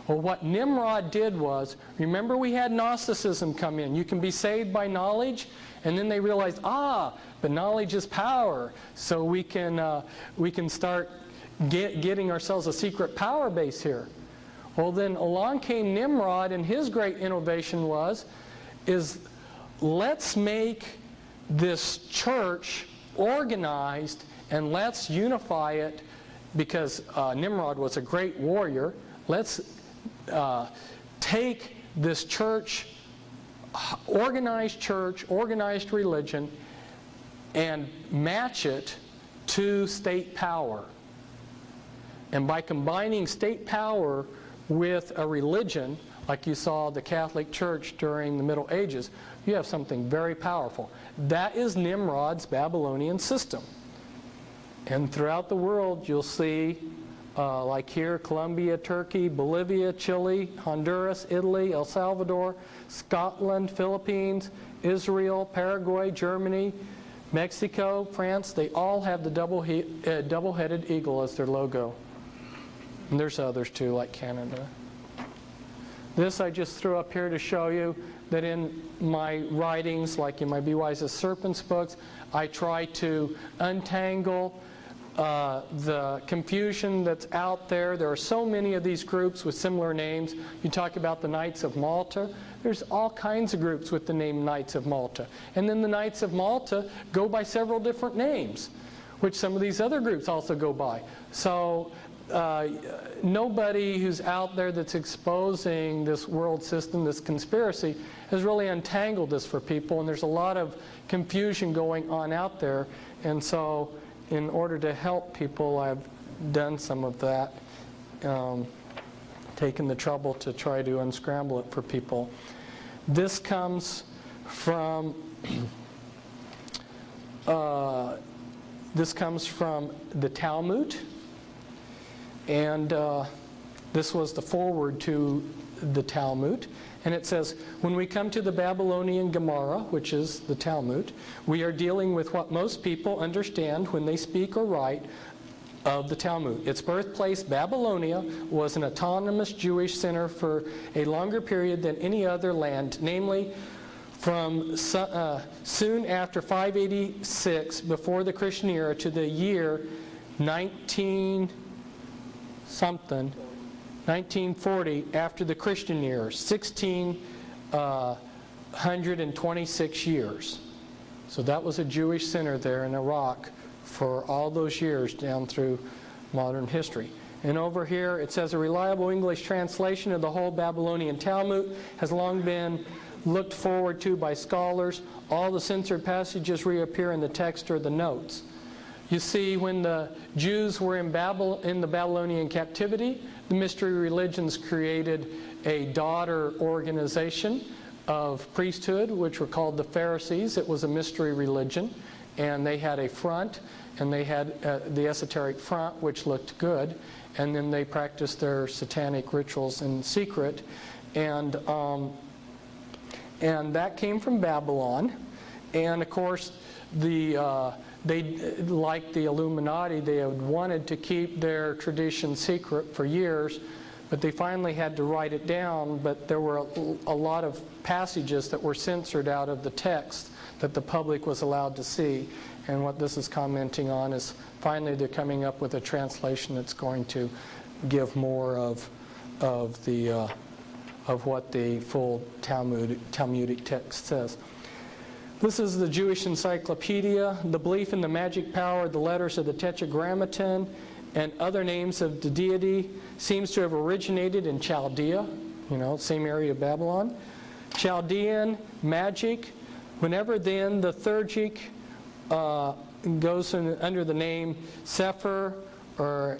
Well, what Nimrod did was, remember we had Gnosticism come in. You can be saved by knowledge, and then they realized, but knowledge is power. So we can start getting ourselves a secret power base here. Well, then along came Nimrod, and his great innovation is let's make this church organized and let's unify it, because Nimrod was a great warrior. Let's take this church, organized religion, and match it to state power. And by combining state power with a religion, like you saw the Catholic Church during the Middle Ages, you have something very powerful. That is Nimrod's Babylonian system. And throughout the world, you'll see, like here, Colombia, Turkey, Bolivia, Chile, Honduras, Italy, El Salvador, Scotland, Philippines, Israel, Paraguay, Germany, Mexico, France. They all have the double-headed eagle as their logo. And there's others too, like Canada. This I just threw up here to show you that in my writings, like in my Be Wise as Serpents books, I try to untangle the confusion that's out there. There are so many of these groups with similar names. You talk about the Knights of Malta. There's all kinds of groups with the name Knights of Malta. And then the Knights of Malta go by several different names, which some of these other groups also go by. So nobody who's out there that's exposing this world system, this conspiracy, has really untangled this for people. And there's a lot of confusion going on out there. And so in order to help people, I've done some of that, taken the trouble to try to unscramble it for people. This comes from the Talmud, and this was the foreword to the Talmud. And it says, when we come to the Babylonian Gemara, which is the Talmud, we are dealing with what most people understand when they speak or write of the Talmud. Its birthplace, Babylonia, was an autonomous Jewish center for a longer period than any other land, namely from soon after 586 before the Christian era to the year 1940 after the Christian year, 1626 years. So that was a Jewish center there in Iraq for all those years down through modern history. And over here it says a reliable English translation of the whole Babylonian Talmud has long been looked forward to by scholars. All the censored passages reappear in the text or the notes. You see, when the Jews were in the Babylonian captivity, the mystery religions created a daughter organization of priesthood, which were called the Pharisees. It was a mystery religion, and they had a front, and they had the esoteric front, which looked good, and then they practiced their satanic rituals in secret, and that came from Babylon. And of course, they, like the Illuminati, they had wanted to keep their tradition secret for years, but they finally had to write it down. But there were a lot of passages that were censored out of the text that the public was allowed to see. And what this is commenting on is finally they're coming up with a translation that's going to give more of what the full Talmudic text says. This is the Jewish Encyclopedia. The belief in the magic power of the letters of the Tetragrammaton and other names of the deity seems to have originated in Chaldea, same area of Babylon. Chaldean magic, whenever then the Theurgic goes under the name Sefer or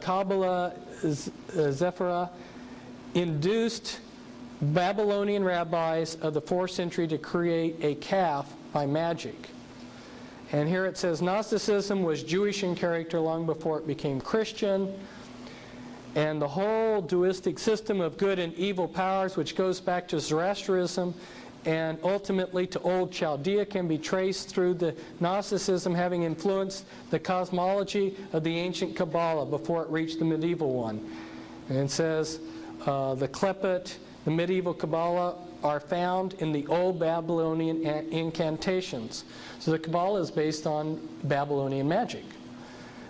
Kabbalah Zephyrah, induced Babylonian rabbis of the 4th century to create a calf by magic. And here it says Gnosticism was Jewish in character long before it became Christian. And the whole dualistic system of good and evil powers, which goes back to Zoroastrianism and ultimately to Old Chaldea, can be traced through the Gnosticism having influenced the cosmology of the ancient Kabbalah before it reached the medieval one. And it says the Klepet, the medieval Kabbalah, are found in the old Babylonian incantations. So the Kabbalah is based on Babylonian magic.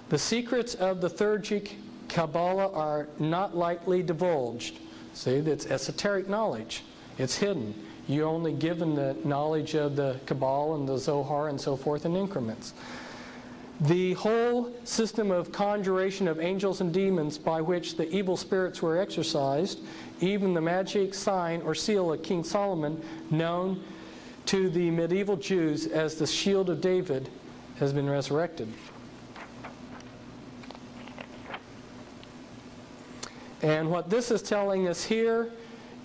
The secrets of the Theurgic Kabbalah are not lightly divulged. See, that's esoteric knowledge. It's hidden. You're only given the knowledge of the Kabbalah and the Zohar and so forth in increments. The whole system of conjuration of angels and demons by which the evil spirits were exorcised, even the magic sign or seal of King Solomon, known to the medieval Jews as the Shield of David, has been resurrected. And what this is telling us here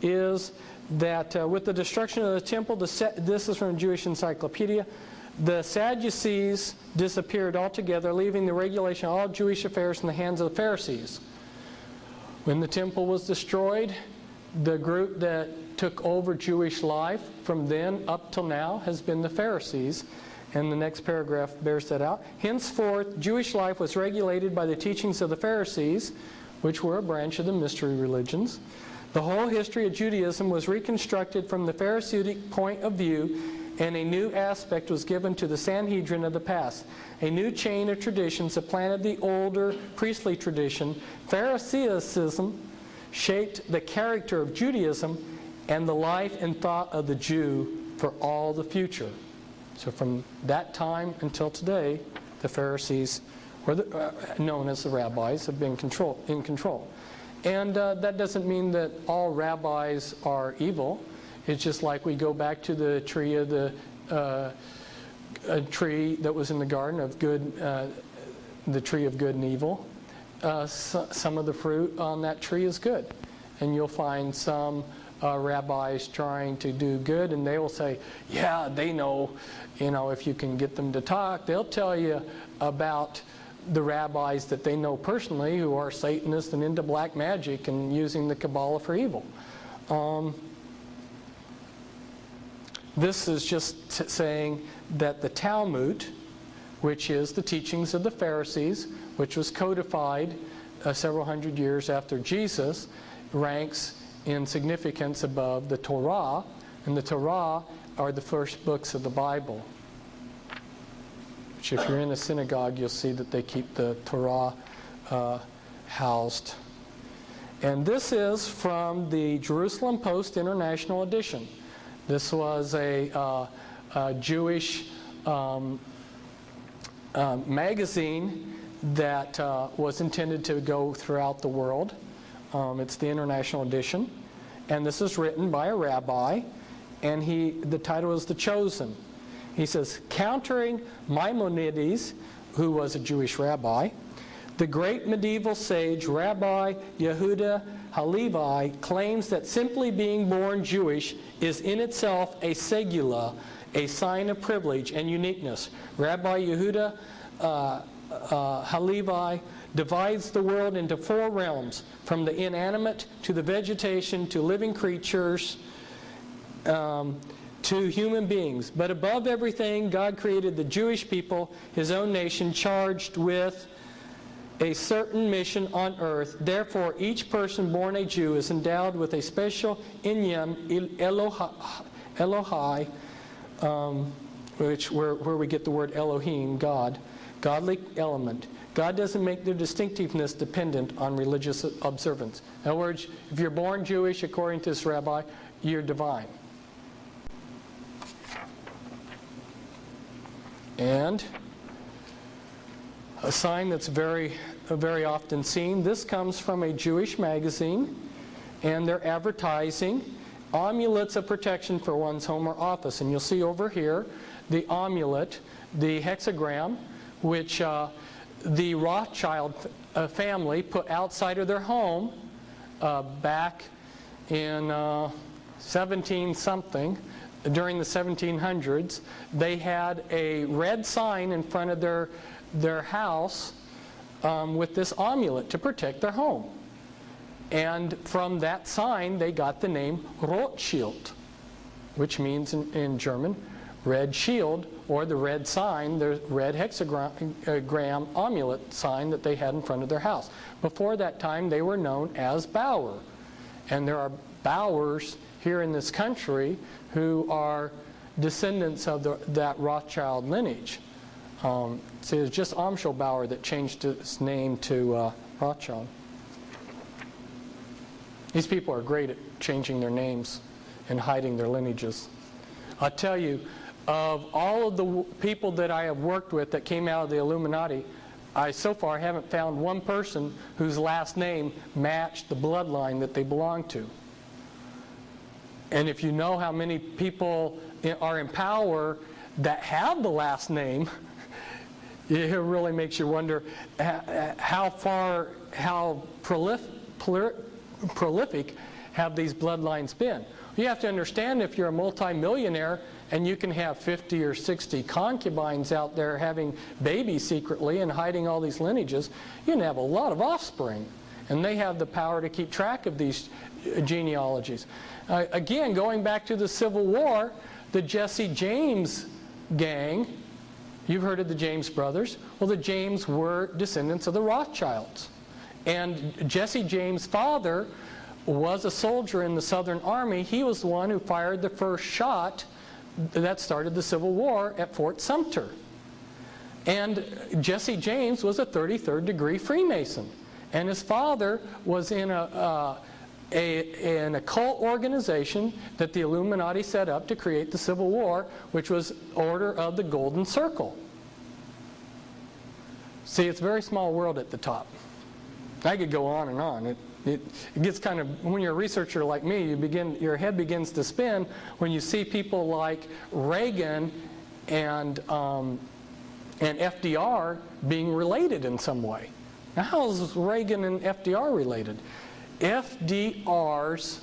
is that with the destruction of the temple, this is from Jewish Encyclopedia, the Sadducees disappeared altogether, leaving the regulation of all Jewish affairs in the hands of the Pharisees. When the temple was destroyed, the group that took over Jewish life from then up till now has been the Pharisees. And the next paragraph bears that out. Henceforth, Jewish life was regulated by the teachings of the Pharisees, which were a branch of the mystery religions. The whole history of Judaism was reconstructed from the Pharisaic point of view, and a new aspect was given to the Sanhedrin of the past. A new chain of traditions supplanted the older priestly tradition. Pharisaism shaped the character of Judaism and the life and thought of the Jew for all the future. So from that time until today, the Pharisees, known as the rabbis, have been in control. And that doesn't mean that all rabbis are evil. It's just like we go back to the tree of a tree that was in the garden of good, the tree of good and evil. Some of the fruit on that tree is good, and you'll find some rabbis trying to do good, and they will say, "Yeah, they know. If you can get them to talk, they'll tell you about the rabbis that they know personally who are Satanists and into black magic and using the Kabbalah for evil." This is just saying that the Talmud, which is the teachings of the Pharisees, which was codified several hundred years after Jesus, ranks in significance above the Torah, and the Torah are the first books of the Bible. Which if you're in a synagogue, you'll see that they keep the Torah housed. And this is from the Jerusalem Post International Edition. This was a Jewish magazine that was intended to go throughout the world. It's the International Edition. And this is written by a rabbi, and the title is The Chosen. He says, countering Maimonides, who was a Jewish rabbi, The great medieval sage Rabbi Yehuda Halevi claims that simply being born Jewish is in itself a segula, a sign of privilege and uniqueness. Rabbi Yehuda Halevi divides the world into 4 realms, from the inanimate to the vegetation to living creatures to human beings. But above everything, God created the Jewish people, His own nation, charged with a certain mission on earth. Therefore, each person born a Jew is endowed with a special inyan Elohai, where we get the word Elohim, God, godly element. God doesn't make their distinctiveness dependent on religious observance. In other words, if you're born Jewish, according to this rabbi, you're divine. And a sign that's very often seen, this comes from a Jewish magazine, and they're advertising amulets of protection for one's home or office. And you'll see over here the amulet, the hexagram, which the Rothschild family put outside of their home back in 17-something. During the 1700s, they had a red sign in front of their house with this amulet to protect their home. And from that sign, they got the name Rothschild, which means in German, red shield, or the red sign, the red hexagram amulet sign that they had in front of their house. Before that time, they were known as Bauer. And there are Bauers here in this country who are descendants of that Rothschild lineage. So it was just Amschel Bauer that changed his name to Rothschild. These people are great at changing their names and hiding their lineages. I'll tell you, of all of the people that I have worked with that came out of the Illuminati, I so far haven't found one person whose last name matched the bloodline that they belong to. And if you know how many people are in power that have the last name, it really makes you wonder how prolific have these bloodlines been. You have to understand, if you're a multimillionaire and you can have 50 or 60 concubines out there having babies secretly and hiding all these lineages, you can have a lot of offspring. And they have the power to keep track of these genealogies. Again, going back to the Civil War, the Jesse James gang, you've heard of the James brothers. Well, the James were descendants of the Rothschilds. And Jesse James' father was a soldier in the Southern Army. He was the one who fired the first shot that started the Civil War at Fort Sumter. And Jesse James was a 33rd degree Freemason. And his father was in an occult organization that the Illuminati set up to create the Civil War, which was Order of the Golden Circle. See, it's a very small world at the top. I could go on and on. It gets kind of, when you're a researcher like me, your head begins to spin when you see people like Reagan and FDR being related in some way. Now, how is Reagan and FDR related? FDR's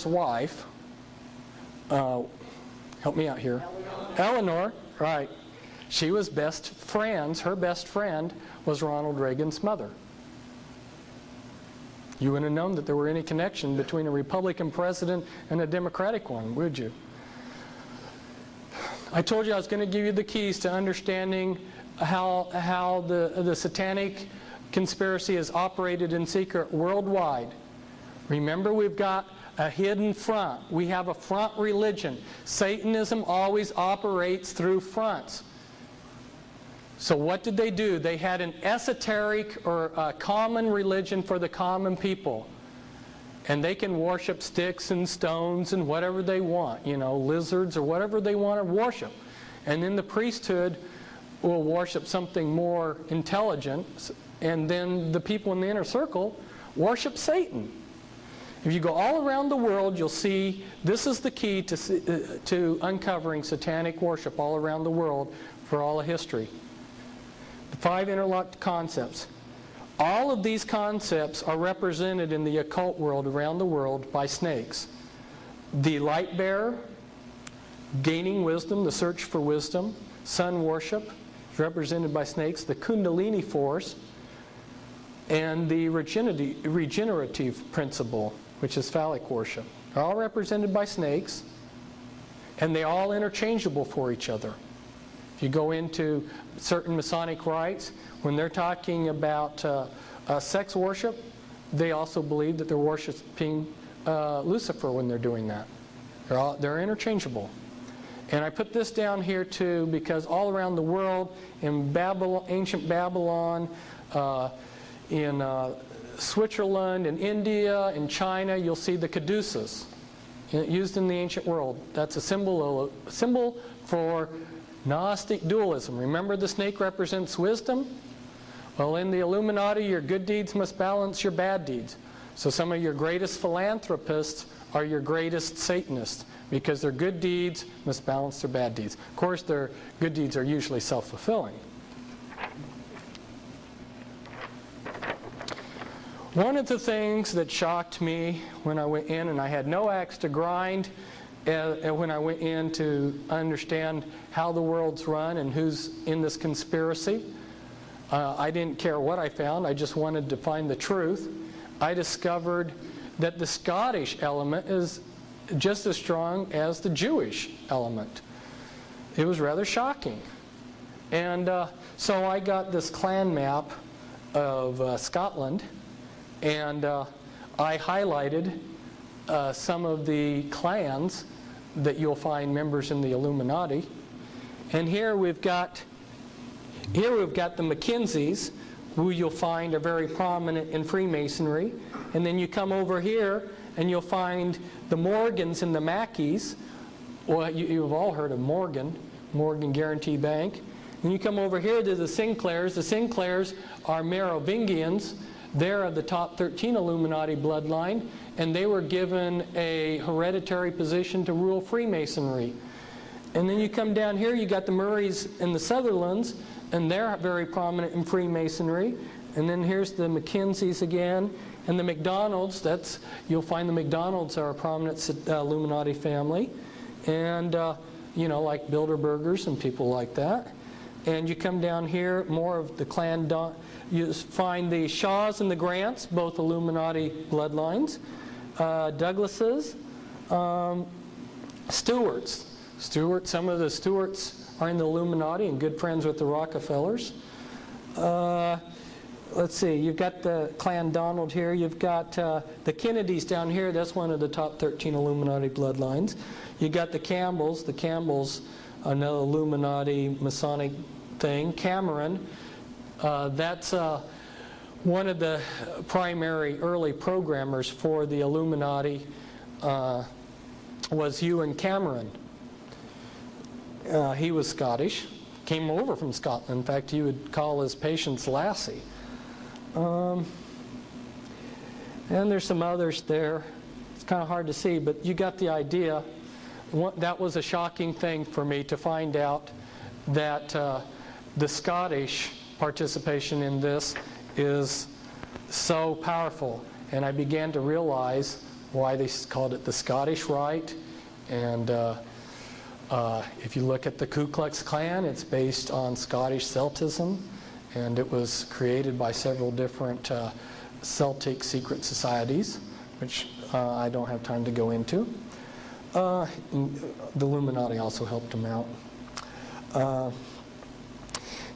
wife, help me out here, Eleanor, right? She was best friends. Her best friend was Ronald Reagan's mother. You wouldn't have known that there were any connection between a Republican president and a Democratic one, would you? I told you I was going to give you the keys to understanding how the satanic conspiracy is operated in secret worldwide. Remember, we've got a hidden front. We have a front religion. Satanism always operates through fronts. So what did they do? They had an esoteric or a common religion for the common people. And they can worship sticks and stones and whatever they want, lizards or whatever they want to worship. And then the priesthood will worship something more intelligent, and then the people in the inner circle worship Satan. If you go all around the world, you'll see this is the key to uncovering satanic worship all around the world for all of history. The 5 interlocked concepts. All of these concepts are represented in the occult world around the world by snakes. The light bearer, gaining wisdom, the search for wisdom, sun worship is represented by snakes, the Kundalini force, and the regenerative principle, which is phallic worship. They're all represented by snakes, and they're all interchangeable for each other. If you go into certain Masonic rites, when they're talking about sex worship, they also believe that they're worshiping Lucifer when they're doing that. They're interchangeable. And I put this down here too because all around the world, in Babylon, ancient Babylon, in Switzerland, in India, in China, you'll see the caduceus used in the ancient world. That's a symbol for Gnostic dualism. Remember, the snake represents wisdom? Well, in the Illuminati, your good deeds must balance your bad deeds. So some of your greatest philanthropists are your greatest Satanists, because their good deeds must balance their bad deeds. Of course, their good deeds are usually self-fulfilling. One of the things that shocked me when I went in, and I had no axe to grind when I went in to understand how the world's run and who's in this conspiracy, I didn't care what I found. I just wanted to find the truth. I discovered that the Scottish element is just as strong as the Jewish element. It was rather shocking. And so I got this clan map of Scotland, and I highlighted some of the clans that you'll find members in the Illuminati. And here we've got the Mackenzies, who you'll find are very prominent in Freemasonry. And then you come over here and you'll find the Morgans and the Mackeys. Well, you've all heard of Morgan Guarantee Bank. And you come over here to the Sinclairs. The Sinclairs are Merovingians. They're of the top 13 Illuminati bloodline, and they were given a hereditary position to rule Freemasonry. And then you come down here, you got the Murrays and the Sutherlands, and they're very prominent in Freemasonry. And then here's the Mackenzies again, and the McDonalds. You'll find the McDonalds are a prominent Illuminati family, and like Bilderbergers and people like that. And you come down here, more of the clan. You find the Shaws and the Grants, both Illuminati bloodlines. Douglases, Stewarts. Some of the Stewarts are in the Illuminati and good friends with the Rockefellers. Let's see, you've got the Clan Donald here. You've got the Kennedys down here. That's one of the top 13 Illuminati bloodlines. You've got the Campbells. The Campbells, another Illuminati Masonic thing. Cameron. That's one of the primary early programmers for the Illuminati was Ewan Cameron. He was Scottish, came over from Scotland. In fact, he would call his patients Lassie. And there's some others there. It's kind of hard to see, but you got the idea. That was a shocking thing for me to find out that the Scottish participation in this is so powerful. And I began to realize why they called it the Scottish Rite. And if you look at the Ku Klux Klan, it's based on Scottish Celtism. And it was created by several different Celtic secret societies, which I don't have time to go into. The Illuminati also helped them out.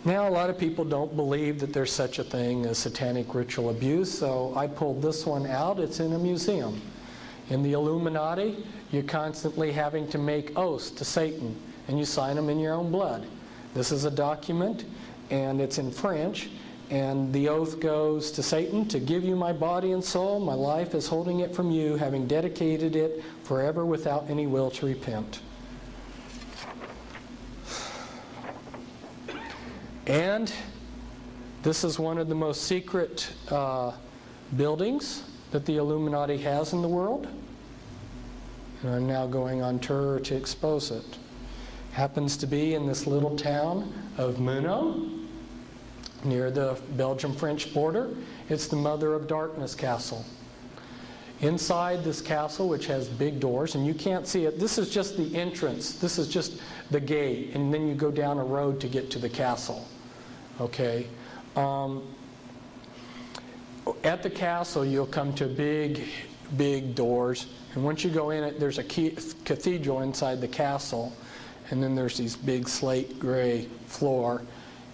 Now, a lot of people don't believe that there's such a thing as satanic ritual abuse, so I pulled this one out. It's in a museum. In the Illuminati, you're constantly having to make oaths to Satan, and you sign them in your own blood. This is a document, and it's in French, and the oath goes to Satan: to give you my body and soul, my life is holding it from you, having dedicated it forever without any will to repent. And this is one of the most secret buildings that the Illuminati has in the world. And I'm now going on tour to expose it. Happens to be in this little town of Muno, near the Belgium-French border. It's the Mother of Darkness castle. Inside this castle, which has big doors, and you can't see it, this is just the entrance. This is just the gate, and then you go down a road to get to the castle. Okay? At the castle, you'll come to big doors, and once you go in it, there's a cathedral inside the castle, and then there's these big slate gray floor,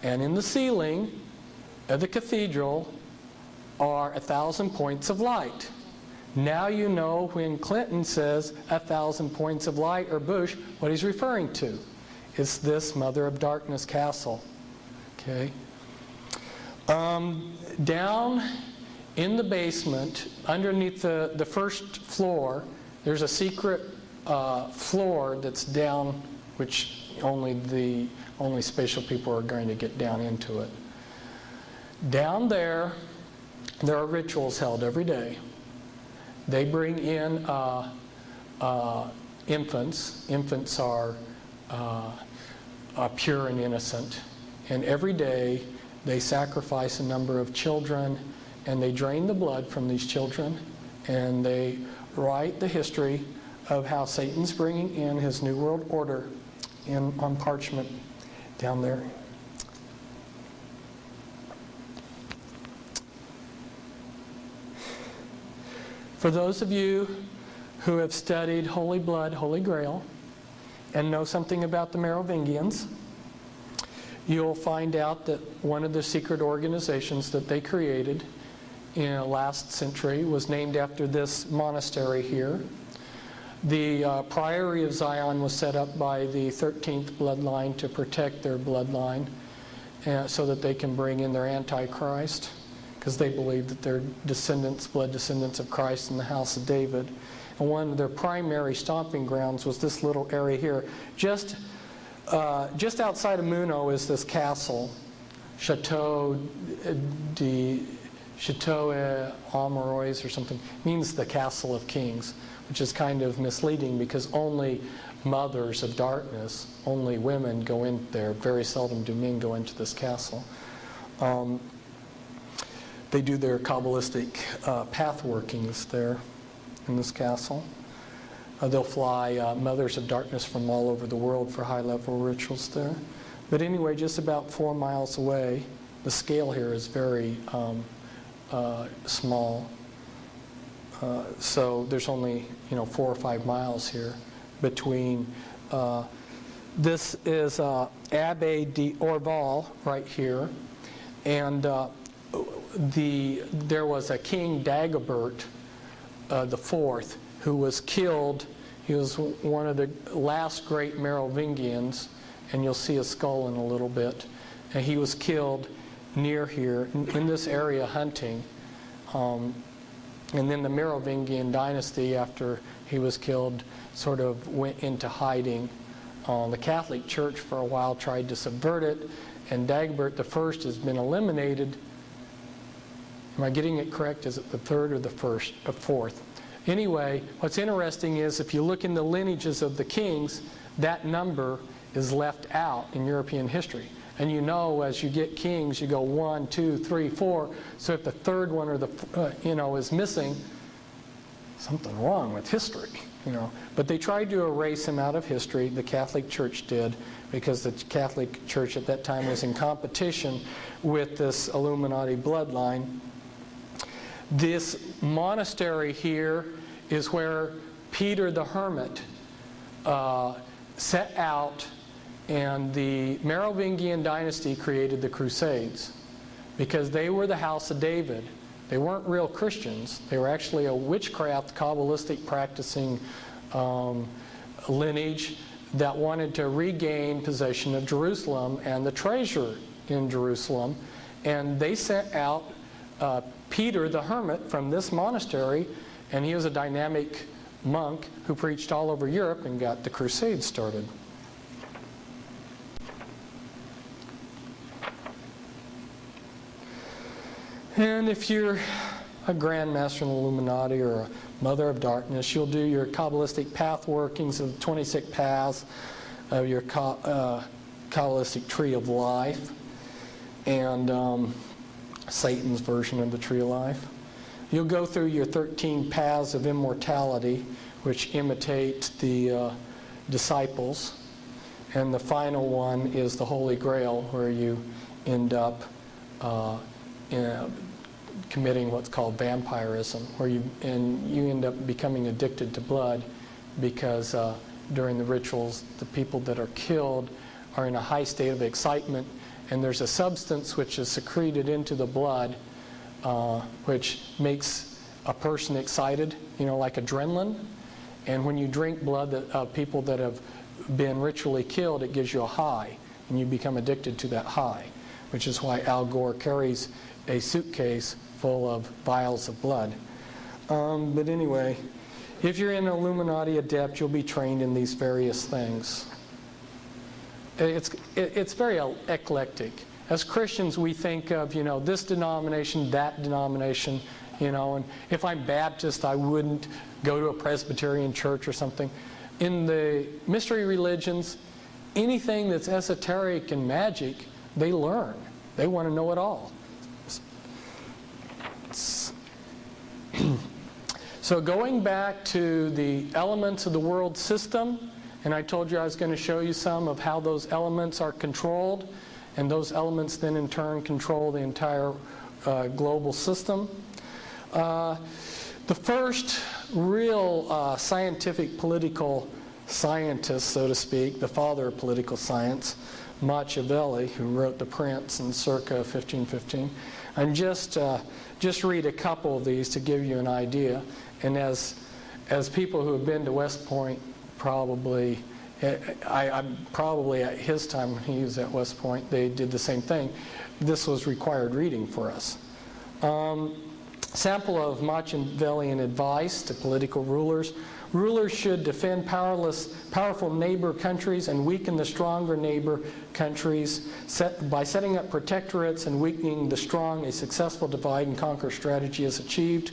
and in the ceiling of the cathedral are 1,000 points of light. Now you know when Clinton says 1,000 points of light, or Bush, what he's referring to. It's this Mother of Darkness castle. Okay. Down in the basement, underneath the first floor, there's a secret floor that's down, which only spatial people are going to get down into it. Down there are rituals held every day. They bring in infants. Infants are pure and innocent. And every day they sacrifice a number of children, and they drain the blood from these children, and they write the history of how Satan's bringing in his New World Order on parchment down there. For those of you who have studied Holy Blood, Holy Grail, and know something about the Merovingians, you'll find out that one of the secret organizations that they created in the last century was named after this monastery here. The Priory of Zion was set up by the 13th bloodline to protect their bloodline so that they can bring in their Antichrist, because they believe that they're descendants, blood descendants of Christ in the house of David. And one of their primary stomping grounds was this little area here. Just outside of Muno is this castle, Chateau Amorois or something. It means the Castle of Kings, which is kind of misleading because only mothers of darkness, only women go in there. Very seldom do men go into this castle. They do their Kabbalistic path workings there in this castle. They'll fly mothers of darkness from all over the world for high-level rituals there. But anyway, just about 4 miles away, the scale here is very small. So there's only 4 or 5 miles here between. This is Abbaye d'Orval right here, and there was a King Dagobert the Fourth, who was killed. He was one of the last great Merovingians, and you'll see a skull in a little bit. And he was killed near here, in this area, hunting. And then the Merovingian dynasty, after he was killed, sort of went into hiding. The Catholic Church for a while tried to subvert it, and Dagobert the First has been eliminated. Am I getting it correct? Is it the third or the fourth? Anyway, what's interesting is if you look in the lineages of the kings, that number is left out in European history. And as you get kings, you go 1, 2, 3, 4. So if the third one or is missing, something wrong with history. But they tried to erase him out of history. The Catholic Church did, because the Catholic Church at that time was in competition with this Illuminati bloodline. This monastery here is where Peter the Hermit set out, and the Merovingian dynasty created the Crusades because they were the house of David. They weren't real Christians. They were actually a witchcraft, Kabbalistic practicing lineage that wanted to regain possession of Jerusalem and the treasure in Jerusalem. And they sent out Peter the Hermit from this monastery, and he was a dynamic monk who preached all over Europe and got the Crusades started. And if you're a Grand Master in the Illuminati or a Mother of Darkness. You'll do your Kabbalistic path workings of the 26 paths of your Kabbalistic tree of life, and Satan's version of the tree of life. You'll go through your 13 paths of immortality, which imitate the disciples. And the final one is the Holy Grail, where you end up committing what's called vampirism, where you end up becoming addicted to blood, because during the rituals, the people that are killed are in a high state of excitement, and there's a substance which is secreted into the blood, which makes a person excited, like adrenaline. And when you drink blood of people that have been ritually killed, it gives you a high, and you become addicted to that high, which is why Al Gore carries a suitcase full of vials of blood. But anyway, if you're an Illuminati adept, you'll be trained in these various things. It's very eclectic. As Christians, we think of, this denomination, that denomination, and if I'm Baptist, I wouldn't go to a Presbyterian church or something. In the mystery religions, anything that's esoteric and magic, they learn. They want to know it all. So going back to the elements of the world system, and I told you I was going to show you some of how those elements are controlled, and those elements then in turn control the entire global system. The first real scientific political scientist, so to speak, the father of political science, Machiavelli, who wrote The Prince in circa 1515. And just read a couple of these to give you an idea. And as people who have been to West Point probably, I'm probably at his time when he was at West Point, they did the same thing. This was required reading for us. Sample of Machiavellian advice to political rulers. Rulers should defend powerful neighbor countries and weaken the stronger neighbor countries. By setting up protectorates and weakening the strong, a successful divide and conquer strategy is achieved.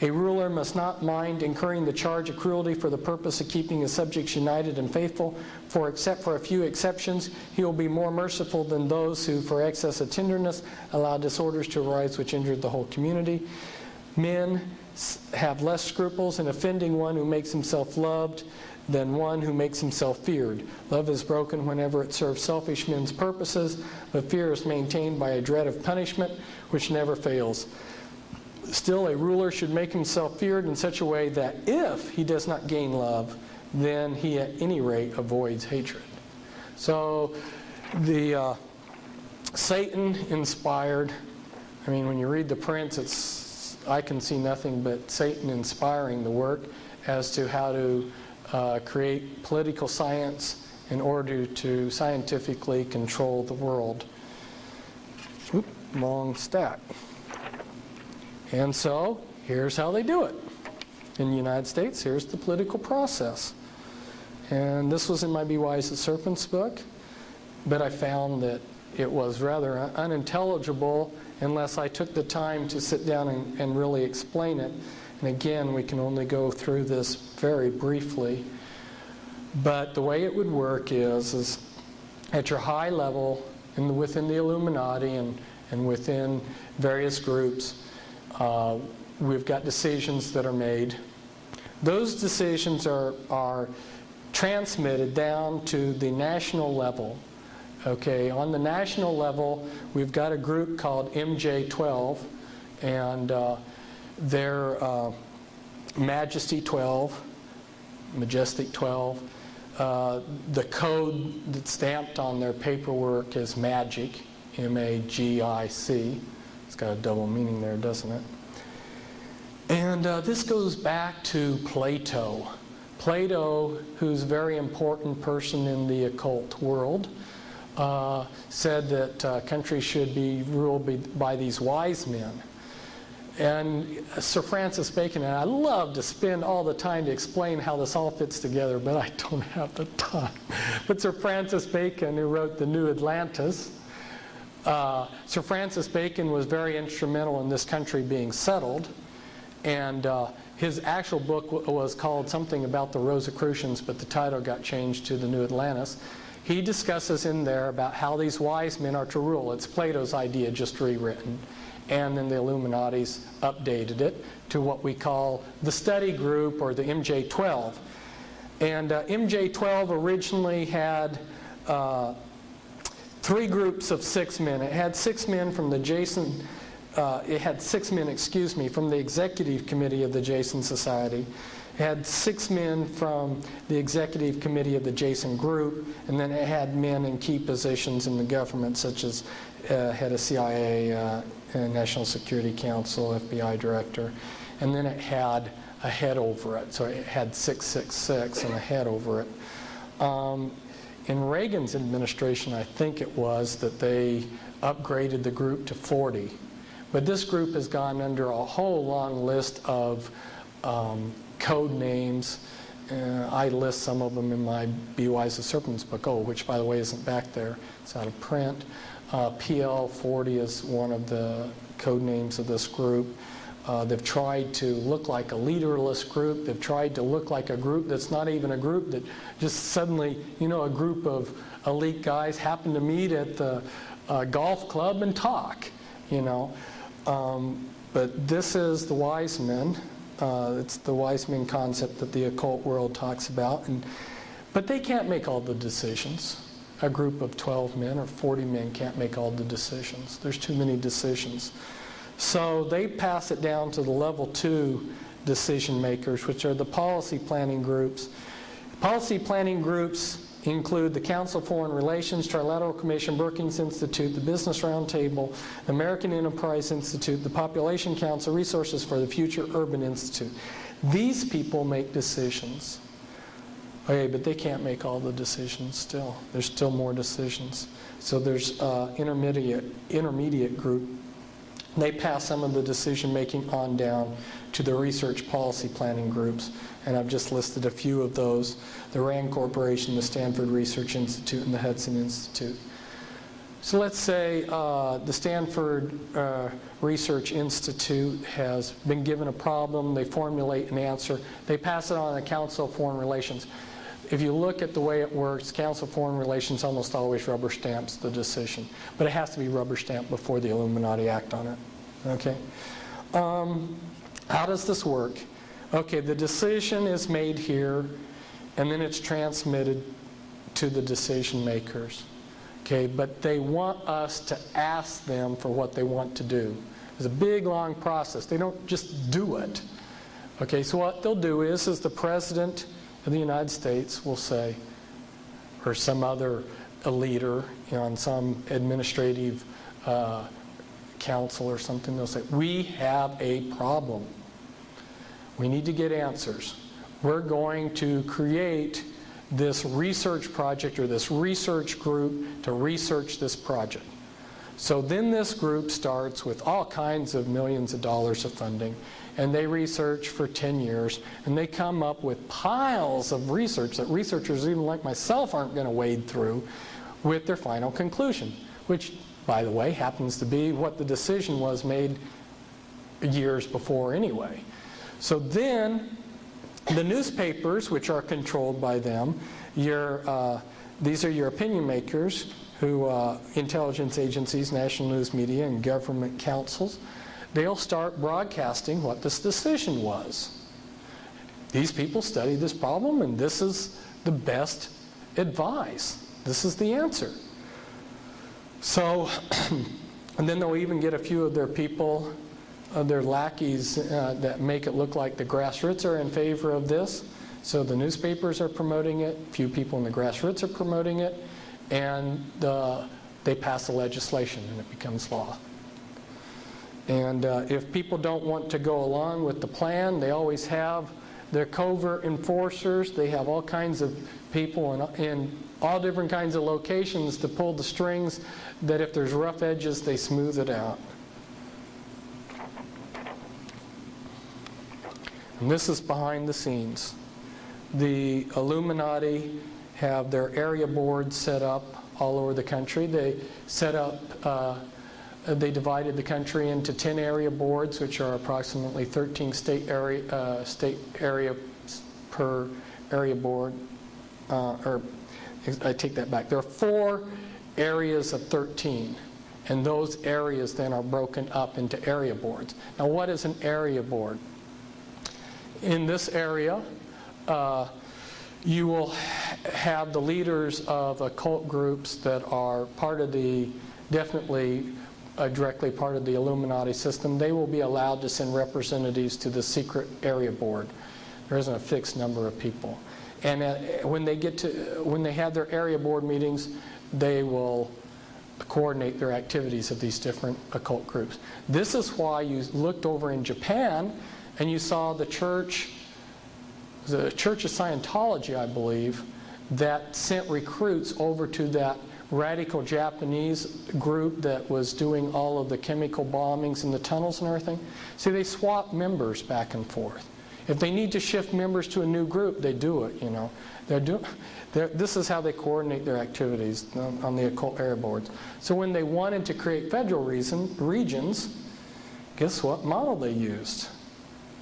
A ruler must not mind incurring the charge of cruelty for the purpose of keeping his subjects united and faithful, for except for a few exceptions, he will be more merciful than those who, for excess of tenderness, allow disorders to arise which injure the whole community. Men have less scruples in offending one who makes himself loved than one who makes himself feared. Love is broken whenever it serves selfish men's purposes, but fear is maintained by a dread of punishment which never fails. Still, a ruler should make himself feared in such a way that if he does not gain love, then he at any rate avoids hatred. So the Satan inspired, when you read The Prince, I can see nothing but Satan inspiring the work as to how to create political science in order to scientifically control the world. Oop, wrong stack. And so, here's how they do it. In the United States, here's the political process. And this was in my Be Wise as Serpents book, but I found that it was rather unintelligible unless I took the time to sit down and really explain it. And again, we can only go through this very briefly. But the way it would work is at your high level, within the Illuminati and within various groups, we've got decisions that are made. Those decisions are transmitted down to the national level. Okay, on the national level, we've got a group called MJ12, and they're Majesty 12, Majestic 12. The code that's stamped on their paperwork is MAGIC, M-A-G-I-C. It's got a double meaning there, doesn't it? And this goes back to Plato. Plato, who's a very important person in the occult world, said that countries should be ruled by these wise men. And Sir Francis Bacon, and I love to spend all the time to explain how this all fits together, but I don't have the time. But Sir Francis Bacon, who wrote The New Atlantis, Sir Francis Bacon was very instrumental in this country being settled, and his actual book was called something about the Rosicrucians, but the title got changed to the New Atlantis. He discusses in there about how these wise men are to rule. It's Plato's idea, just rewritten. And then the Illuminati's updated it to what we call the study group, or the MJ-12. And MJ-12 originally had 3 groups of 6 men. It had 6 men from the Jason. It had 6 men, excuse me, from the executive committee of the Jason Society. It had 6 men from the executive committee of the Jason Group, and then it had men in key positions in the government, such as head of CIA, National Security Council, FBI director, and then it had a head over it. So it had 666 and a head over it. In Reagan's administration, I think it was that they upgraded the group to 40. But this group has gone under a whole long list of code names. I list some of them in my Be Wise as Serpents book, which, by the way, isn't back there. It's out of print. PL40 is one of the code names of this group. They've tried to look like a leaderless group. They've tried to look like a group that's not even a group, that just suddenly, a group of elite guys happen to meet at the golf club and talk, But this is the wise men. It's the wise men concept that the occult world talks about. But they can't make all the decisions. A group of 12 men or 40 men can't make all the decisions. There's too many decisions. So they pass it down to the level 2 decision makers, which are the policy planning groups. Policy planning groups include the Council of Foreign Relations, Trilateral Commission, Brookings Institute, the Business Roundtable, the American Enterprise Institute, the Population Council, Resources for the Future, Urban Institute. These people make decisions. Okay, but they can't make all the decisions still. There's still more decisions. So there's intermediate group. They pass some of the decision making on down to the research policy planning groups. And I've just listed a few of those. The RAND Corporation, the Stanford Research Institute, and the Hudson Institute. So let's say the Stanford Research Institute has been given a problem. They formulate an answer. They pass it on to the Council of Foreign Relations. If you look at the way it works, Council of Foreign Relations almost always rubber stamps the decision. But it has to be rubber stamped before the Illuminati act on it. Okay? How does this work? Okay, the decision is made here, and then it's transmitted to the decision makers. Okay, but they want us to ask them for what they want to do. It's a big, long process. They don't just do it. Okay, so what they'll do is the President of the United States will say, or some other leader on some administrative council or something, they'll say, we have a problem. We need to get answers. We're going to create this research project or this research group to research this project. So then this group starts with all kinds of millions of dollars of funding, and they research for 10 years, and they come up with piles of research that researchers even like myself aren't going to wade through with their final conclusion, which, by the way, happens to be what the decision was made years before anyway. So then the newspapers, which are controlled by them, these are your opinion makers, who intelligence agencies, national news media, and government councils, they'll start broadcasting what this decision was. These people studied this problem, and this is the best advice. This is the answer. So, and then they'll even get a few of their people, their lackeys, that make it look like the grassroots are in favor of this. So the newspapers are promoting it, a few people in the grassroots are promoting it, and they pass the legislation and it becomes law. And if people don't want to go along with the plan, they always have their covert enforcers. They have all kinds of people in all different kinds of locations to pull the strings, that if there's rough edges, they smooth it out. And this is behind the scenes. The Illuminati have their area boards set up all over the country. They set up, they divided the country into 10 area boards, which are approximately 13 state area per area board. Or I take that back. There are 4 areas of 13. And those areas then are broken up into area boards. Now, what is an area board? In this area, you will have the leaders of occult groups that are part of the, definitely directly part of the Illuminati system. They will be allowed to send representatives to the secret area board. There isn't a fixed number of people. And when they have their area board meetings, they will coordinate their activities of these different occult groups. This is why you looked over in Japan and you saw the Church of Scientology, I believe, that sent recruits over to that radical Japanese group that was doing all of the chemical bombings in the tunnels and everything. See, they swap members back and forth. If they need to shift members to a new group, they do it, you know. This is how they coordinate their activities on the occult area boards. So when they wanted to create federal regions, guess what model they used?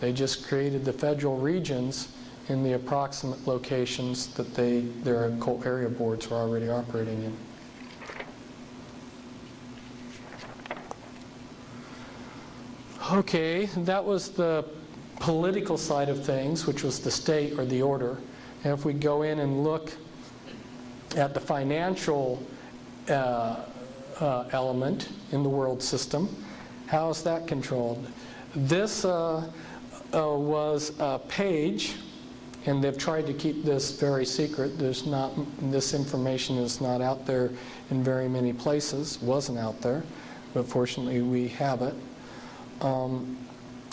They just created the federal regions in the approximate locations that their occult area boards were already operating in. Okay, that was the political side of things, which was the state or the order. And if we go in and look at the financial element in the world system, how is that controlled? This was a page, and they've tried to keep this very secret. This information is not out there in very many places. Wasn't out there, but fortunately we have it.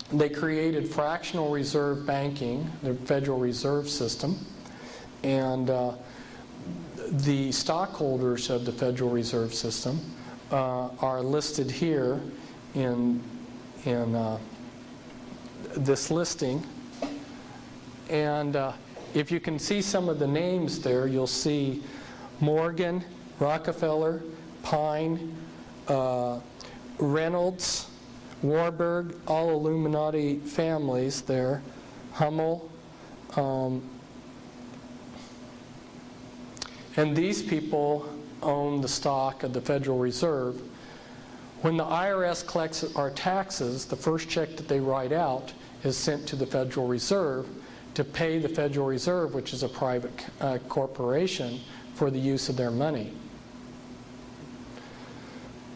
They created fractional reserve banking, the Federal Reserve System, and the stockholders of the Federal Reserve System are listed here in this listing. And if you can see some of the names there, you'll see Morgan, Rockefeller, Pine, Reynolds, Warburg, all Illuminati families there, Hummel, and these people own the stock of the Federal Reserve. When the IRS collects our taxes, the first check that they write out is sent to the Federal Reserve to pay the Federal Reserve, which is a private corporation, for the use of their money.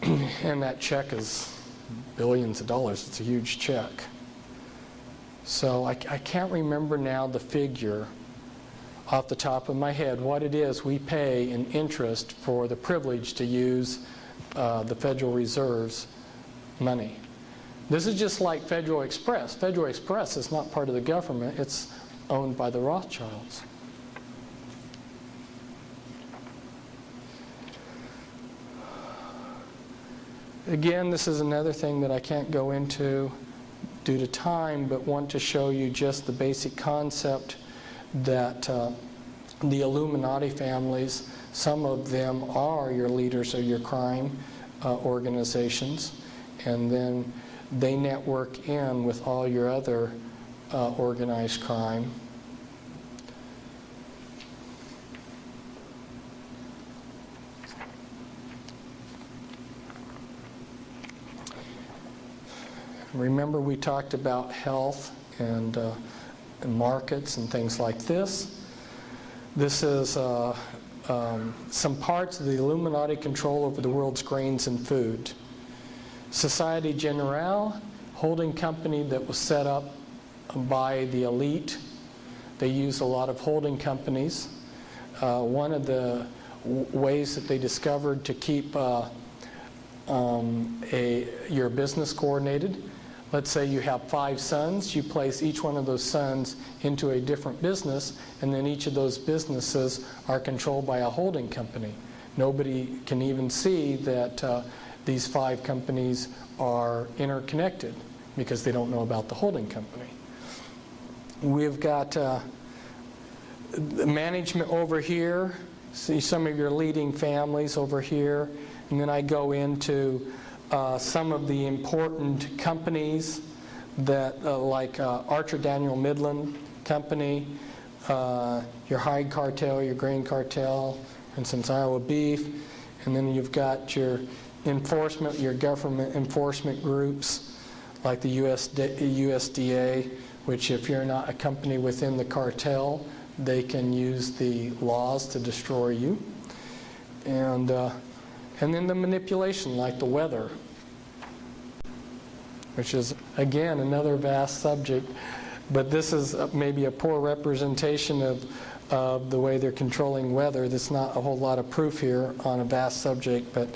And that check is billions of dollars. It's a huge check. So I can't remember now the figure off the top of my head what it is we pay in interest for the privilege to use the Federal Reserve's money. This is just like Federal Express. Federal Express is not part of the government. It's owned by the Rothschilds. Again, this is another thing that I can't go into due to time, but want to show you just the basic concept that the Illuminati families, some of them are your leaders of your crime organizations, and then they network in with all your other organized crime. Remember, we talked about health and markets and things like this. This is some parts of the Illuminati control over the world's grains and food. Societe Generale, holding company that was set up by the elite. They use a lot of holding companies. One of the ways that they discovered to keep your business coordinated, let's say you have 5 sons, you place each one of those sons into a different business, and then each of those businesses are controlled by a holding company. Nobody can even see that these 5 companies are interconnected because they don't know about the holding company. We've got management over here see some of your leading families over here, and then I go into some of the important companies that, like Archer Daniel Midland Company, your hide cartel, your grain cartel, for instance, Iowa Beef, and then you've got your enforcement, your government enforcement groups, like the USDA, which if you're not a company within the cartel, they can use the laws to destroy you. And then the manipulation, like the weather, which is, again, another vast subject. But this is maybe a poor representation of the way they're controlling weather. There's not a whole lot of proof here on a vast subject, but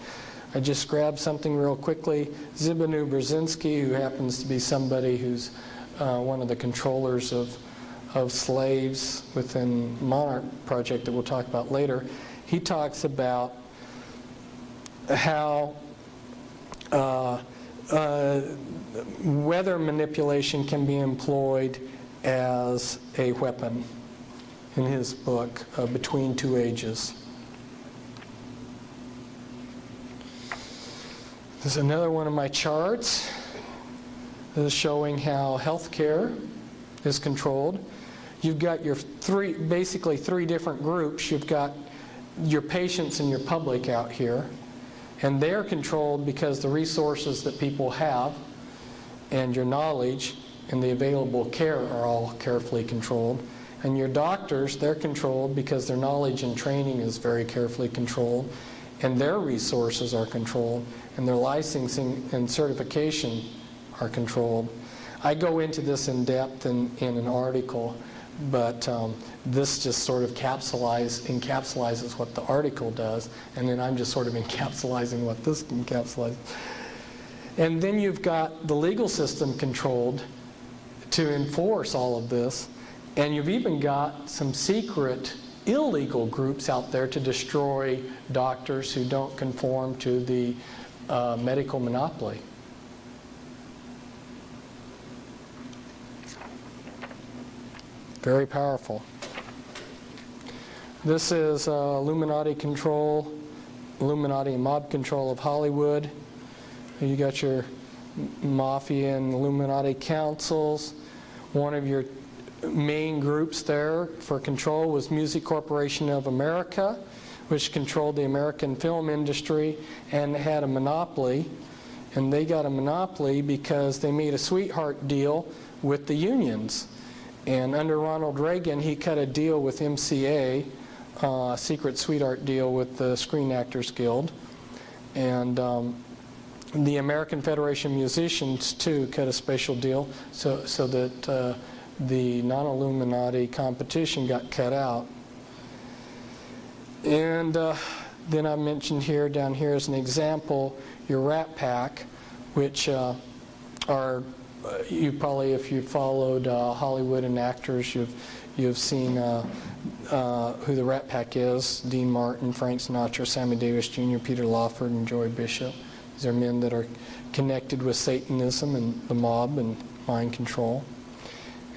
I just grabbed something real quickly. Zbigniew Brzezinski, who happens to be somebody who's one of the controllers of slaves within Monarch Project that we'll talk about later, he talks about how weather manipulation can be employed as a weapon in his book, Between Two Ages. There's another one of my charts. This is showing how healthcare is controlled. You've got your basically three different groups. You've got your patients and your public out here. And they're controlled because the resources that people have and your knowledge and the available care are all carefully controlled. And your doctors, they're controlled because their knowledge and training is very carefully controlled. And their resources are controlled. And their licensing and certification are controlled. I go into this in depth in an article, but this just sort of encapsulates what the article does, and then I'm just sort of encapsulating what this encapsulates. And then you've got the legal system controlled to enforce all of this, and you've even got some secret illegal groups out there to destroy doctors who don't conform to the medical monopoly. Very powerful. This is Illuminati control, Illuminati and mob control of Hollywood. You got your mafia and Illuminati councils. One of your main groups there for control was Music Corporation of America, which controlled the American film industry and had a monopoly. And they got a monopoly because they made a sweetheart deal with the unions. And under Ronald Reagan, he cut a deal with MCA, a secret sweetheart deal with the Screen Actors Guild. And the American Federation of Musicians, too, cut a special deal so that the non-Illuminati competition got cut out. And then I mentioned here, down here as an example, your Rat Pack, which are... you probably, if you followed Hollywood and actors, you've seen who the Rat Pack is: Dean Martin, Frank Sinatra, Sammy Davis Jr., Peter Lawford, and Joy Bishop. These are men that are connected with Satanism and the mob and mind control.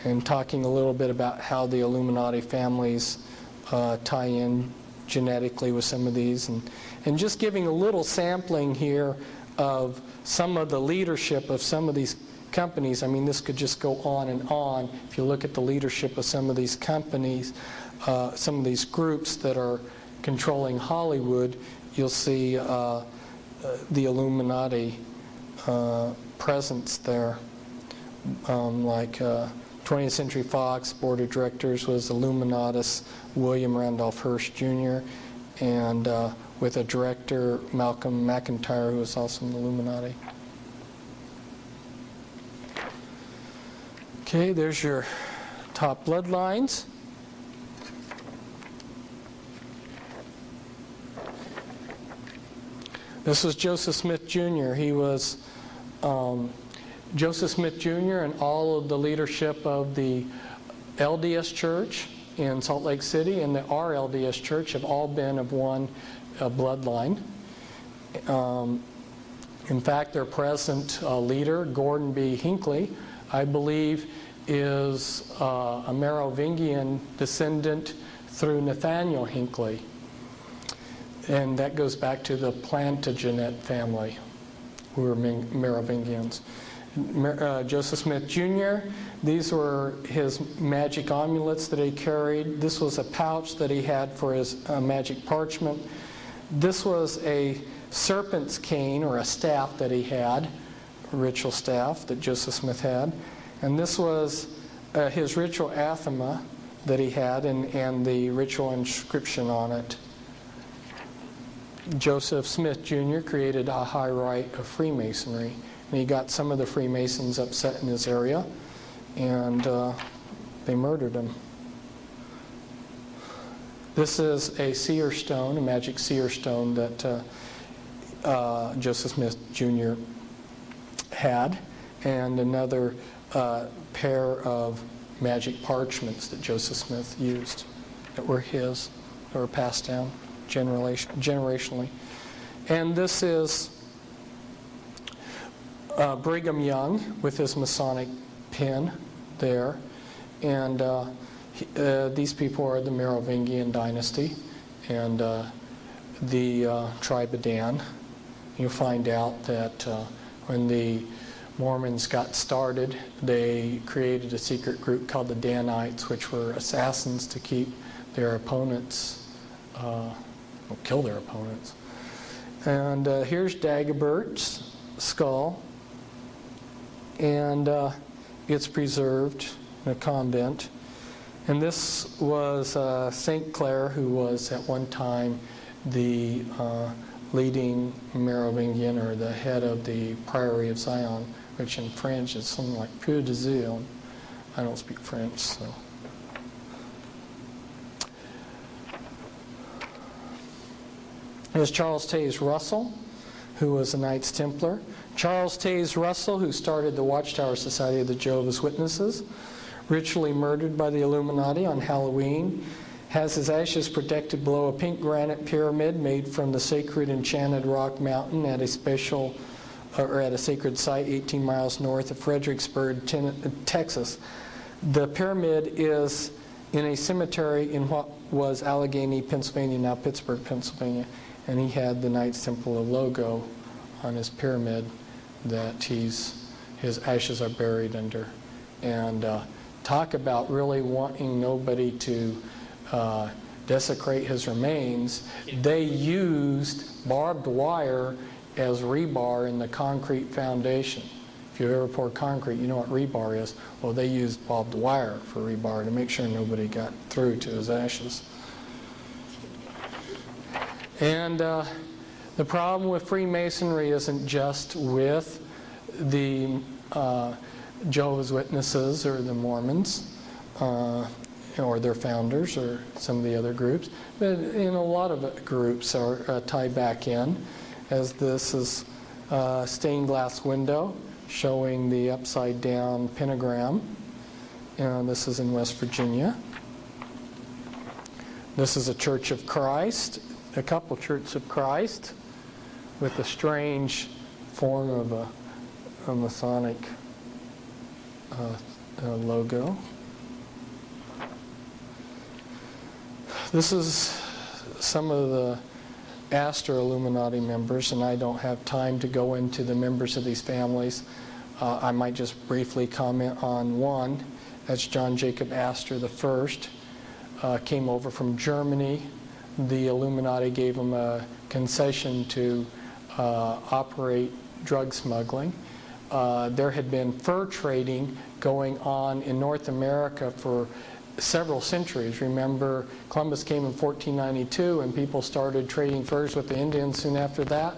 And talking a little bit about how the Illuminati families tie in genetically with some of these, and just giving a little sampling here of some of the leadership of some of these companies. I mean, this could just go on and on. If you look at the leadership of some of these companies, some of these groups that are controlling Hollywood, you'll see the Illuminati presence there. Like 20th Century Fox Board of Directors was Illuminatus William Randolph Hearst Jr., and with a director, Malcolm McIntyre, who was also in the Illuminati. Okay, there's your top bloodlines. This was Joseph Smith Jr. He was Joseph Smith Jr. and all of the leadership of the LDS Church in Salt Lake City and the RLDS Church have all been of one bloodline. In fact, their present leader, Gordon B. Hinckley, I believe is a Merovingian descendant through Nathaniel Hinckley. And that goes back to the Plantagenet family, who were Merovingians. Joseph Smith Jr., these were his magic amulets that he carried. This was a pouch that he had for his magic parchment. This was a serpent's cane, or a staff that he had, a ritual staff that Joseph Smith had. And this was his ritual anathema that he had, and the ritual inscription on it. Joseph Smith Jr. created a high rite of Freemasonry, and he got some of the Freemasons upset in his area, and they murdered him. This is a seer stone, a magic seer stone that Joseph Smith Jr. had, and another pair of magic parchments that Joseph Smith used that were his, that were passed down generationally. And this is Brigham Young with his Masonic pin there. And these people are the Merovingian dynasty and the tribe of Dan. You'll find out that when the Mormons got started, they created a secret group called the Danites, which were assassins to keep their opponents, kill their opponents. And here's Dagobert's skull, and it's preserved in a convent. And this was St. Clair, who was at one time the leading Merovingian, or the head of the Priory of Zion, which in French is something like Peu de Zion. I don't speak French, so. There's Charles Taze Russell, who was a Knights Templar. Charles Taze Russell, who started the Watchtower Society of the Jehovah's Witnesses, ritually murdered by the Illuminati on Halloween, has his ashes protected below a pink granite pyramid made from the sacred enchanted rock mountain at a sacred site 18 miles north of Fredericksburg, Texas. The pyramid is in a cemetery in what was Allegheny, Pennsylvania, now Pittsburgh, Pennsylvania, and he had the Knights Templar logo on his pyramid that his ashes are buried under. And talk about really wanting nobody to desecrate his remains. They used barbed wire as rebar in the concrete foundation. If you've ever poured concrete, you know what rebar is. Well, they used barbed wire for rebar to make sure nobody got through to his ashes. And the problem with Freemasonry isn't just with the Jehovah's Witnesses or the Mormons, or their founders, or some of the other groups, but in a lot of groups are tied back in, as this is a stained glass window showing the upside down pentagram, and this is in West Virginia. This is a Church of Christ, a couple Churches of Christ, with a strange form of a Masonic logo. This is some of the Astor Illuminati members, and I don't have time to go into the members of these families. I might just briefly comment on one. That's John Jacob Astor I. Came over from Germany. The Illuminati gave him a concession to operate drug smuggling. There had been fur trading going on in North America for several centuries. Remember, Columbus came in 1492 and people started trading furs with the Indians soon after that.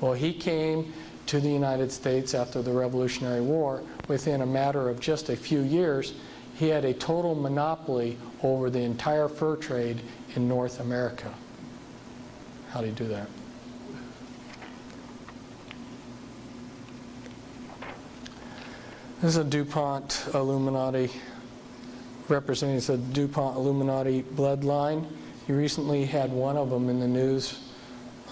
Well, he came to the United States after the Revolutionary War. Within a matter of just a few years, he had a total monopoly over the entire fur trade in North America. How do you do that? This is a DuPont Illuminati representing the DuPont Illuminati bloodline. You recently had one of them in the news,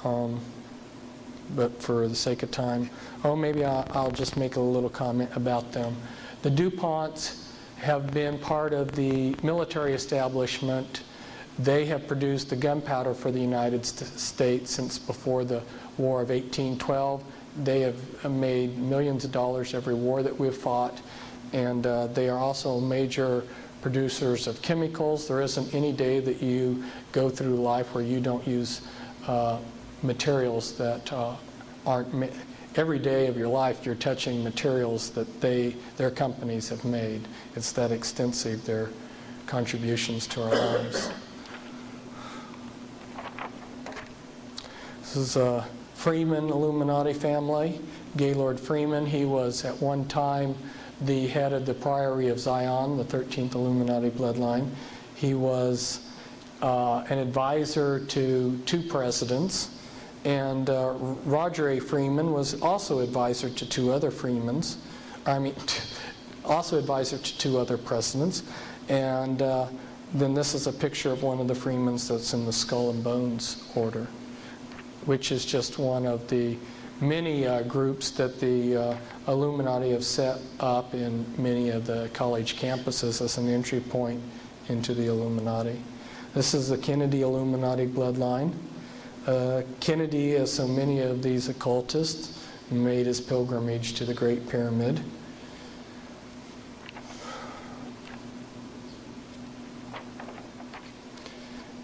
but for the sake of time, maybe I'll just make a little comment about them. The DuPonts have been part of the military establishment They have produced the gunpowder for the United States since before the War of 1812. They have made millions of dollars every war that we've fought, and they are also major producers of chemicals. There isn't any day that you go through life where you don't use materials that aren't every day of your life you're touching materials that their companies have made. It's that extensive, their contributions to our lives. This is a Freeman Illuminati family. Gaylord Freeman, he was at one time the head of the Priory of Zion, the 13th Illuminati bloodline. He was an advisor to 2 presidents. And Roger A. Freeman was also advisor to 2 other Freemans. Also advisor to 2 other presidents. And then this is a picture of one of the Freemans that's in the Skull and Bones order, which is just one of the many groups that the Illuminati have set up in many of the college campuses as an entry point into the Illuminati. This is the Kennedy Illuminati bloodline. Kennedy, as so many of these occultists, made his pilgrimage to the Great Pyramid.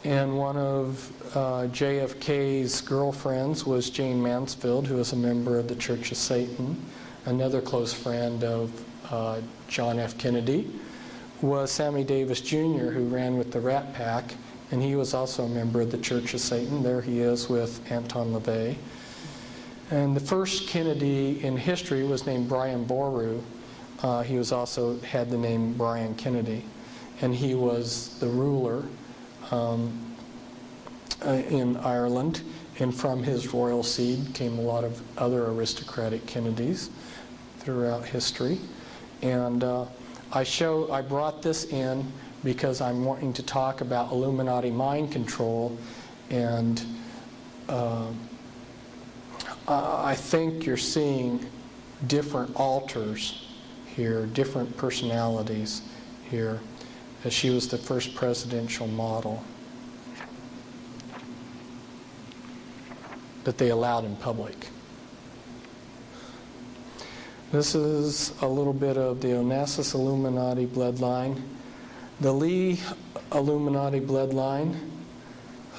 And one of JFK's girlfriends was Jane Mansfield, who was a member of the Church of Satan. Another close friend of John F. Kennedy was Sammy Davis Jr., who ran with the Rat Pack, and he was also a member of the Church of Satan. There he is with Anton LaVey. And the first Kennedy in history was named Brian Boru. He was also had the name Brian Kennedy, and he was the ruler in Ireland, and from his royal seed came a lot of other aristocratic Kennedys throughout history. And I brought this in because I'm wanting to talk about Illuminati mind control, and I think you're seeing different alters here, different personalities here, as she was the first presidential model that they allowed in public. This is a little bit of the Onassis Illuminati bloodline. The Lee Illuminati bloodline,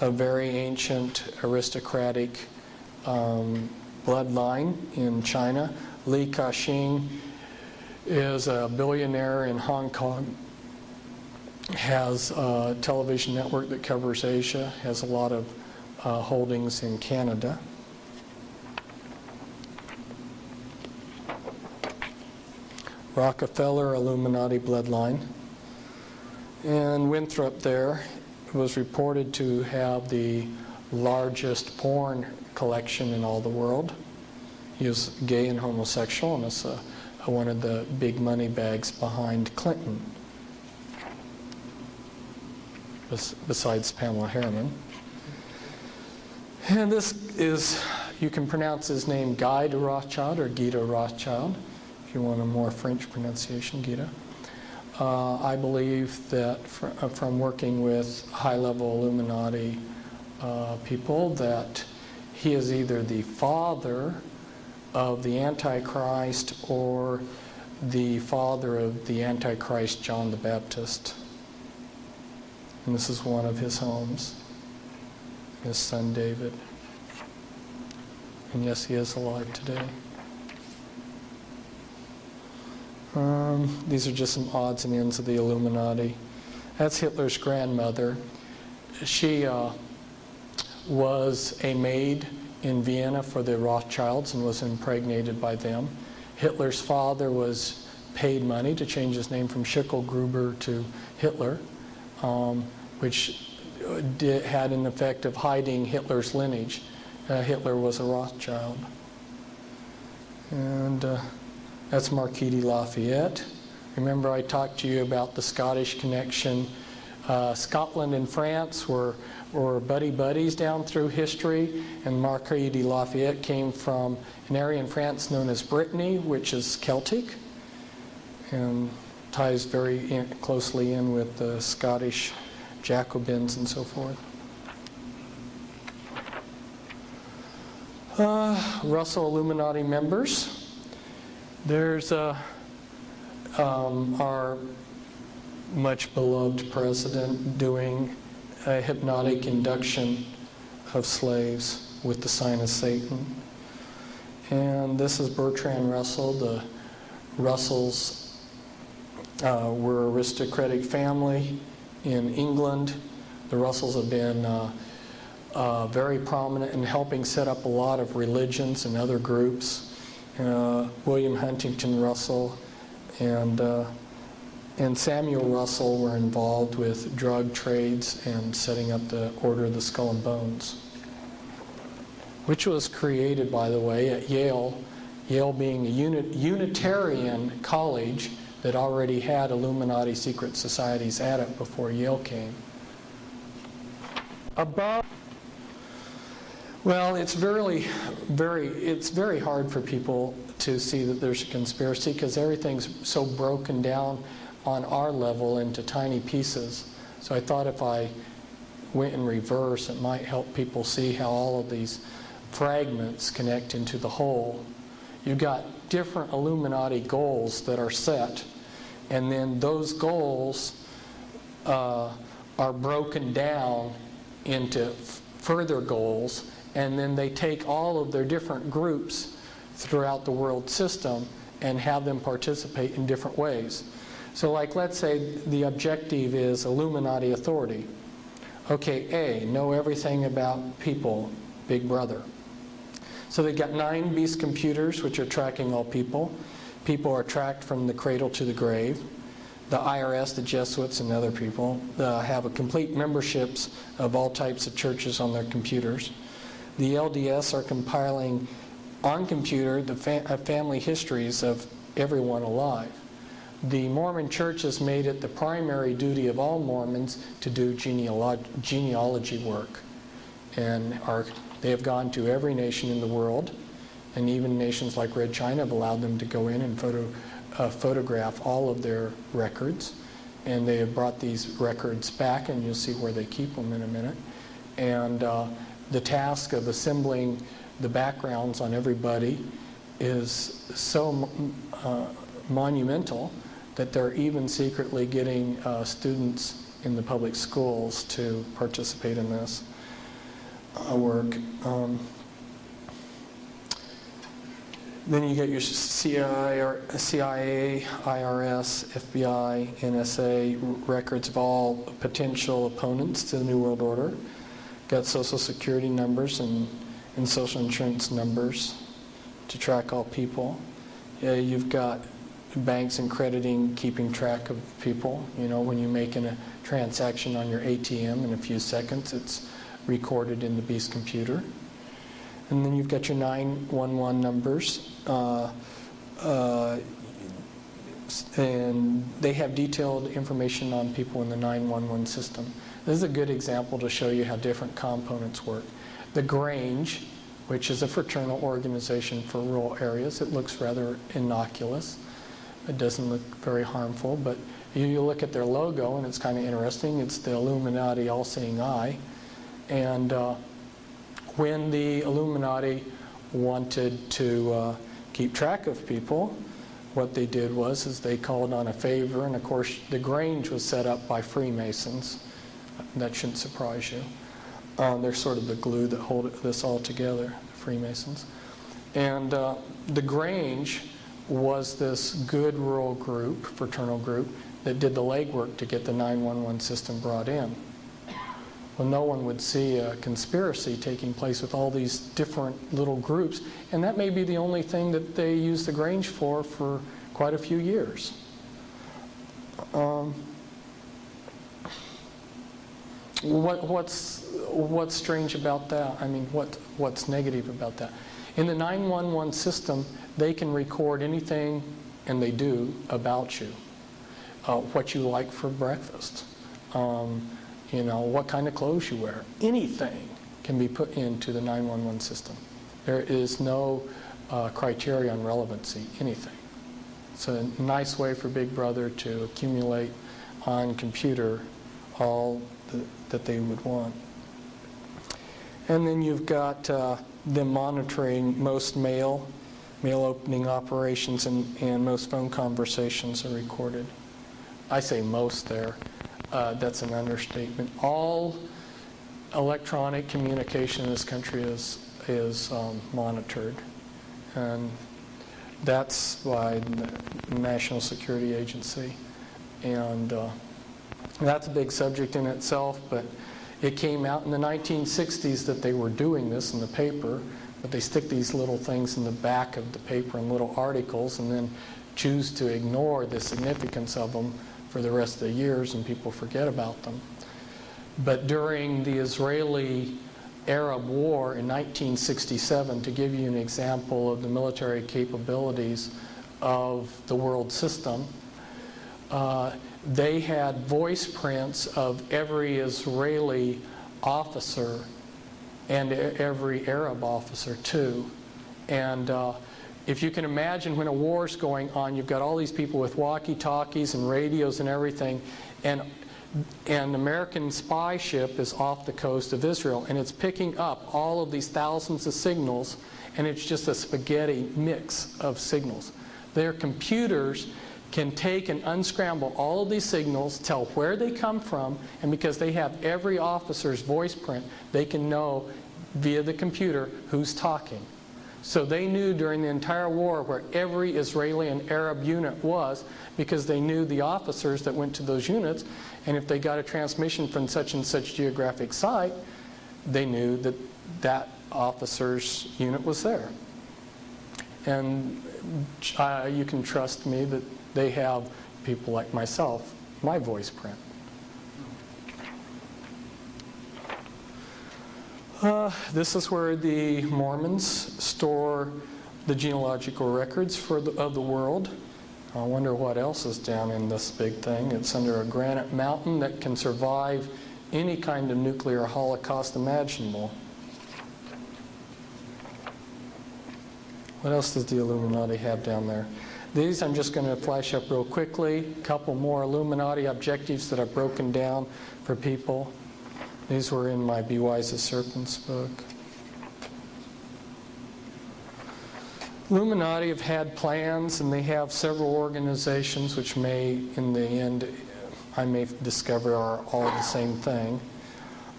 a very ancient aristocratic bloodline in China. Li Ka-shing is a billionaire in Hong Kong, has a television network that covers Asia, has a lot of holdings in Canada. Rockefeller Illuminati bloodline. And Winthrop there was reported to have the largest porn collection in all the world. He was gay and homosexual, and is one of the big money bags behind Clinton, besides Pamela Harriman. And this is, you can pronounce his name Guy de Rothschild or Guy de Rothschild, if you want a more French pronunciation, Guido. I believe that from working with high-level Illuminati people, that he is either the father of the Antichrist or the father of the Antichrist John the Baptist. And this is one of his homes, his son David. And yes, he is alive today. These are just some odds and ends of the Illuminati. That's Hitler's grandmother. She was a maid in Vienna for the Rothschilds and was impregnated by them. Hitler's father was paid money to change his name from Schicklgruber to Hitler, which had an effect of hiding Hitler's lineage. Hitler was a Rothschild. And that's Marquis de Lafayette. Remember I talked to you about the Scottish connection. Scotland and France were buddy-buddies down through history, and Marquis de Lafayette came from an area in France known as Brittany, which is Celtic, and ties very closely in with the Scottish Jacobins and so forth. Russell Illuminati members. There's our much beloved president doing a hypnotic induction of slaves with the sign of Satan. And this is Bertrand Russell. The Russells were an aristocratic family in England. The Russells have been very prominent in helping set up a lot of religions and other groups. William Huntington Russell and Samuel Russell were involved with drug trades and setting up the Order of the Skull and Bones, which was created, by the way, at Yale. Yale being a Unitarian college that already had Illuminati secret societies at it before Yale came. Well, it's very hard for people to see that there's a conspiracy because everything's so broken down on our level into tiny pieces. So I thought if I went in reverse, it might help people see how all of these fragments connect into the whole. You've got different Illuminati goals that are set, and then those goals are broken down into further goals, and then they take all of their different groups throughout the world system and have them participate in different ways. So like, let's say the objective is Illuminati authority. Okay, A, know everything about people, Big Brother. So they've got 9 beast computers which are tracking all people. People are tracked from the cradle to the grave. The IRS, the Jesuits, and other people have a complete memberships of all types of churches on their computers. The LDS are compiling on computer the family histories of everyone alive. The Mormon Church has made it the primary duty of all Mormons to do genealogy work. And they have gone to every nation in the world, and even nations like Red China have allowed them to go in and photograph all of their records. And they have brought these records back, and you'll see where they keep them in a minute. And the task of assembling the backgrounds on everybody is so monumental that they're even secretly getting students in the public schools to participate in this work. Then you get your CIA, IRS, FBI, NSA records of all potential opponents to the New World Order. Got Social Security numbers and Social Insurance numbers to track all people. You've got banks and crediting keeping track of people. You know, when you're making a transaction on your ATM in a few seconds, it's recorded in the beast computer. And then you've got your 911 numbers. And they have detailed information on people in the 911 system. This is a good example to show you how different components work. The Grange, which is a fraternal organization for rural areas, it looks rather innocuous. It doesn't look very harmful, but you look at their logo and it's kind of interesting. It's the Illuminati all-seeing eye. And when the Illuminati wanted to keep track of people, what they did was they called on a favor, and of course the Grange was set up by Freemasons. That shouldn't surprise you. They're sort of the glue that hold this all together, the Freemasons. And the Grange was this good rural group, fraternal group, that did the legwork to get the 911 system brought in. Well, no one would see a conspiracy taking place with all these different little groups, and that may be the only thing that they used the Grange for quite a few years. What's strange about that? I mean, what's negative about that? In the 911 system, they can record anything, and they do, about you. What you like for breakfast. You know, what kind of clothes you wear. Anything can be put into the 911 system. There is no criteria on relevancy, anything. It's a nice way for Big Brother to accumulate on computer all the that they would want. And then you've got them monitoring most mail opening operations, and most phone conversations are recorded. I say most there. That's an understatement. All electronic communication in this country is monitored. And that's by the National Security Agency. And that's a big subject in itself, but it came out in the 1960s that they were doing this in the paper, but they stick these little things in the back of the paper in little articles and then choose to ignore the significance of them for the rest of the years, and people forget about them. But during the Israeli-Arab War in 1967, to give you an example of the military capabilities of the world system, they had voice prints of every Israeli officer and every Arab officer too. And if you can imagine, when a war's going on, you've got all these people with walkie-talkies and radios and everything, and an American spy ship is off the coast of Israel, and it's picking up all of these thousands of signals, and it's just a spaghetti mix of signals. Their computers can take and unscramble all of these signals, tell where they come from, and because they have every officer's voice print, they can know via the computer who's talking. So they knew during the entire war where every Israeli and Arab unit was, because they knew the officers that went to those units, and if they got a transmission from such and such geographic site, they knew that that officer's unit was there. And you can trust me that they have people like myself, my voice print. This is where the Mormons store the genealogical records of the world. I wonder what else is down in this big thing. It's under a granite mountain that can survive any kind of nuclear holocaust imaginable. What else does the Illuminati have down there? These I'm just going to flash up real quickly. A couple more Illuminati objectives that I've broken down for people. These were in my Be Wise as Serpents book. Illuminati have had plans, and they have several organizations which may, in the end, I may discover are all the same thing.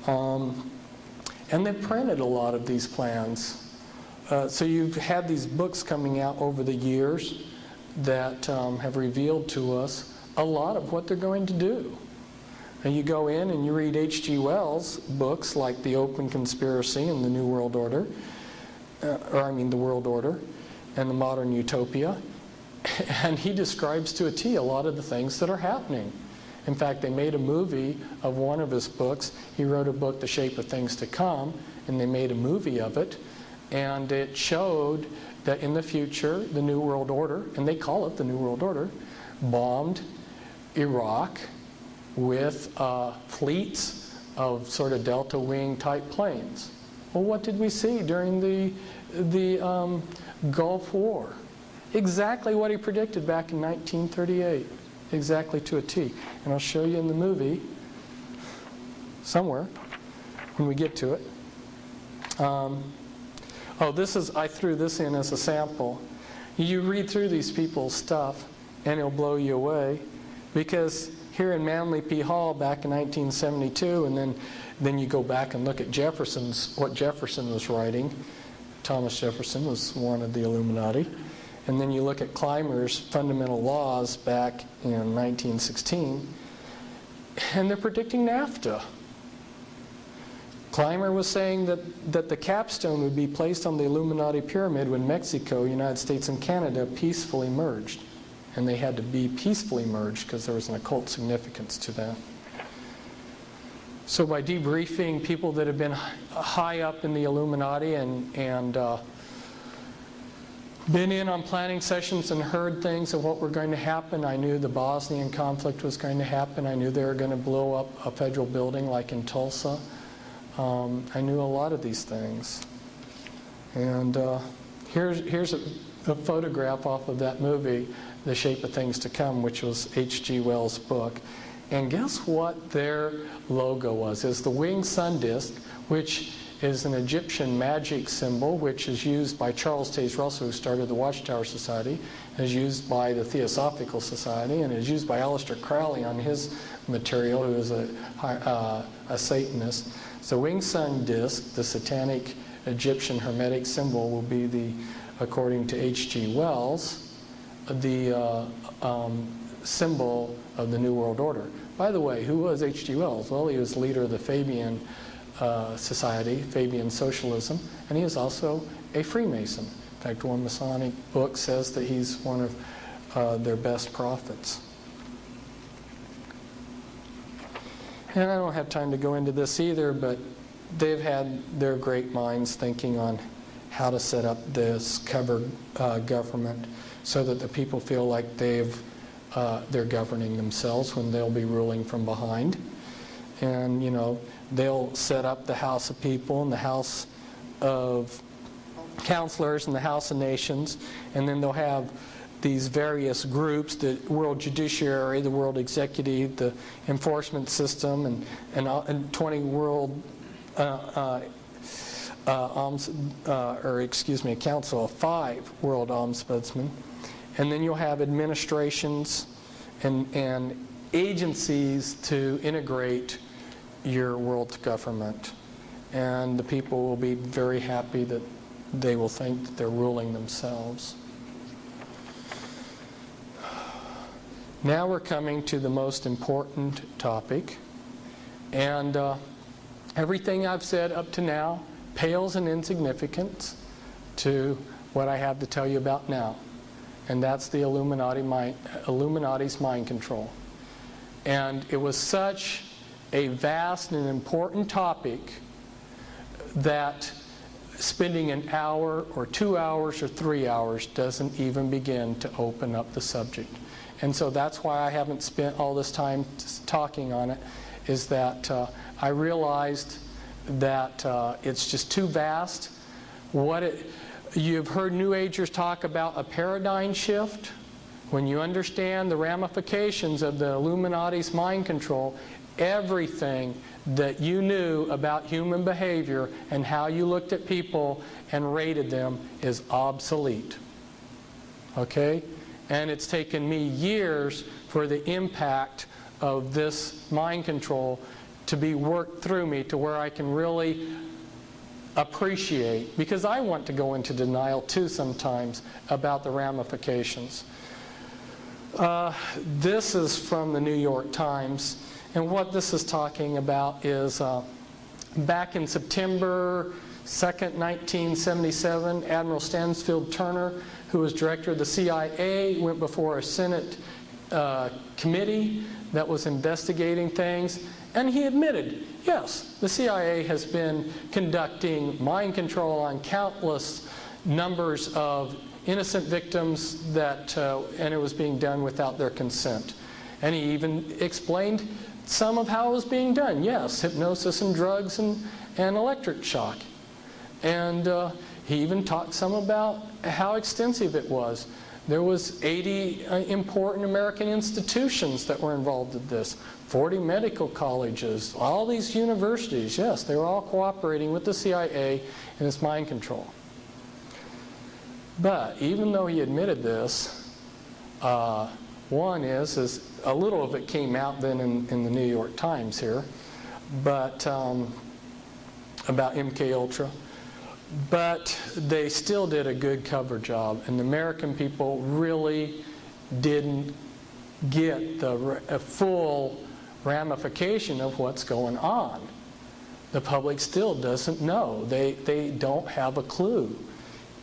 And they've printed a lot of these plans. So you've had these books coming out over the years that have revealed to us a lot of what they're going to do. And you go in and you read H.G. Wells' books like The Open Conspiracy and the New World Order, the World Order and the Modern Utopia, and he describes to a T a lot of the things that are happening. In fact, they made a movie of one of his books. He wrote a book, The Shape of Things to Come, and they made a movie of it, and it showed that in the future, the New World Order, and they call it the New World Order, bombed Iraq with fleets of sort of delta wing type planes. Well, what did we see during the Gulf War? Exactly what he predicted back in 1938, exactly to a T. And I'll show you in the movie somewhere when we get to it. I threw this in as a sample. You read through these people's stuff and it'll blow you away, because here in Manly P. Hall back in 1972, and then you go back and look at what Jefferson was writing. Thomas Jefferson was one of the Illuminati. And then you look at Clymer's fundamental laws back in 1916, and they're predicting NAFTA. Clymer was saying that the capstone would be placed on the Illuminati pyramid when Mexico, United States, and Canada peacefully merged. And they had to be peacefully merged because there was an occult significance to that. So by debriefing people that have been high up in the Illuminati and been in on planning sessions and heard things of what were going to happen, I knew the Bosnian conflict was going to happen. I knew they were going to blow up a federal building like in Tulsa. I knew a lot of these things. And here's a photograph off of that movie, The Shape of Things to Come, which was H.G. Wells' book. And guess what their logo was? It's the winged sun disk, which is an Egyptian magic symbol, which is used by Charles Taze Russell, who started the Watchtower Society, is used by the Theosophical Society, and is used by Aleister Crowley on his material, who is a Satanist. So winged sun disk, the satanic Egyptian hermetic symbol, will be the, according to H.G. Wells, the symbol of the New World Order. By the way, who was H.G. Wells? Well, he was leader of the Fabian Society, Fabian Socialism, and he is also a Freemason. In fact, one Masonic book says that he's one of their best prophets. And I don't have time to go into this either, but they've had their great minds thinking on how to set up this cover government so that the people feel like they're governing themselves when they'll be ruling from behind. And, you know, they'll set up the House of People and the House of Counselors and the House of Nations, and then they'll have these various groups, the World Judiciary, the World Executive, the Enforcement System, and 20 World Council of 5 World Ombudsmen. And then you'll have administrations and agencies to integrate your world's government. And the people will be very happy that they will think that they're ruling themselves. Now we're coming to the most important topic. And everything I've said up to now pales in insignificance to what I have to tell you about now. And that's the Illuminati's mind control. And it was such a vast and important topic that spending an hour or 2 hours or 3 hours doesn't even begin to open up the subject. And so that's why I haven't spent all this time talking on it, is that I realized that it's just too vast. You've heard New Agers talk about a paradigm shift. When you understand the ramifications of the Illuminati's mind control, everything that you knew about human behavior and how you looked at people and rated them is obsolete. Okay? And it's taken me years for the impact of this mind control to be worked through me to where I can really appreciate, because I want to go into denial too sometimes about the ramifications. This is from the New York Times, and what this is talking about is back in September 2nd, 1977, Admiral Stansfield Turner, who was director of the CIA, went before a Senate committee that was investigating things, and he admitted, yes, the CIA has been conducting mind control on countless numbers of innocent victims and it was being done without their consent. And he even explained some of how it was being done. Yes, hypnosis and drugs and electric shock. And he even talked some about how extensive it was. There was 80 important American institutions that were involved in this. 40 medical colleges, all these universities, yes, they were all cooperating with the CIA in its mind control. But even though he admitted this, one is a little of it came out then in the New York Times here, but about MKUltra. But they still did a good cover job, and the American people really didn't get the full ramification of what's going on. The public still doesn't know. They don't have a clue.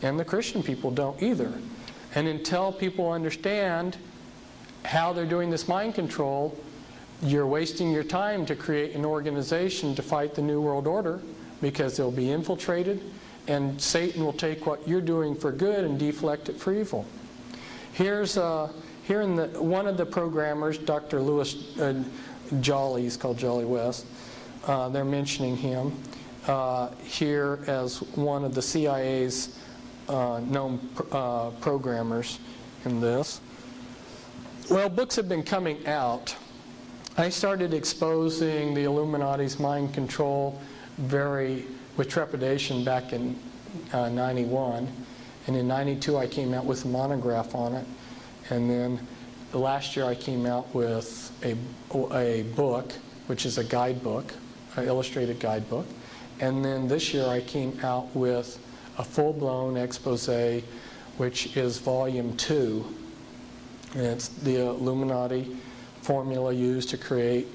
And the Christian people don't either. And until people understand how they're doing this mind control, you're wasting your time to create an organization to fight the New World Order, because they'll be infiltrated, and Satan will take what you're doing for good and deflect it for evil. Here in one of the programmers, Dr. Louis Jolly, he's called Jolly West, they're mentioning him here as one of the CIA's known programmers in this. Well, books have been coming out I started exposing the Illuminati's mind control with trepidation back in 91. And in 92 I came out with a monograph on it. And then the last year I came out with a book, which is a guidebook, an illustrated guidebook. And then this year I came out with a full-blown expose, which is volume 2. And it's the Illuminati formula used to create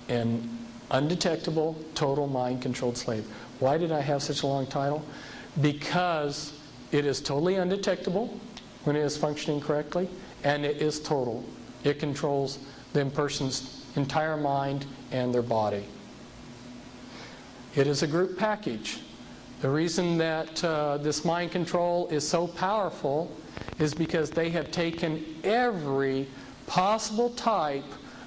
an undetectable, total mind-controlled slave. Why did I have such a long title? Because it is totally undetectable when it is functioning correctly, and it is total. It controls the person's entire mind and their body. It is a group package. The reason that this mind control is so powerful is because they have taken every possible type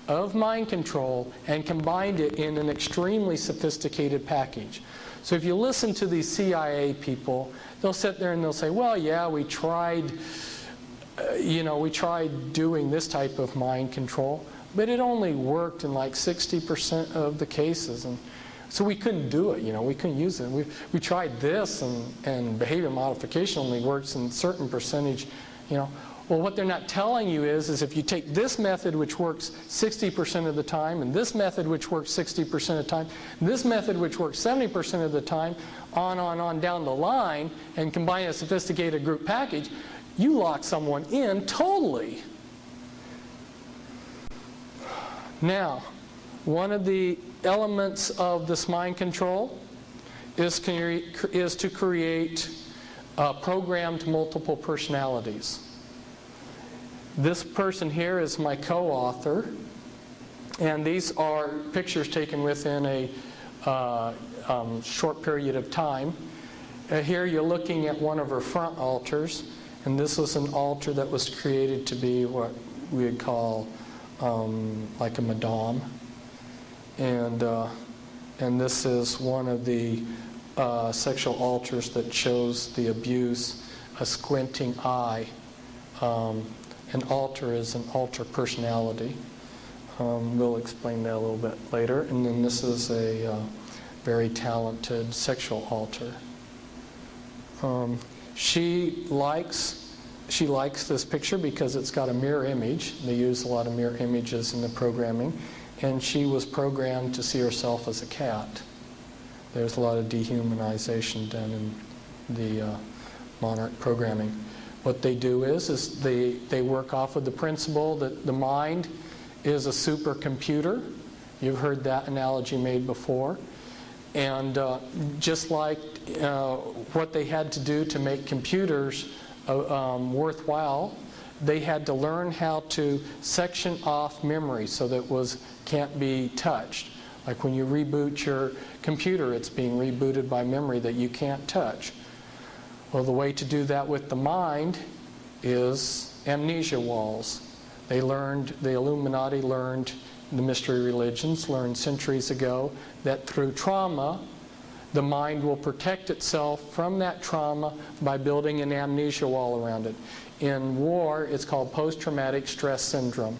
of mind control and combined it in an extremely sophisticated package. So if you listen to these CIA people, they'll sit there and they'll say, well, yeah, we tried doing this type of mind control, but it only worked in like 60% of the cases. And so we couldn't do it, we couldn't use it. We tried this, and behavior modification only works in a certain percentage, Well, what they're not telling you is if you take this method, which works 60% of the time, and this method, which works 60% of the time, and this method, which works 70% of the time, on down the line, and combine a sophisticated group package, you lock someone in totally. Now, one of the elements of this mind control is to create programmed multiple personalities. This person here is my co-author, and these are pictures taken within a short period of time. Here you're looking at one of her front altars, and this was an altar that was created to be what we would call like a madame. And this is one of the sexual altars that shows the abuse, a squinting eye. An altar is an alter personality. We'll explain that a little bit later. And then this is a very talented sexual alter. She likes this picture because it's got a mirror image. They use a lot of mirror images in the programming. And she was programmed to see herself as a cat. There's a lot of dehumanization done in the monarch programming. What they do is they work off of the principle that the mind is a supercomputer. You've heard that analogy made before. And just like what they had to do to make computers worthwhile, they had to learn how to section off memory so that it can't be touched. Like when you reboot your computer, it's being rebooted by memory that you can't touch. Well, the way to do that with the mind is amnesia walls. The Illuminati learned, the mystery religions learned centuries ago that through trauma, the mind will protect itself from that trauma by building an amnesia wall around it. In war, it's called post-traumatic stress syndrome.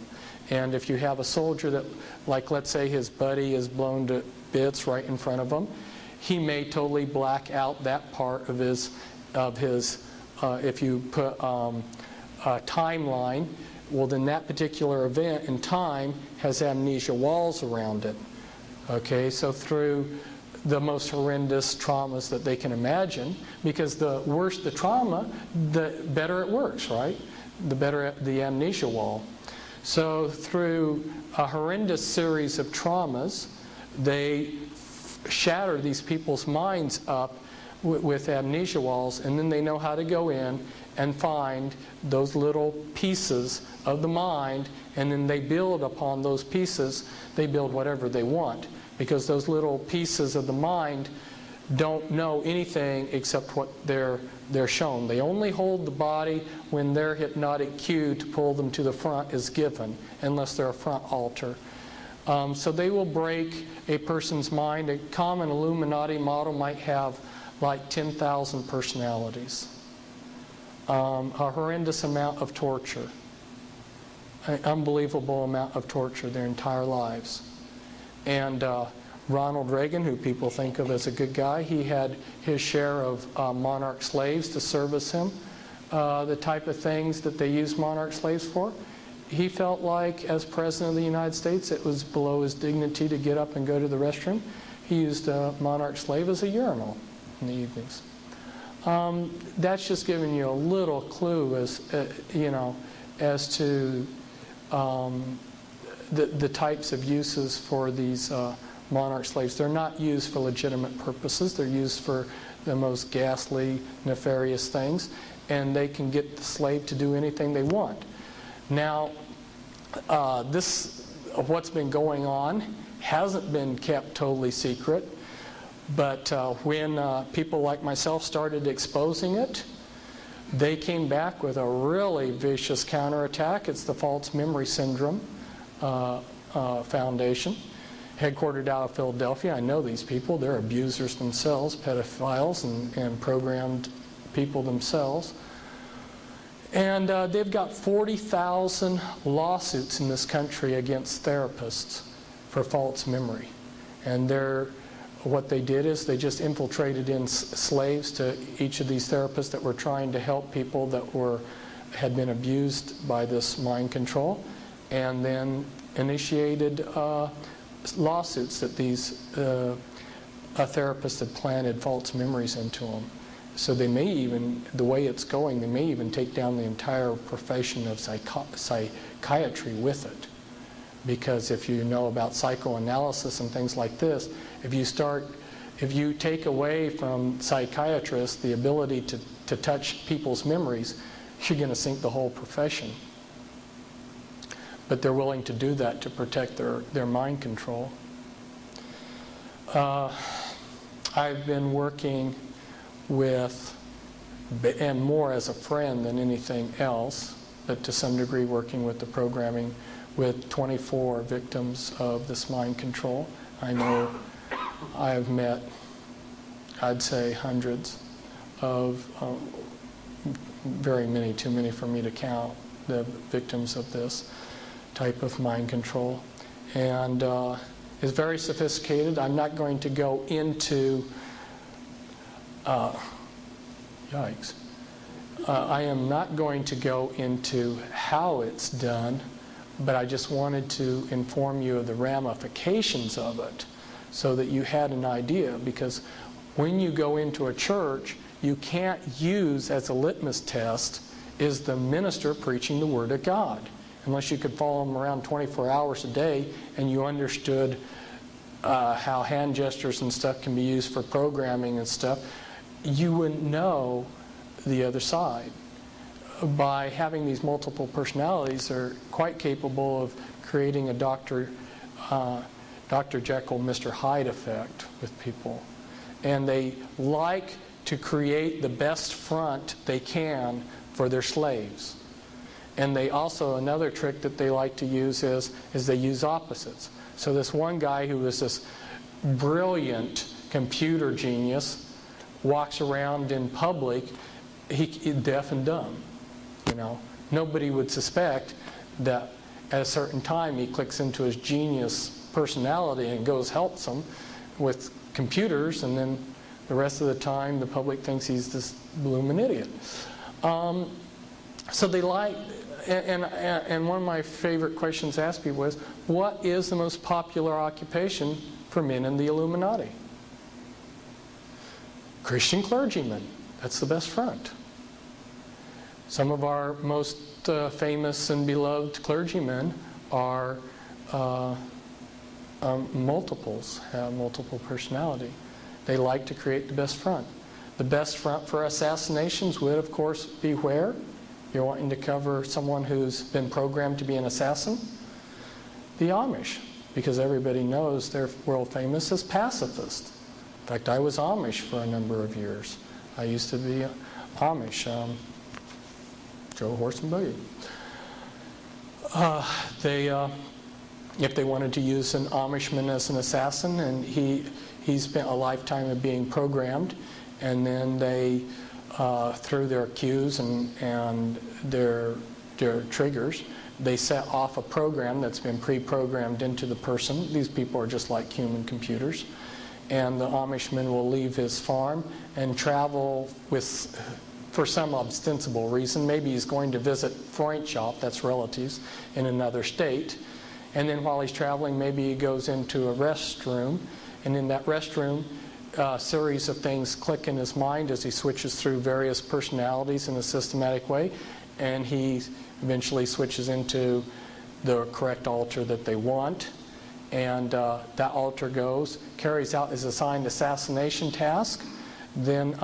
And if you have a soldier that, like let's say his buddy is blown to bits right in front of him, he may totally black out that part of his if you put a timeline, well then that particular event in time has amnesia walls around it. Okay, so through the most horrendous traumas that they can imagine, because the worse the trauma, the better it works, right? The better the amnesia wall. So through a horrendous series of traumas, they shatter these people's minds up with amnesia walls, and then they know how to go in and find those little pieces of the mind, and then they build upon those pieces. They build whatever they want, because those little pieces of the mind don't know anything except what they're shown. They only hold the body when their hypnotic cue to pull them to the front is given, unless they're a front altar. So they will break a person's mind. A common Illuminati model might have like 10,000 personalities. A horrendous amount of torture. an unbelievable amount of torture their entire lives. And Ronald Reagan, who people think of as a good guy, he had his share of monarch slaves to service him. The type of things that they used monarch slaves for. He felt like, as President of the United States, it was below his dignity to get up and go to the restroom. He used a monarch slave as a urinal in the evenings. That's just giving you a little clue as as to the types of uses for these monarch slaves. They're not used for legitimate purposes. They're used for the most ghastly, nefarious things, and they can get the slave to do anything they want. Now, what's been going on hasn't been kept totally secret, but when people like myself started exposing it, they came back with a really vicious counterattack. It's the False Memory Syndrome Foundation, headquartered out of Philadelphia. I know these people. They're abusers themselves, pedophiles, and programmed people themselves. And they've got 40,000 lawsuits in this country against therapists for false memory. And what they did is they just infiltrated in slaves to each of these therapists that were trying to help people that had been abused by this mind control, and then initiated lawsuits that these therapists had planted false memories into them. So they may even, the way it's going, they may even take down the entire profession of psychiatry with it. Because if you know about psychoanalysis and things like this, if you take away from psychiatrists the ability to touch people's memories, you're going to sink the whole profession. But they're willing to do that to protect their mind control. I've been working with, and more as a friend than anything else, but to some degree working with the programming, with 24 victims of this mind control. I know I've met, I'd say, hundreds of, very many, too many for me to count, the victims of this type of mind control. And it's very sophisticated. I'm not going to go into yikes. I am not going to go into how it's done, but I just wanted to inform you of the ramifications of it so that you had an idea, because when you go into a church, you can't use as a litmus test, is the minister preaching the Word of God? Unless you could follow them around 24 hours a day and you understood how hand gestures and stuff can be used for programming and stuff, you wouldn't know the other side. By having these multiple personalities, they're quite capable of creating a Dr. Jekyll, Mr. Hyde effect with people. And they like to create the best front they can for their slaves. And they also, another trick that they like to use is they use opposites. So this one guy who was this brilliant computer genius walks around in public, he's deaf and dumb. Nobody would suspect that at a certain time he clicks into his genius personality and helps them with computers, and then the rest of the time the public thinks he's this blooming idiot. So they like, and one of my favorite questions to ask people is, what is the most popular occupation for men in the Illuminati? Christian clergymen. That's the best front. Some of our most famous and beloved clergymen are multiples, have multiple personality. They like to create the best front. The best front for assassinations would, of course, be where? You're wanting to cover someone who's been programmed to be an assassin? The Amish, because everybody knows they're world famous as pacifists. In fact, I was Amish for a number of years. I used to be Amish. Drove horse and buggy. If they wanted to use an Amishman as an assassin, and he spent a lifetime of being programmed, and then they through their cues and their triggers, they set off a program that's been pre-programmed into the person. These people are just like human computers. And the Amishman will leave his farm and travel for some ostensible reason. Maybe he's going to visit Freundschaft, that's relatives, in another state. And then while he's traveling, maybe he goes into a restroom. And in that restroom, a series of things click in his mind as he switches through various personalities in a systematic way. And he eventually switches into the correct altar that they want. And that altar carries out his assigned assassination task. Then,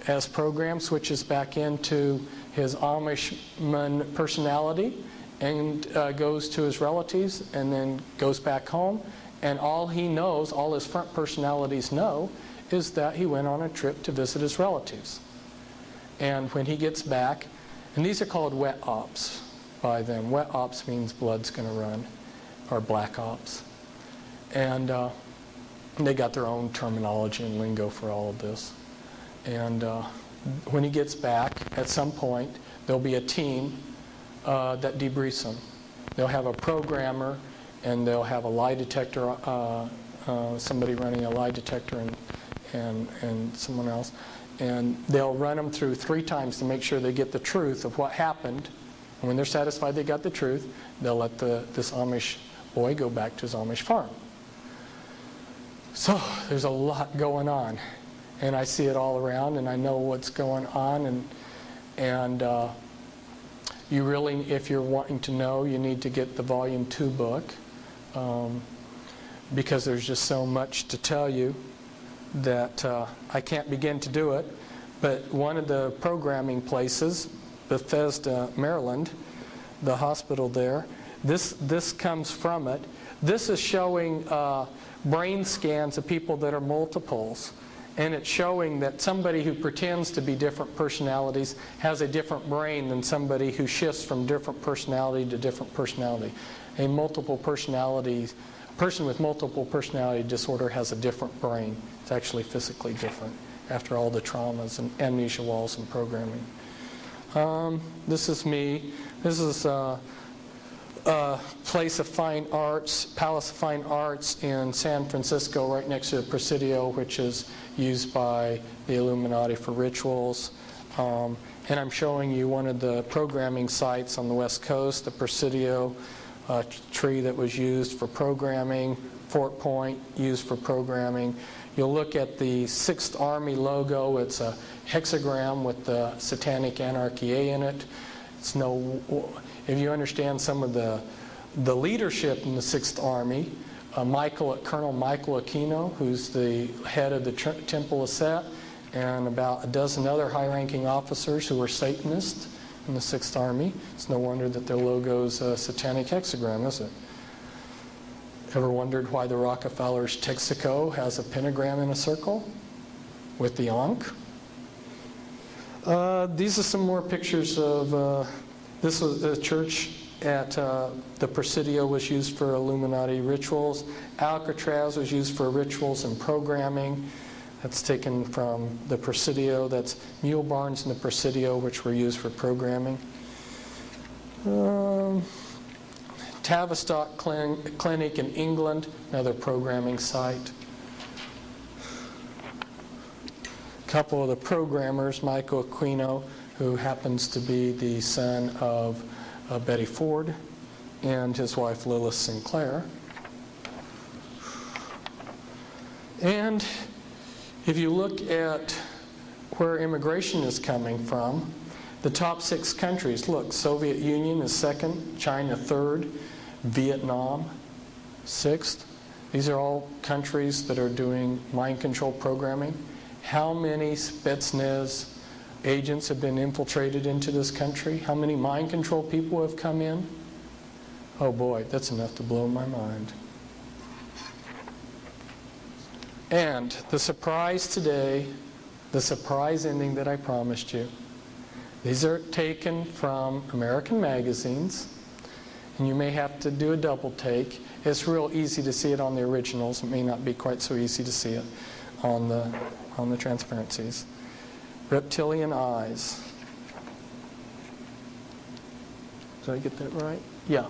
as programmed, switches back into his Amishman personality and goes to his relatives and then goes back home. And all he knows, all his front personalities know, is that he went on a trip to visit his relatives. And when he gets back, and these are called wet ops by them. Wet ops means blood's going to run, or black ops. And they got their own terminology and lingo for all of this. And when he gets back, at some point, there'll be a team that debriefs him. They'll have a programmer, and they'll have a lie detector, somebody running a lie detector and someone else. And they'll run them through 3 times to make sure they get the truth of what happened. And when they're satisfied they got the truth, they'll let this Amish boy go back to his Amish farm. So there's a lot going on. And I see it all around, and I know what's going on. And you really, if you're wanting to know, you need to get the Volume 2 book. Because there's just so much to tell you that I can't begin to do it. But one of the programming places, Bethesda, Maryland, the hospital there, this comes from it. This is showing brain scans of people that are multiples. And it's showing that somebody who pretends to be different personalities has a different brain than somebody who shifts from different personality to different personality. A person with multiple personality disorder has a different brain. It's actually physically different after all the traumas and amnesia walls and programming. This is me. This is a place of fine arts, Palace of Fine Arts in San Francisco, right next to the Presidio, which is used by the Illuminati for rituals. And I'm showing you one of the programming sites on the West Coast, the Presidio tree that was used for programming, Fort Point used for programming. You'll look at the 6th Army logo. It's a hexagram with the Satanic Anarchy A in it. It's if you understand some of the leadership in the 6th Army, Colonel Michael Aquino, who's the head of the Temple of Set, and about a dozen other high-ranking officers who were Satanists in the 6th Army. It's no wonder that their logo's a satanic hexagram, is it? Ever wondered why the Rockefellers' Texaco has a pentagram in a circle with the Ankh? These are some more pictures of, this was a church at the Presidio was used for Illuminati rituals. Alcatraz was used for rituals and programming. That's taken from the Presidio. That's mule barns in the Presidio, which were used for programming. Tavistock Clinic in England, another programming site. A couple of the programmers, Michael Aquino, who happens to be the son of Betty Ford, and his wife Lilith Sinclair. And if you look at where immigration is coming from, the top 6 countries, look, Soviet Union is 2nd, China 3rd, Vietnam 6th. These are all countries that are doing mind control programming. How many Spetsnaz agents have been infiltrated into this country? How many mind control people have come in? Oh boy, that's enough to blow my mind. And the surprise today, the surprise ending that I promised you, these are taken from American magazines, and you may have to do a double take. It's real easy to see it on the originals. It may not be quite so easy to see it on the transparencies. Reptilian eyes. Did I get that right? Yeah.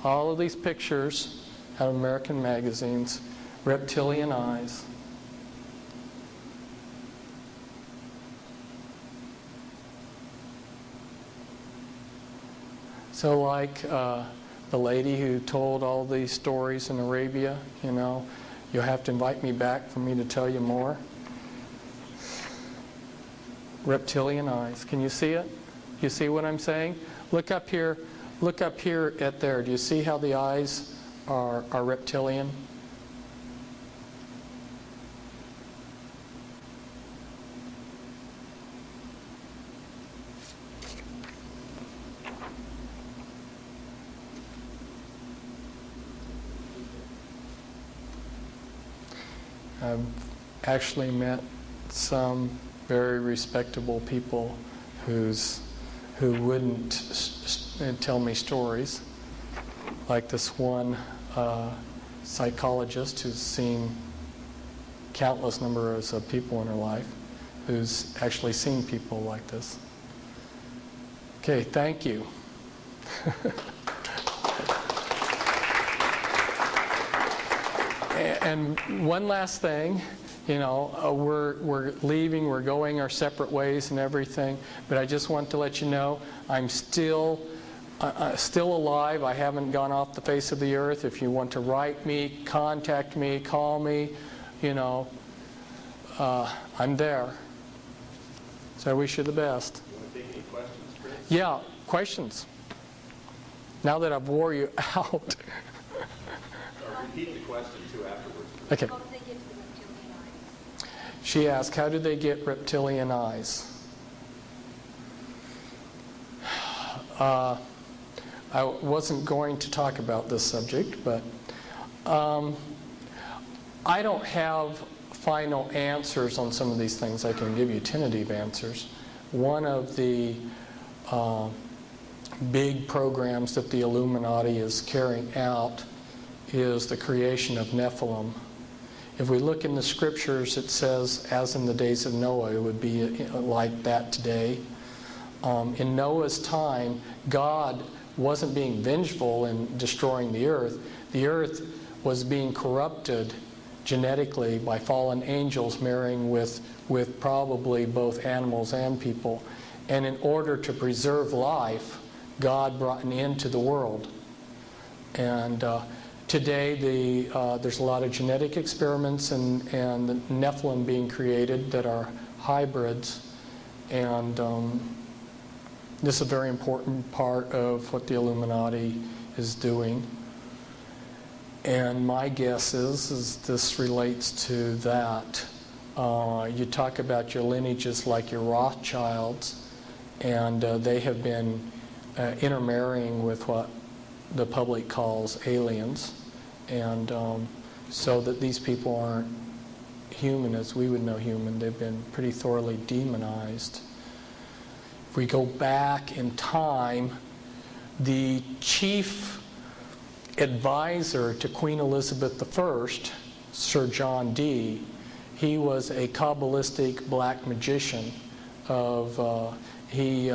All of these pictures out of American magazines, reptilian eyes. So like the lady who told all these stories in Arabia, you know, you'll have to invite me back for me to tell you more. Reptilian eyes. Can you see it? You see what I'm saying? Look up here. Look up here at there. Do you see how the eyes are reptilian? I've actually met some very respectable people who wouldn't tell me stories, like this one psychologist who's seen countless numbers of people in her life, who's actually seen people like this. Okay, thank you. And one last thing, you know, we're leaving, we're going our separate ways and everything, but I just want to let you know I'm still alive. I haven't gone off the face of the earth. If you want to write me, contact me, call me, you know, I'm there. So I wish you the best. You want to take any questions, Fritz? Yeah, questions. Now that I've wore you out. Repeat the question too afterwards. Okay. How do they get to the reptilian eyes? She asked, how do they get reptilian eyes? I wasn't going to talk about this subject, but I don't have final answers on some of these things. I can give you tentative answers. One of the big programs that the Illuminati is carrying out is the creation of Nephilim. If we look in the scriptures, it says, as in the days of Noah, it would be like that today. In Noah's time, God wasn't being vengeful in destroying the earth. The earth was being corrupted genetically by fallen angels marrying with probably both animals and people. And in order to preserve life, God brought an end to the world. And today, there's a lot of genetic experiments and the Nephilim being created that are hybrids. And this is a very important part of what the Illuminati is doing. And my guess is this relates to that. You talk about your lineages like your Rothschilds, and they have been intermarrying with what the public calls aliens, and so that these people aren't human as we would know human. They've been pretty thoroughly demonized. If we go back in time, the chief advisor to Queen Elizabeth I, Sir John Dee, he was a Kabbalistic black magician. He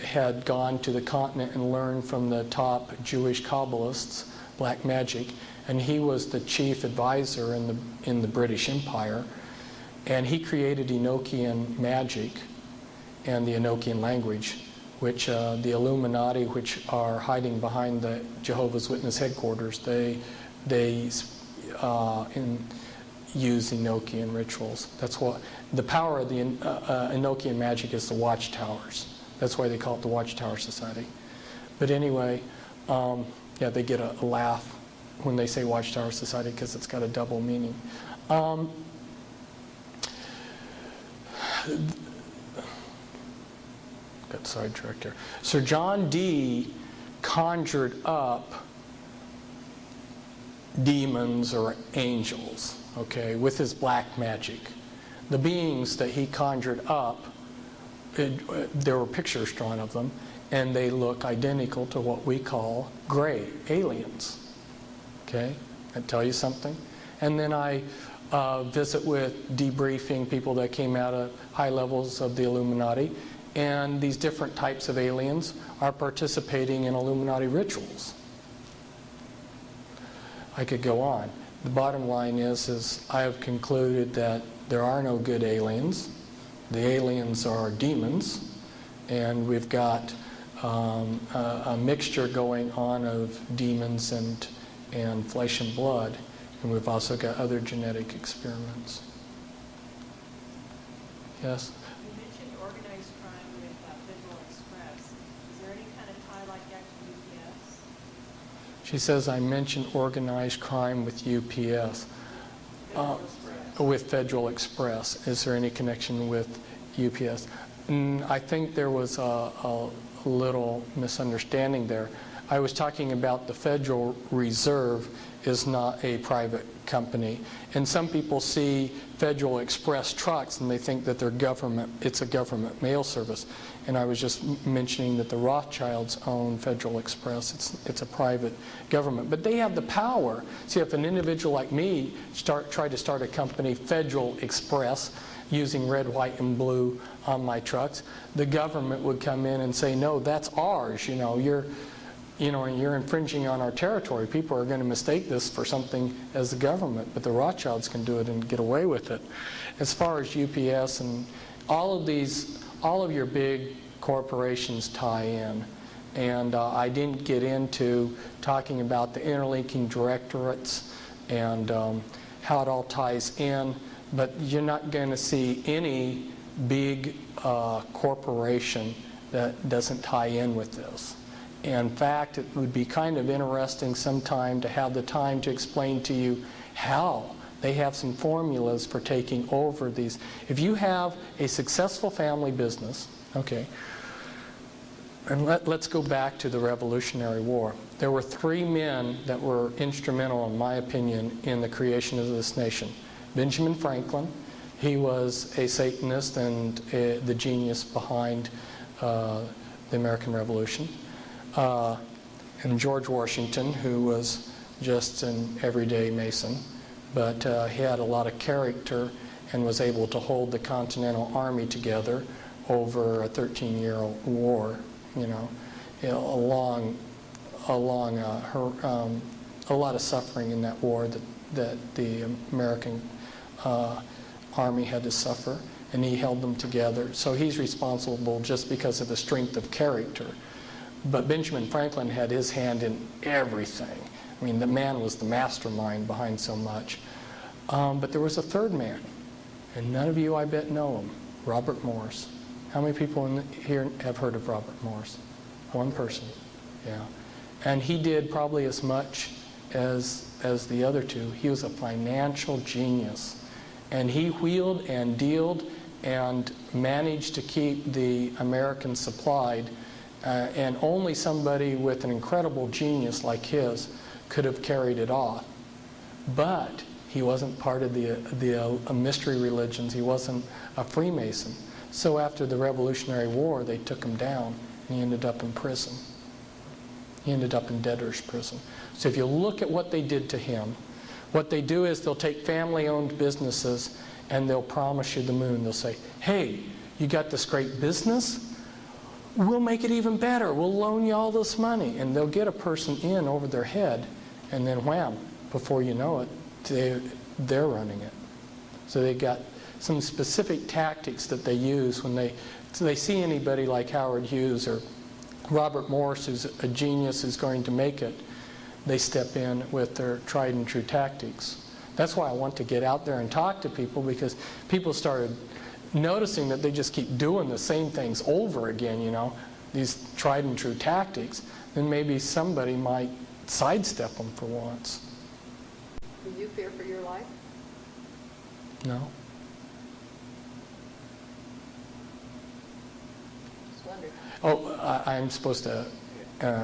had gone to the continent and learned from the top Jewish Kabbalists black magic, and he was the chief advisor in the British Empire, and he created Enochian magic and the Enochian language, which the Illuminati, which are hiding behind the Jehovah's Witness headquarters, they use Enochian rituals. That's what the power of the Enochian magic is. The watchtowers. That's why they call it the Watchtower Society. But anyway, yeah, they get a laugh when they say Watchtower Society because it's got a double meaning. Got sidetracked here. Sir John Dee conjured up demons or angels, okay, with his black magic. The beings that he conjured up, there were pictures drawn of them, and they look identical to what we call gray aliens. Okay, I tell you something. And then I visit with debriefing people that came out of high levels of the Illuminati, and these different types of aliens are participating in Illuminati rituals. I could go on. The bottom line is I have concluded that there are no good aliens. The aliens are demons, and we've got a mixture going on of demons and flesh and blood, and we've also got other genetic experiments. Yes? You mentioned organized crime with Federal Express. Is there any kind of tie like that to UPS? She says I mentioned organized crime with UPS. With Federal Express. Is there any connection with UPS? I think there was a little misunderstanding there. I was talking about the Federal Reserve is not a private company. And some people see Federal Express trucks and they think that they're government, it's a government mail service. And I was just mentioning that the Rothschilds own Federal Express. It's a private government. But they have the power. See, if an individual like me tried to start a company, Federal Express, using red, white, and blue on my trucks, the government would come in and say, no, that's ours. You're infringing on our territory. People are going to mistake this for something as the government, but the Rothschilds can do it and get away with it. As far as UPS and all of your big corporations tie in. And I didn't get into talking about the interlinking directorates and how it all ties in, but you're not going to see any big corporation that doesn't tie in with this. In fact, it would be kind of interesting sometime to have the time to explain to you how they have some formulas for taking over these. If you have a successful family business, okay, and let's go back to the Revolutionary War. There were 3 men that were instrumental, in my opinion, in the creation of this nation. Benjamin Franklin, he was a Satanist and the genius behind the American Revolution. And George Washington, who was just an everyday Mason, but he had a lot of character and was able to hold the Continental Army together over a 13-year war. A lot of suffering in that war that the American Army had to suffer, and he held them together. So he's responsible just because of the strength of character. But Benjamin Franklin had his hand in everything. I mean, the man was the mastermind behind so much. But there was a third man, and none of you, I bet, know him, Robert Morris. How many people here have heard of Robert Morris? One person, yeah. And he did probably as much as the other two. He was a financial genius. And he wheeled and dealed and managed to keep the Americans supplied. And only somebody with an incredible genius like his could have carried it off. But he wasn't part of the mystery religions. He wasn't a Freemason. So after the Revolutionary War, they took him down, and he ended up in prison. He ended up in debtor's prison. So if you look at what they did to him, what they do is they'll take family-owned businesses and they'll promise you the moon. They'll say, hey, you got this great business? We'll make it even better. We'll loan you all this money. And they'll get a person in over their head, and then wham, before you know it, they're running it. So they got some specific tactics that they use when they see anybody like Howard Hughes or Robert Morris, who's a genius, who's going to make it. They step in with their tried and true tactics. That's why I want to get out there and talk to people, because people started noticing that they just keep doing the same things over again, these tried and true tactics. Then maybe somebody might sidestep them for once. Do you fear for your life? No. Just wondering. Oh, I'm supposed to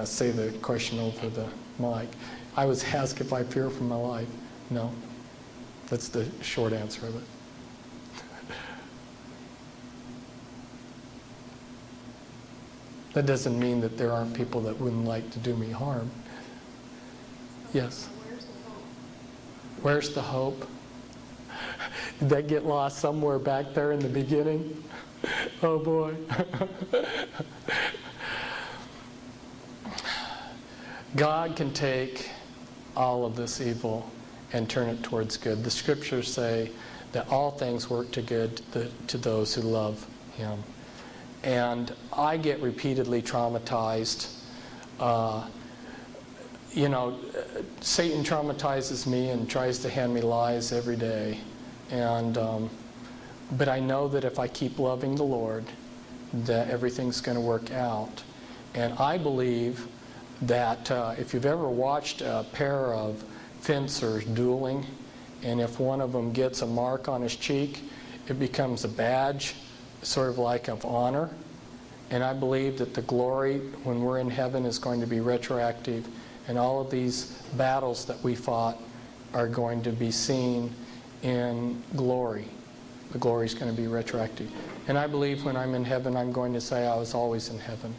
say the question over the mic. I was asked if I fear for my life. No. That's the short answer of it. That doesn't mean that there aren't people that wouldn't like to do me harm. Yes? Where's the hope? Did that get lost somewhere back there in the beginning? Oh boy. God can take all of this evil and turn it towards good. The scriptures say that all things work to good to those who love Him. And I get repeatedly traumatized. Satan traumatizes me and tries to hand me lies every day. But I know that if I keep loving the Lord, that everything's going to work out. And I believe that if you've ever watched a pair of fencers dueling, and if one of them gets a mark on his cheek, it becomes a badge, sort of like of honor. And I believe that the glory, when we're in heaven, is going to be retroactive. And all of these battles that we fought are going to be seen in glory. The glory is going to be retroactive. And I believe when I'm in heaven, I'm going to say I was always in heaven.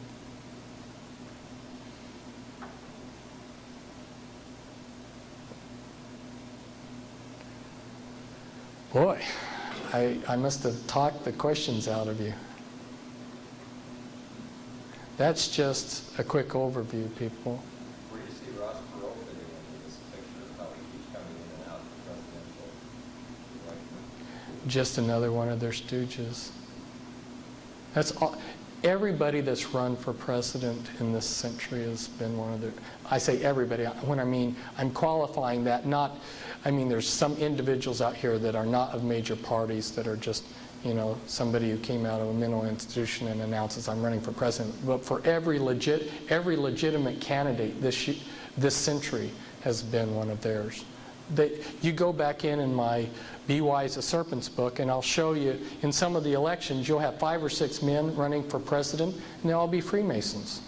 Boy, I must have talked the questions out of you. That's just a quick overview, people. Where do you see Ross Perot fitting into this picture of how he keeps coming in and out of the presidential election? Just another one of their stooges. That's all. Everybody that's run for president in this century has been one of their... I say everybody. When I mean, I'm qualifying that not... I mean, there's some individuals out here that are not of major parties that are just, somebody who came out of a mental institution and announces, I'm running for president. But for every legitimate candidate this century has been one of theirs. You go back in my Be Wise as Serpents book, and I'll show you in some of the elections, you'll have 5 or 6 men running for president, and they'll all be Freemasons.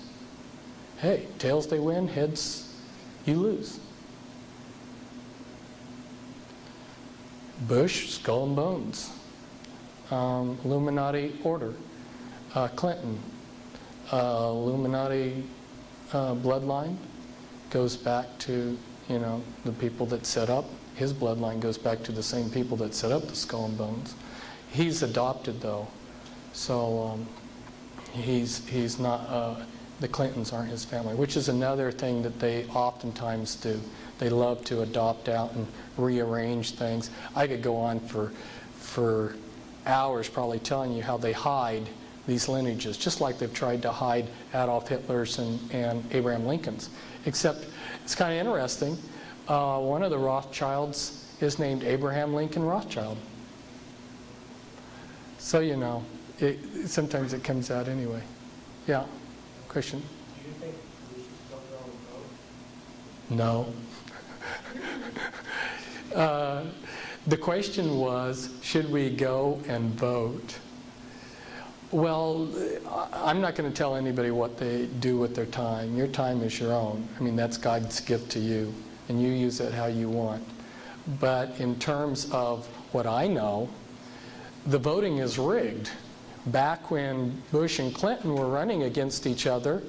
Hey, tails they win, heads you lose. Bush, skull and bones. Illuminati order. Clinton, Illuminati bloodline goes back to, the people that set up. His bloodline goes back to the same people that set up the skull and bones. He's adopted, though. So he's not, the Clintons aren't his family, which is another thing that they oftentimes do. They love to adopt out and rearrange things. I could go on for hours probably telling you how they hide these lineages, just like they've tried to hide Adolf Hitler's and Abraham Lincoln's. Except it's kind of interesting. One of the Rothschilds is named Abraham Lincoln Rothschild. So sometimes it comes out anyway. Yeah, question? Do you think we should still go and vote? No. The question was, should we go and vote? Well, I'm not going to tell anybody what they do with their time. Your time is your own. I mean, that's God's gift to you, and you use it how you want. But in terms of what I know, the voting is rigged. Back when Bush and Clinton were running against each other,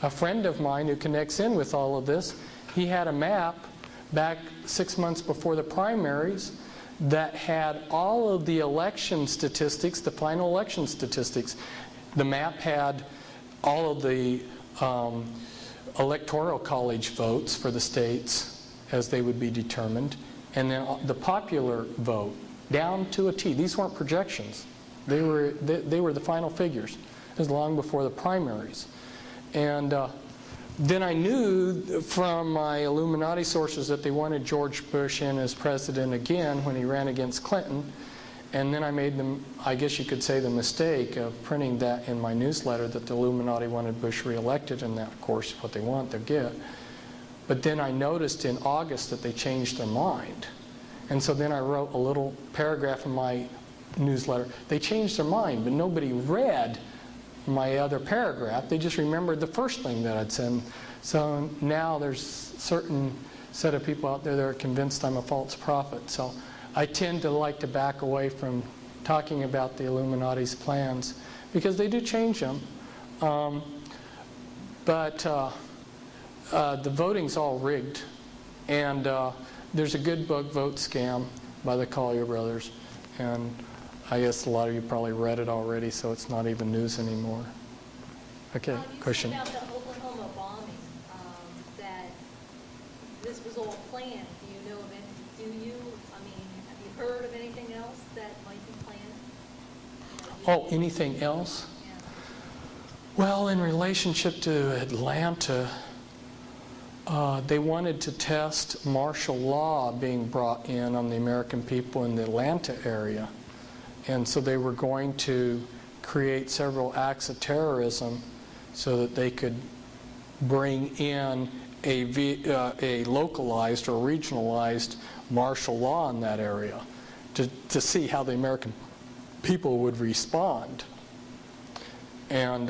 a friend of mine who connects in with all of this, he had a map back 6 months before the primaries that had all of the election statistics, the final election statistics. The map had all of the electoral college votes for the states as they would be determined, and then the popular vote down to a T. These weren't projections. They were the final figures. It was long before the primaries. And then I knew from my Illuminati sources that they wanted George Bush in as president again when he ran against Clinton. And then I made I guess you could say, the mistake of printing that in my newsletter that the Illuminati wanted Bush reelected, and that, of course, what they want, they'll get. But then I noticed in August that they changed their mind. And so then I wrote a little paragraph in my newsletter. They changed their mind, but nobody read my other paragraph. They just remembered the first thing that I'd said. So now there's a certain set of people out there that are convinced I'm a false prophet. So I tend to like to back away from talking about the Illuminati's plans because they do change them. But the voting's all rigged. And there's a good book, Vote Scam, by the Collier brothers. And I guess a lot of you probably read it already, so it's not even news anymore. Okay, question. You said about the Oklahoma bombing, that this was all planned. Do you know of any, have you heard of anything else that might be planned? Oh, anything else? Yeah. Well, in relationship to Atlanta, they wanted to test martial law being brought in on the American people in the Atlanta area. And so they were going to create several acts of terrorism so that they could bring in a localized or regionalized martial law in that area to see how the American people would respond. And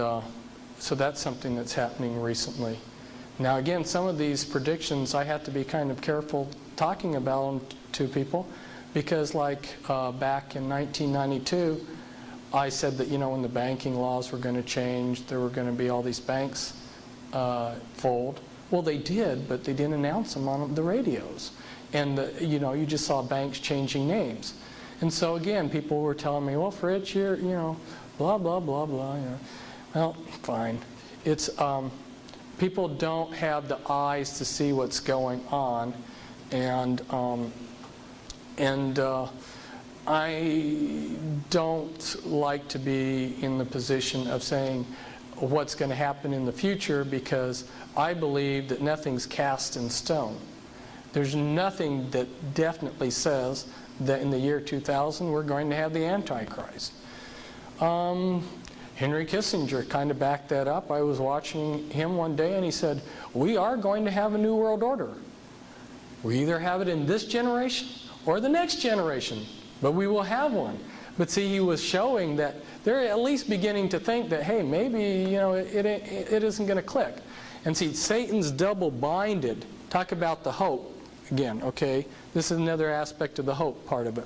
so that's something that's happening recently. Now again, some of these predictions I have to be kind of careful talking about them to people, because like back in 1992, I said that, when the banking laws were going to change, there were going to be all these banks fold. Well, they did, but they didn't announce them on the radios. And, you just saw banks changing names. And so again, people were telling me, well, Fritz, you're, blah, blah, blah, blah. Well, fine. It's, people don't have the eyes to see what's going on. And I don't like to be in the position of saying what's going to happen in the future, because I believe that nothing's cast in stone. There's nothing that definitely says that in the year 2000 we're going to have the Antichrist. Henry Kissinger kind of backed that up. I was watching him one day and he said, we are going to have a new world order. We either have it in this generation or the next generation, but we will have one. But see, he was showing that they're at least beginning to think that, hey, maybe, it isn't going to click. And see, Satan's double-binded. Talk about the hope again, okay? This is another aspect of the hope part of it.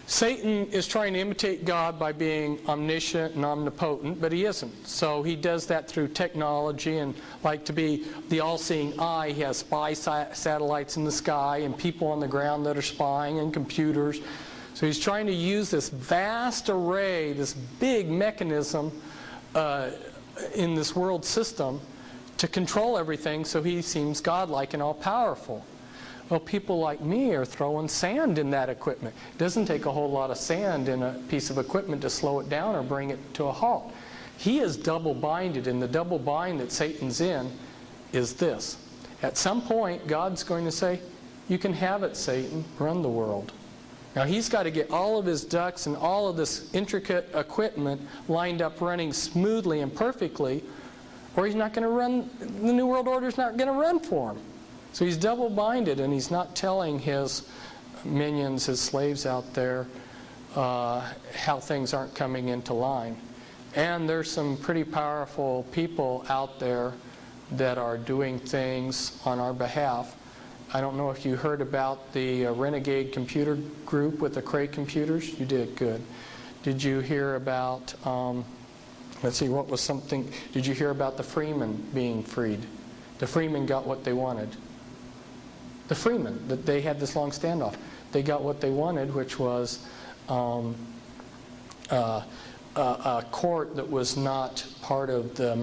Satan is trying to imitate God by being omniscient and omnipotent, but he isn't. So he does that through technology, and like to be the all-seeing eye, he has spy satellites in the sky and people on the ground that are spying, and computers. So he's trying to use this vast array, this big mechanism in this world system to control everything, so he seems godlike and all-powerful. Well, people like me are throwing sand in that equipment. It doesn't take a whole lot of sand in a piece of equipment to slow it down or bring it to a halt. He is double-binded, and the double bind that Satan's in is this. At some point, God's going to say, you can have it, Satan, run the world. Now, he's got to get all of his ducks and all of this intricate equipment lined up running smoothly and perfectly, or he's not going to run, the New World Order's not going to run for him. So he's double-binded, and he's not telling his minions, his slaves out there, how things aren't coming into line. And there's some pretty powerful people out there that are doing things on our behalf. I don't know if you heard about the Renegade Computer Group with the Cray computers. You did, good. Did you hear about, let's see, what was something, did you hear about the Freemen being freed? The Freemen got what they wanted. The Freemen, that they had this long standoff. They got what they wanted, which was a court that was not part of the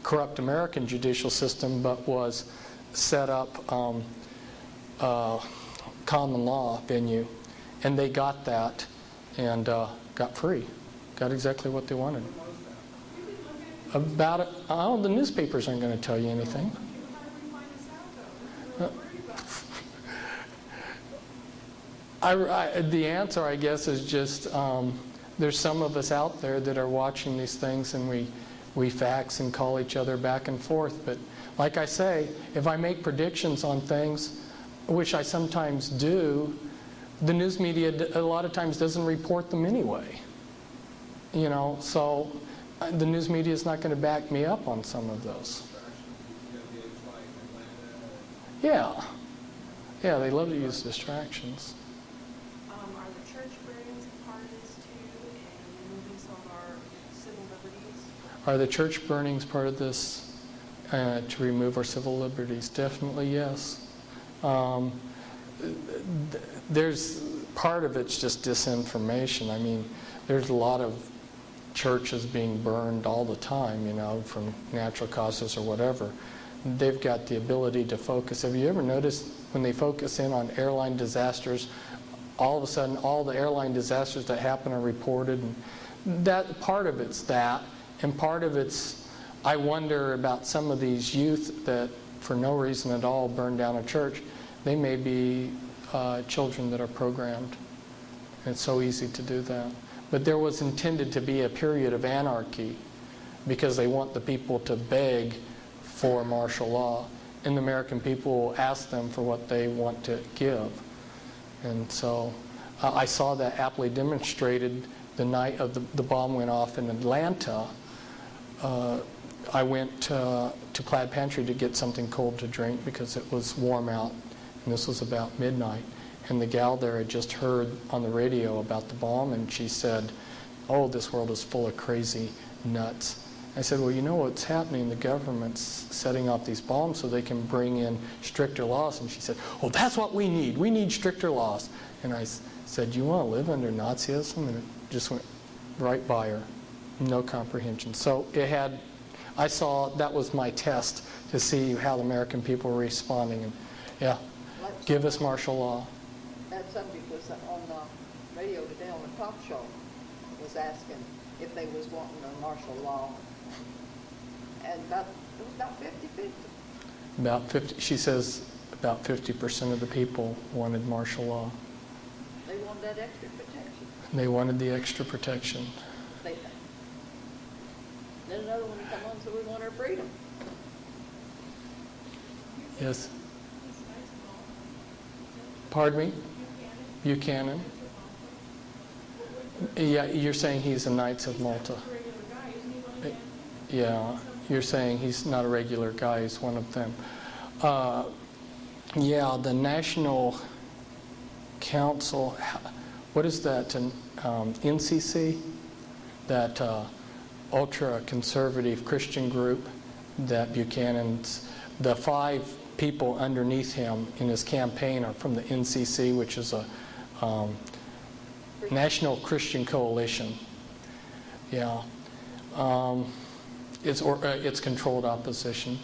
corrupt American judicial system, but was set up common law venue. And they got that and got free. Got exactly what they wanted. About it, the newspapers aren't going to tell you anything. The answer, I guess, is just there's some of us out there that are watching these things, and we fax and call each other back and forth. But like I say, if I make predictions on things, which I sometimes do, the news media a lot of times doesn't report them anyway. So the news media is not going to back me up on some of those. Yeah, they love to use distractions. Are the church burnings a part of this too, and removing some of our civil liberties? Are the church burnings part of this to remove our civil liberties? Definitely yes. There's part of it's just disinformation. I mean, there's a lot of churches being burned all the time, you know, from natural causes or whatever. They've got the ability to focus. Have you ever noticed when they focus in on airline disasters, all of a sudden all the airline disasters that happen are reported? And that part of it's that, and part of it's, I wonder about some of these youth that for no reason at all burn down a church. They may be children that are programmed. It's so easy to do that. But there was intended to be a period of anarchy because they want the people to beg for martial law. And the American people will ask them for what they want to give. And so I saw that aptly demonstrated the night of the bomb went off in Atlanta. I went to Plaid Pantry to get something cold to drink because it was warm out, and this was about midnight. And the gal there had just heard on the radio about the bomb, and she said, "Oh, this world is full of crazy nuts." I said, "Well, you know what's happening? The government's setting off these bombs so they can bring in stricter laws." And she said, "Oh, that's what we need. We need stricter laws." And I said, "You want to live under Nazism?" And it just went right by her. No comprehension. So it had, I saw, that was my test to see how the American people were responding. And yeah, give us martial law. That subject was on the radio today on a talk show, was asking if they was wanting a martial law. And it was about 50-50. About 50, she says about 50% of the people wanted martial law. They wanted that extra protection. They wanted the extra protection. Then another one come on, so we want our freedom. Yes. Pardon me? Buchanan. Yeah, you're saying he's a Knights of Malta. Yeah, you're saying he's not a regular guy, he's one of them. Yeah, the National Council, what is that, NCC? That ultra-conservative Christian group that Buchanan's, the 5 people underneath him in his campaign are from the NCC, which is a National Christian Coalition. Yeah. It's controlled opposition.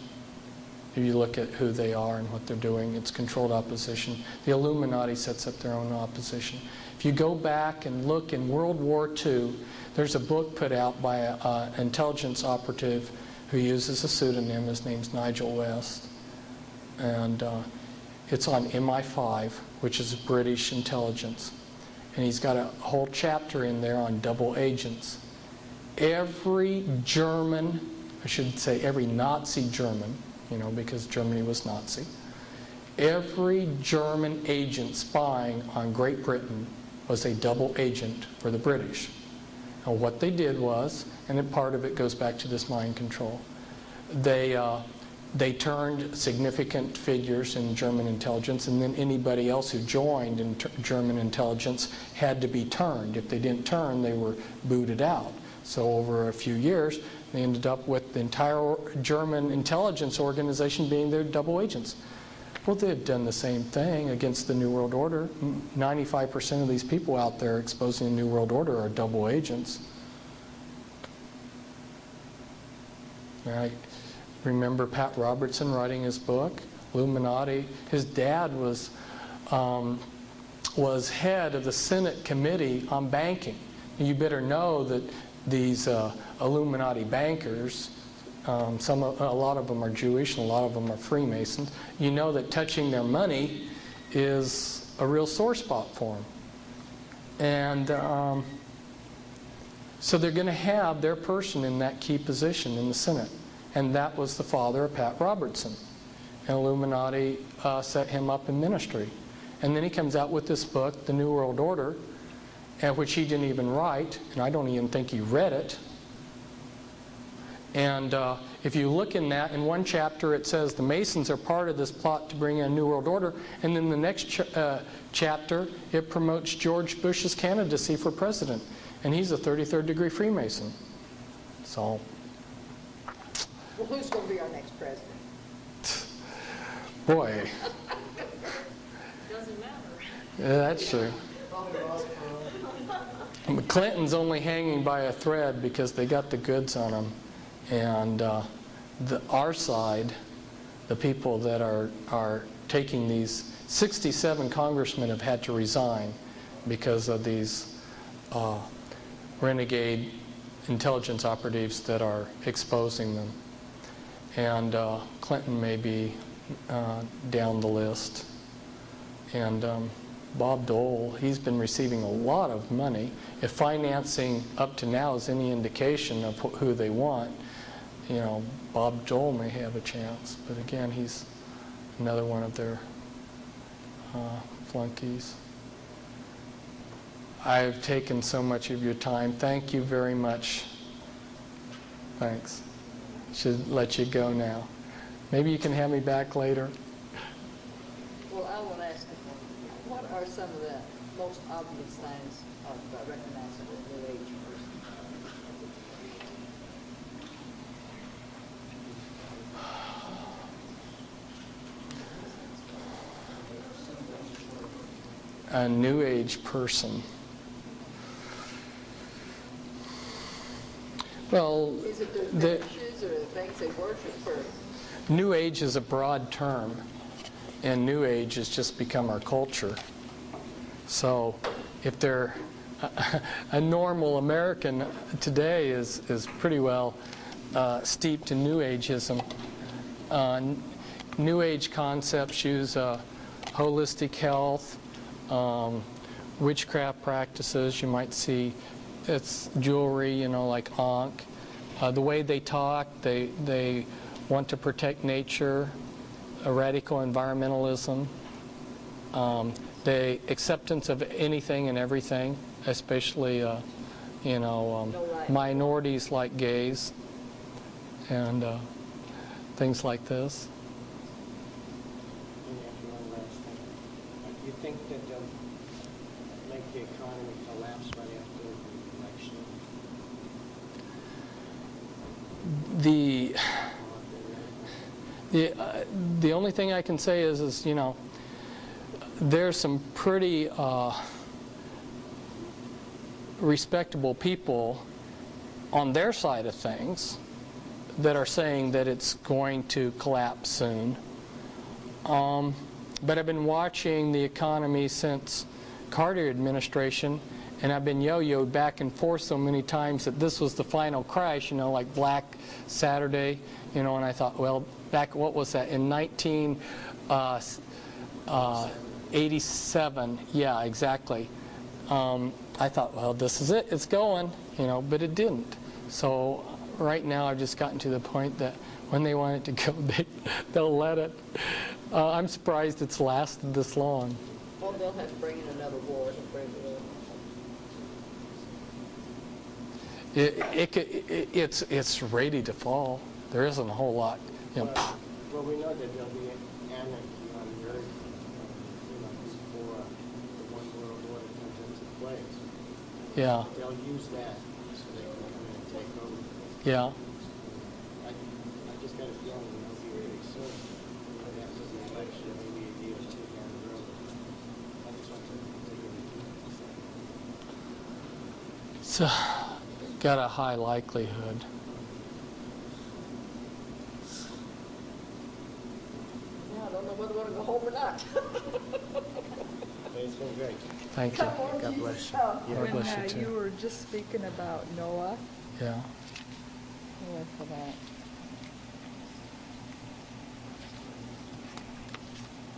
If you look at who they are and what they're doing, it's controlled opposition. The Illuminati sets up their own opposition. If you go back and look in World War II, there's a book put out by an intelligence operative who uses a pseudonym. His name's Nigel West. And it's on MI5, which is British intelligence. And he's got a whole chapter in there on double agents. Every German, I should say every Nazi German, you know, because Germany was Nazi, every German agent spying on Great Britain was a double agent for the British. And what they did was, and then part of it goes back to this mind control, they turned significant figures in German intelligence, and then anybody else who joined in German intelligence had to be turned. If they didn't turn, they were booted out. So over a few years, they ended up with the entire German intelligence organization being their double agents. Well, they've done the same thing against the New World Order. 95% of these people out there exposing the New World Order are double agents. I remember Pat Robertson writing his book, Illuminati. His dad was head of the Senate Committee on Banking. And you better know that these Illuminati bankers, a lot of them are Jewish and a lot of them are Freemasons. You know that touching their money is a real sore spot for them. And so they're going to have their person in that key position in the Senate. And that was the father of Pat Robertson. And Illuminati set him up in ministry. And then he comes out with this book, The New World Order, which he didn't even write, and I don't even think he read it. And if you look in that, in one chapter it says the Masons are part of this plot to bring in a New World Order, and then the next chapter it promotes George Bush's candidacy for president, and he's a 33rd degree Freemason. So, Well, who's going to be our next president? boy, Doesn't matter. yeah, that's true. Clinton's only hanging by a thread because they got the goods on him. And our side, the people that are taking these, 67 congressmen have had to resign because of these renegade intelligence operatives that are exposing them. And Clinton may be down the list. And Bob Dole, he's been receiving a lot of money. If financing up to now is any indication of who they want, you know, Bob Dole may have a chance. But again, he's another one of their flunkies. I've taken so much of your time. Thank you very much. Thanks. Should let you go now. Maybe you can have me back later. Well, I want to ask you, what are some of the most obvious signs of recognizing a New Age person? A New Age person. Well, Is it their fetishes or the things they worship, or? New Age is a broad term, and New Age has just become our culture. So if they're a normal American today is pretty well steeped in New Ageism. New Age concepts use holistic health, witchcraft practices. You might see it's jewelry, you know, like Ankh. The way they talk, they want to protect nature, radical environmentalism, the acceptance of anything and everything, especially, you know, minorities like gays and things like this. Let me ask you one last thing. Do you think that they'll make the economy collapse right after the election? The only thing I can say is you know, there's some pretty respectable people on their side of things that are saying that it's going to collapse soon. But I've been watching the economy since Carter administration, and I've been yo-yoed back and forth so many times that this was the final crash, you know, like Black Saturday, you know, and I thought, well, back, what was that, in 1987, yeah, exactly. I thought, well, this is it, it's going, you know, but it didn't. So right now I've just gotten to the point that when they want it to go, they'll let it. I'm surprised it's lasted this long. Well, they'll have to bring in another war to bring it in. It's ready to fall. There isn't a whole lot. You know, Well, we know that there'll be anarchy on the earth, you know, before the one world order comes into place. yeah, They'll use that so they can come in and take over. yeah. I just got a feeling it'll be really soon. Maybe after the election, maybe a year or two down the road. I just want to take it into So, got a high likelihood. Yeah, I don't know whether I want to go home or not. It's been great. Thank you. God bless you. God When bless you too. you were just speaking about Noah, Yeah. what was that?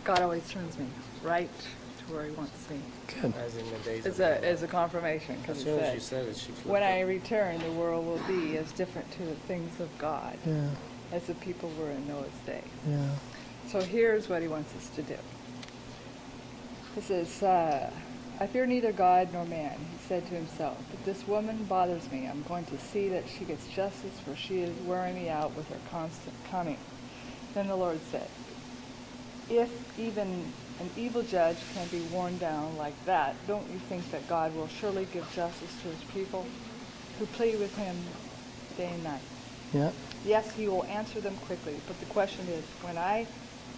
God always turns me right to where He wants me. Good. As in the days As of a confirmation, As because soon as you it said said, it, she flipped when I it. return, the world will be as different to the things of God Yeah. as the people were in Noah's day. Yeah. So here's what He wants us to do. He says, I fear neither God nor man, he said to himself, but this woman bothers me. I'm going to see that she gets justice, for she is wearing me out with her constant coming. Then the Lord said, if even an evil judge can be worn down like that, don't you think that God will surely give justice to his people who plead with him day and night? Yeah. Yes, he will answer them quickly, but the question is, when I,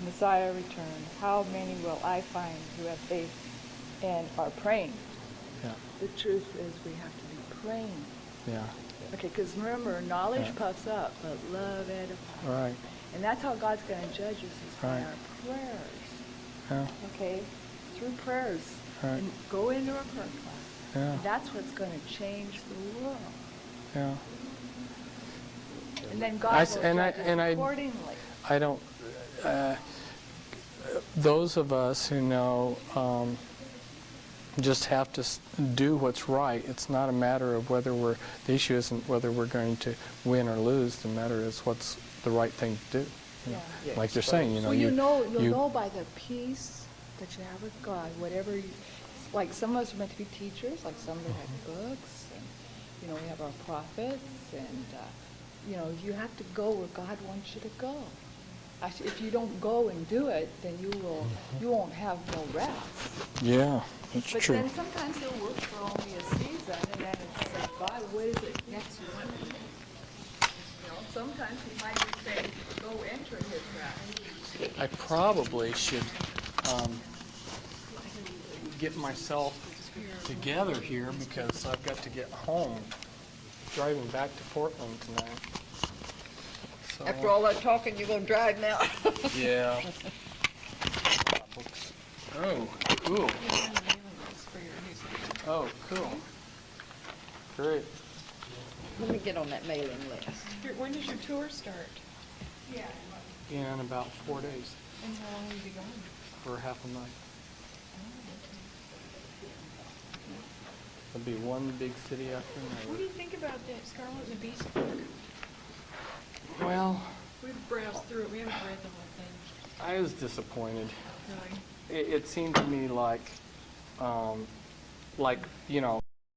Messiah, return, how many will I find who have faith and are praying? The truth is we have to be praying. Yeah. Okay, because remember, knowledge Yeah. puffs up, but love edifies. Right. And that's how God's going to judge us, is by Right. our prayers. Yeah. Okay? Through prayers. Right. And go into a prayer class. Yeah. And that's what's going to change the world. Yeah. And then I God s- will and judge I- us and I- accordingly. I don't. Those of us who know just have to do what's right. It's not a matter of whether we're. The issue isn't whether we're going to win or lose. The matter is what's the right thing to do. You know? Yeah. Like you're saying, you know, Well, you'll you- know by the peace that you have with God, whatever you, like some of us are meant to be teachers, like some that have books, and, you know, we have our prophets, and, you know, you have to go where God wants you to go. If you don't go and do it, then you won't have no rest. Yeah, that's But true. then sometimes he'll work for only a season, and then it's like, God, what is it next you want me to do? You know, sometimes he might just say, go enter his rest. I probably should get myself together here because I've got to get home. Driving back to Portland tonight. So, After all that talking, you're gonna drive now? yeah. Books. Oh, cool. Oh, cool. Great. Let me get on that mailing list. When does your tour start? In about 4 days And how long will you be gone? for half a night. There'll be one big city after What do another. you think about that Scarlet and the Beast book? Well, We've browsed through it. We haven't read the whole thing. I was disappointed. Really? It seemed to me like, you know,